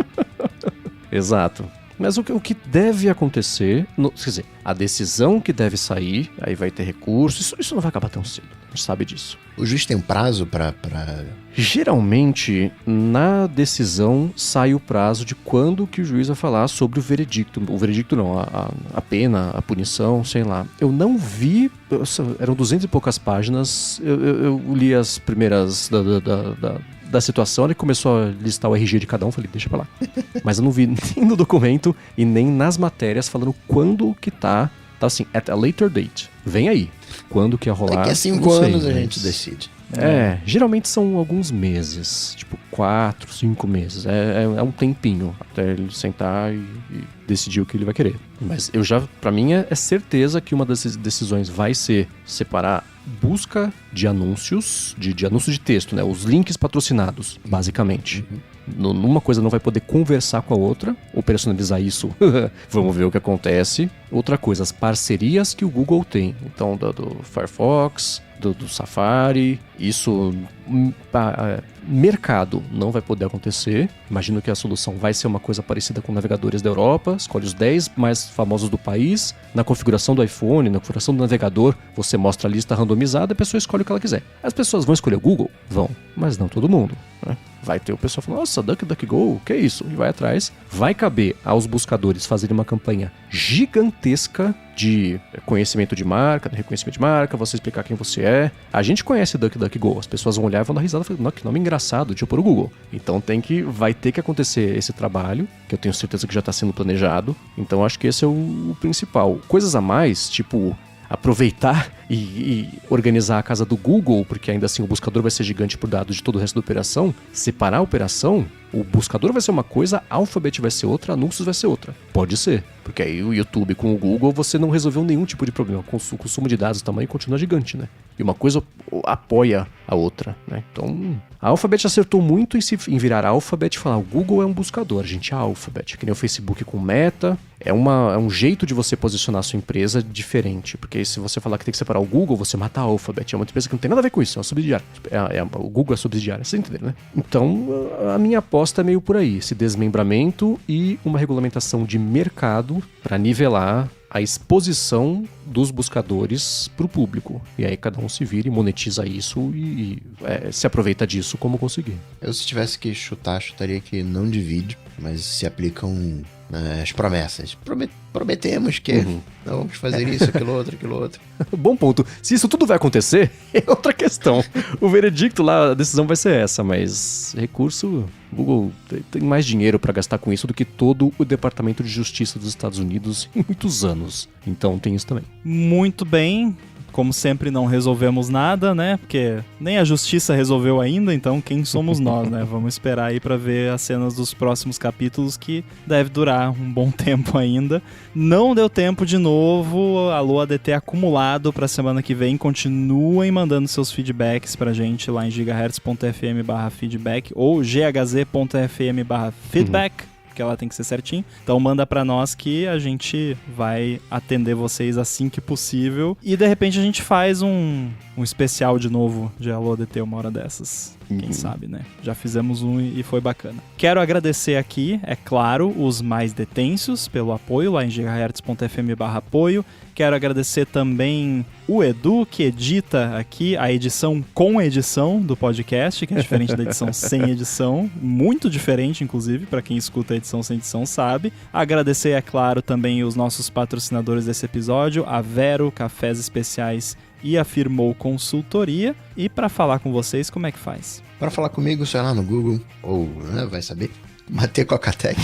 Exato. Mas o que deve acontecer, quer dizer, a decisão que deve sair, aí vai ter recurso, isso não vai acabar tão cedo, a gente sabe disso. O juiz tem um prazo pra... Geralmente, na decisão sai o prazo de quando que o juiz vai falar sobre o veredicto. O veredicto não, a pena, a punição, sei lá. Eu não vi, eram 200 e poucas páginas, eu li as primeiras da situação, ele começou a listar o RG de cada um, falei, deixa pra lá. Mas eu não vi nem no documento e nem nas matérias falando quando que tá assim, at a later date. Vem aí. Quando que ia rolar? Daqui a 5 anos a gente decide. Geralmente são alguns meses, tipo 4, 5 meses. É um tempinho até ele sentar e decidir o que ele vai querer. Mas pra mim é certeza que uma das decisões vai ser separar busca de anúncios, de anúncios de texto, né? Os links patrocinados, basicamente. Numa coisa não vai poder conversar com a outra, ou personalizar isso, vamos ver o que acontece. Outra coisa, as parcerias que o Google tem. Então, do Firefox, do Safari, isso... mercado não vai poder acontecer. Imagino que a solução vai ser uma coisa parecida com navegadores da Europa. Escolhe os 10 mais famosos do país. Na configuração do iPhone, na configuração do navegador, você mostra a lista randomizada e a pessoa escolhe o que ela quiser. As pessoas vão escolher o Google? Vão, mas não todo mundo, né? Vai ter o pessoal falando, nossa, DuckDuckGo, o que é isso? E vai atrás. Vai caber aos buscadores fazerem uma campanha gigantesca de conhecimento de marca, de reconhecimento de marca, você explicar quem você é. A gente conhece DuckDuckGo, as pessoas vão olhar e vão dar risada, falando, que nome engraçado, deixa eu pôr o Google. Então vai ter que acontecer esse trabalho, que eu tenho certeza que já está sendo planejado. Então acho que esse é o principal. Coisas a mais, tipo... aproveitar e organizar a casa do Google, porque ainda assim o buscador vai ser gigante por dados de todo o resto da operação, separar a operação, o buscador vai ser uma coisa, Alphabet vai ser outra, anúncios vai ser outra. Pode ser, porque aí o YouTube com o Google você não resolveu nenhum tipo de problema, o consumo de dados, o tamanho continua gigante, né? E uma coisa apoia a outra, né? Então, a Alphabet acertou muito em virar Alphabet e falar, o Google é um buscador, a gente é a Alphabet, que nem o Facebook com Meta, é um jeito de você posicionar a sua empresa diferente, porque se você falar que tem que separar o Google, você mata a Alphabet, é uma empresa que não tem nada a ver com isso, é uma subsidiária, o Google é subsidiária, vocês entenderam, né? Então, a minha aposta é meio por aí, esse desmembramento e uma regulamentação de mercado para nivelar a exposição dos buscadores para o público. E aí cada um se vira e monetiza isso e se aproveita disso como conseguir. Eu, se tivesse que chutaria que não divide, mas se aplicam as promessas. Prometemos que não vamos fazer isso, aquilo outro. Bom ponto. Se isso tudo vai acontecer, é outra questão. O veredicto lá, a decisão vai ser essa, mas recurso... Google tem mais dinheiro para gastar com isso do que todo o Departamento de Justiça dos Estados Unidos em muitos anos. Então tem isso também. Muito bem. Como sempre, não resolvemos nada, né? Porque nem a justiça resolveu ainda, então quem somos nós, né? Vamos esperar aí pra ver as cenas dos próximos capítulos, que deve durar um bom tempo ainda. Não deu tempo de novo, alô ADT acumulado pra semana que vem. Continuem mandando seus feedbacks pra gente lá em gigahertz.fm/feedback ou ghz.fm/feedback. Porque ela tem que ser certinho. Então manda pra nós que a gente vai atender vocês assim que possível. E de repente a gente faz um especial de novo de Alô ADT uma hora dessas. Quem sabe, né? Já fizemos um e foi bacana. Quero agradecer aqui, é claro, os mais detensos pelo apoio lá em gigahertz.fm/apoio. Quero agradecer também o Edu, que edita aqui a edição com edição do podcast, que é diferente da edição sem edição. Muito diferente, inclusive, para quem escuta a edição sem edição sabe. Agradecer, é claro, também os nossos patrocinadores desse episódio, a Vero, Cafés Especiais e a Firmou Consultoria. E para falar com vocês, como é que faz? Para falar comigo, sei lá no Google, ou vai saber, Matei Cocatec.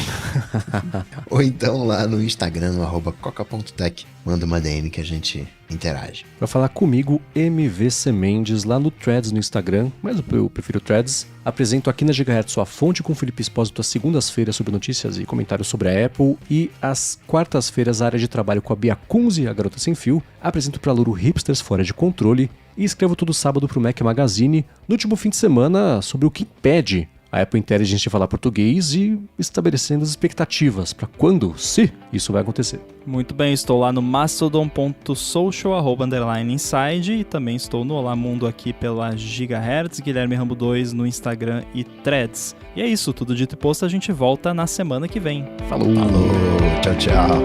Ou então lá no Instagram, no @coca.tech. Manda uma DM que a gente interage. Para falar comigo, MVC Mendes, lá no Threads no Instagram, mas eu prefiro Threads. Apresento aqui na Gigahertz sua fonte com Felipe Espósito às segundas-feiras sobre notícias e comentários sobre a Apple. E às quartas-feiras, a área de trabalho com a Bia Kunze, a Garota Sem Fio. Apresento para Luro Hipsters Fora de Controle. E escrevo todo sábado para o Mac Magazine, no último fim de semana, sobre o que impede a Apple Intelligence de falar português e estabelecendo as expectativas para quando, se isso vai acontecer. Muito bem, estou lá no mastodon.social _inside e também estou no Olá Mundo aqui pela Gigahertz, Guilherme Rambo 2 no Instagram e Threads. E é isso, tudo dito e posto, a gente volta na semana que vem. Falou! Tchau, tchau!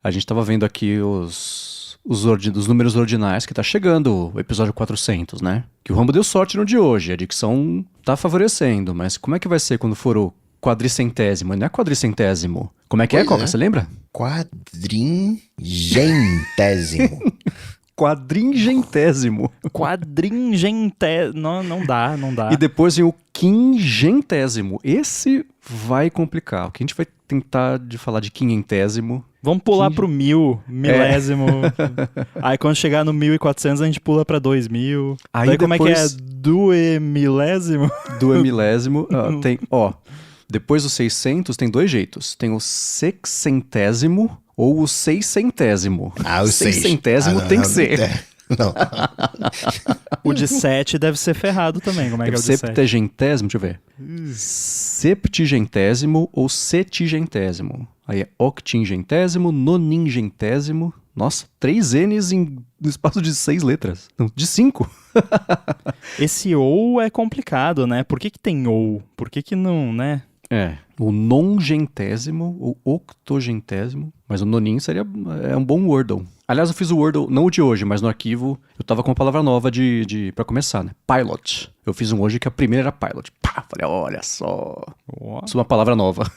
A gente tava vendo aqui os números ordinais que tá chegando o episódio 400, né? Que o Rambo deu sorte no de hoje, a dicção tá favorecendo, mas como é que vai ser quando for o quadricentésimo? Não é quadricentésimo. Como é que é, Coca? Você lembra? Quadringentésimo. Quadringentésimo. Não dá. E depois vem o quingentésimo. Esse vai complicar. O que a gente vai tentar de falar de quinhentésimo. Vamos pular pro milésimo. Aí quando chegar no 1400 a gente pula pra 2000. Aí daí como depois... é que é? Duemilésimo? Duemilésimo. Tem, depois do 600 tem 2 jeitos. Tem o sexcentésimo ou o seiscentésimo. O seiscentésimo tem que ser. Não. O de 7 deve ser ferrado também. Como é que é o de 7? Septegentésimo, deixa eu ver. Septigentésimo ou setigentésimo. Aí é octingentésimo, noningentésimo. Nossa, 3 N's no espaço de 6 letras. Não, de 5. Esse ou é complicado, né? Por que tem ou? Por que não, né? O nongentésimo ou octogentésimo. Mas o nonin é um bom Wordle. Aliás, eu fiz o Wordle, não o de hoje, mas no arquivo eu tava com uma palavra nova pra começar, né? Pilot. Eu fiz um hoje que a primeira era pilot. Falei, olha só. Isso é uma palavra nova.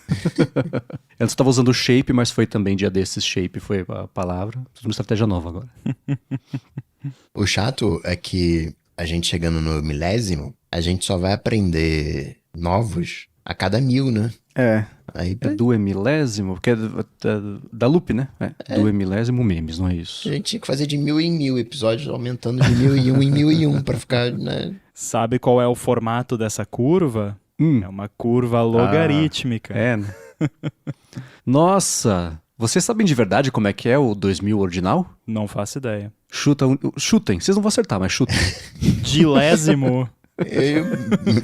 Antes eu tava usando shape, mas foi também dia desses shape, foi a palavra. Fiz uma estratégia nova agora. O chato é que a gente chegando no milésimo, a gente só vai aprender novos a cada 1000, né? Aí, É duemilésimo, porque é da loop, né? Duemilésimo memes, não é isso? A gente tinha que fazer de 1000 em 1000 episódios, aumentando de 1001 em 1001 pra ficar, né? Sabe qual é o formato dessa curva? É uma curva logarítmica. Né? Nossa! Vocês sabem de verdade como é que é o 2000 ordinal? Não faço ideia. Chutem, vocês não vão acertar, mas chutem. Dilésimo.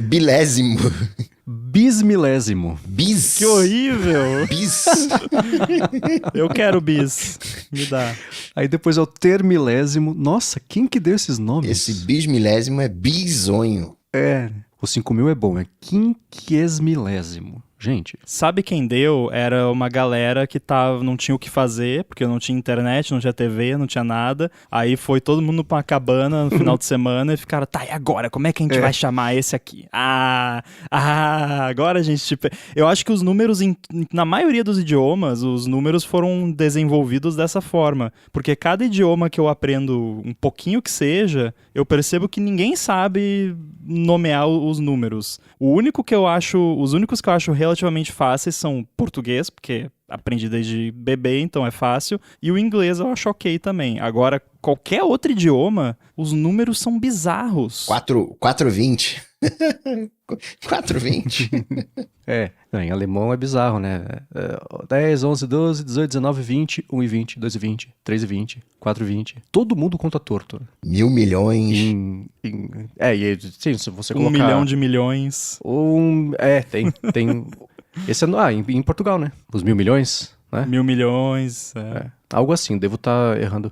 Bilésimo. Bismilésimo. Bis. Que horrível. Bis. Eu quero bis. Me dá. Aí depois é o termilésimo. Nossa, quem que deu esses nomes? Esse bismilésimo é bisonho. O 5000 é bom, é quinquesmilésimo. Gente. Sabe quem deu? Era uma galera que não tinha o que fazer, porque não tinha internet, não tinha TV, não tinha nada. Aí foi todo mundo pra uma cabana no final de semana e ficaram, tá, e agora? Como é que a gente vai chamar esse aqui? Agora a gente... Eu acho que os números, na maioria dos idiomas, os números foram desenvolvidos dessa forma. Porque cada idioma que eu aprendo um pouquinho que seja, eu percebo que ninguém sabe nomear os números. Os únicos que eu acho relativamente fáceis são português, porque aprendi desde bebê, então é fácil, e o inglês eu acho ok também. Agora, qualquer outro idioma, os números são bizarros. 420. 420. Em alemão é bizarro, né? 10, 11, 12, 18, 19, 20, 1 e 20, 2 e 20, 3 e 20, 4 e 20. Todo mundo conta torto. 1000 milhões. Sim, se você colocar... 1 milhão de milhões. Tem... Esse é em Portugal, né? Os 1000 milhões, né? 1000 milhões, Algo assim, devo estar errando.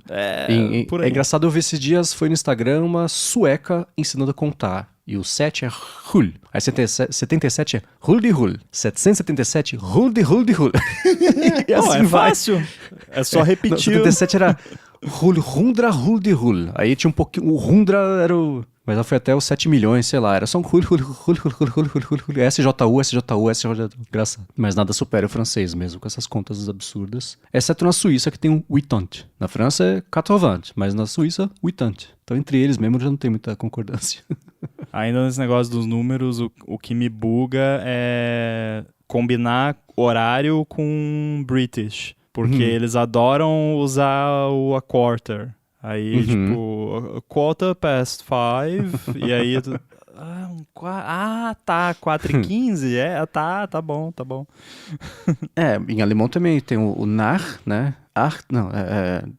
Por aí. É engraçado, eu vi esses dias, foi no Instagram, uma sueca ensinando a contar. E o 7 é Hul. Aí 77 é Hul de Hul. 777, Hul de Hul de Hul. E assim é fácil. É só repetir. 77 era Hul, Hundra, Hul de Hul. Aí tinha um pouquinho... O Hundra era o... Mas ela foi até os 7 milhões, sei lá. Era só um Hul, Hul, Hul, Hul, Hul, Hul, Hul, Hul, SJU. Engraçado. Mas nada supera o francês mesmo, com essas contas absurdas. Exceto na Suíça, que tem um 80. Na França é 80, mas na Suíça, 80. Então entre eles mesmo já não tem muita concordância. Ainda nesse negócio dos números, o que me buga é combinar horário com British. Porque eles adoram usar a quarter. Aí, tipo, quarter past 5, e aí... tá, 4h15? Tá bom. Em alemão também tem o nach, né?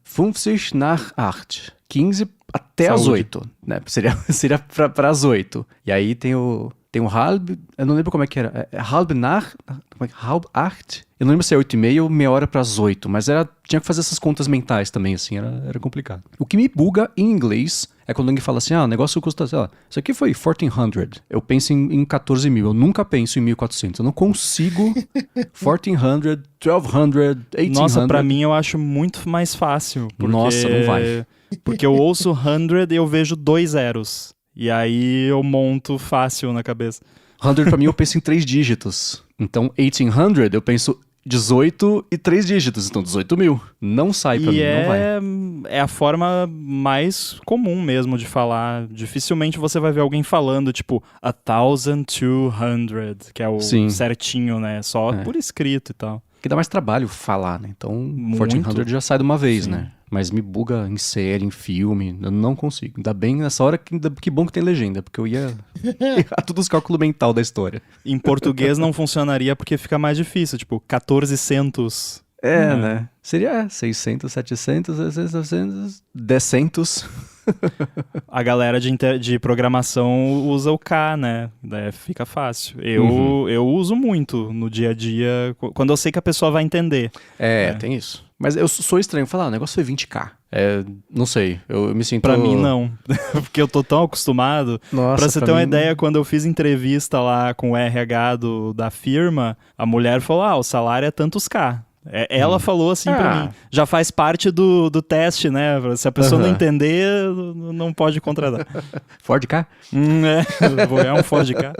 50 nach 8. 15 até as 8, né? Seria para as 8. E aí tem o halb, eu não lembro como é que era. Halb nach, halb 8. Eu não lembro se é 8h30 ou meia hora para as 8, mas tinha que fazer essas contas mentais também, assim, era complicado. O que me buga em inglês é quando alguém fala assim, o negócio custa, sei lá, isso aqui foi 1400. Eu penso em 14 mil, eu nunca penso em 1400. Eu não consigo 1400, 1200, 1800. Nossa, pra mim eu acho muito mais fácil. Porque... Nossa, não vai. Porque eu ouço 100 e eu vejo 2 zeros. E aí eu monto fácil na cabeça. 100 pra mim eu penso em 3 dígitos. Então 1800 eu penso 18 e 3 dígitos, então 18 mil. Não sai pra mim, não vai. É a forma mais comum mesmo de falar. Dificilmente você vai ver alguém falando, tipo, 1,200, que é o Sim. certinho, né? Só por escrito e tal. Porque dá mais trabalho falar, né? Então, Muito. 1400 já sai de uma vez, Sim. né? Mas me buga em série, em filme, eu não consigo. Ainda bem nessa hora que bom que tem legenda, porque eu ia errar todos os cálculos mental da história. Em português não funcionaria porque fica mais difícil, tipo, 1400. Né? Seria 600, 700, 600, 900, 10. A galera de programação usa o K, né? Daí fica fácil. Eu uso muito no dia a dia, quando eu sei que a pessoa vai entender. Tem isso. Mas eu sou estranho falar, o negócio foi 20k. Não sei, eu me sinto... Pra mim, não. Porque eu tô tão acostumado. Nossa, pra você ter uma ideia, quando eu fiz entrevista lá com o RH da firma, a mulher falou, o salário é tantos K. Ela falou assim pra mim, já faz parte do teste, né? Se a pessoa não entender, não pode contratar. Ford K? É um Ford K.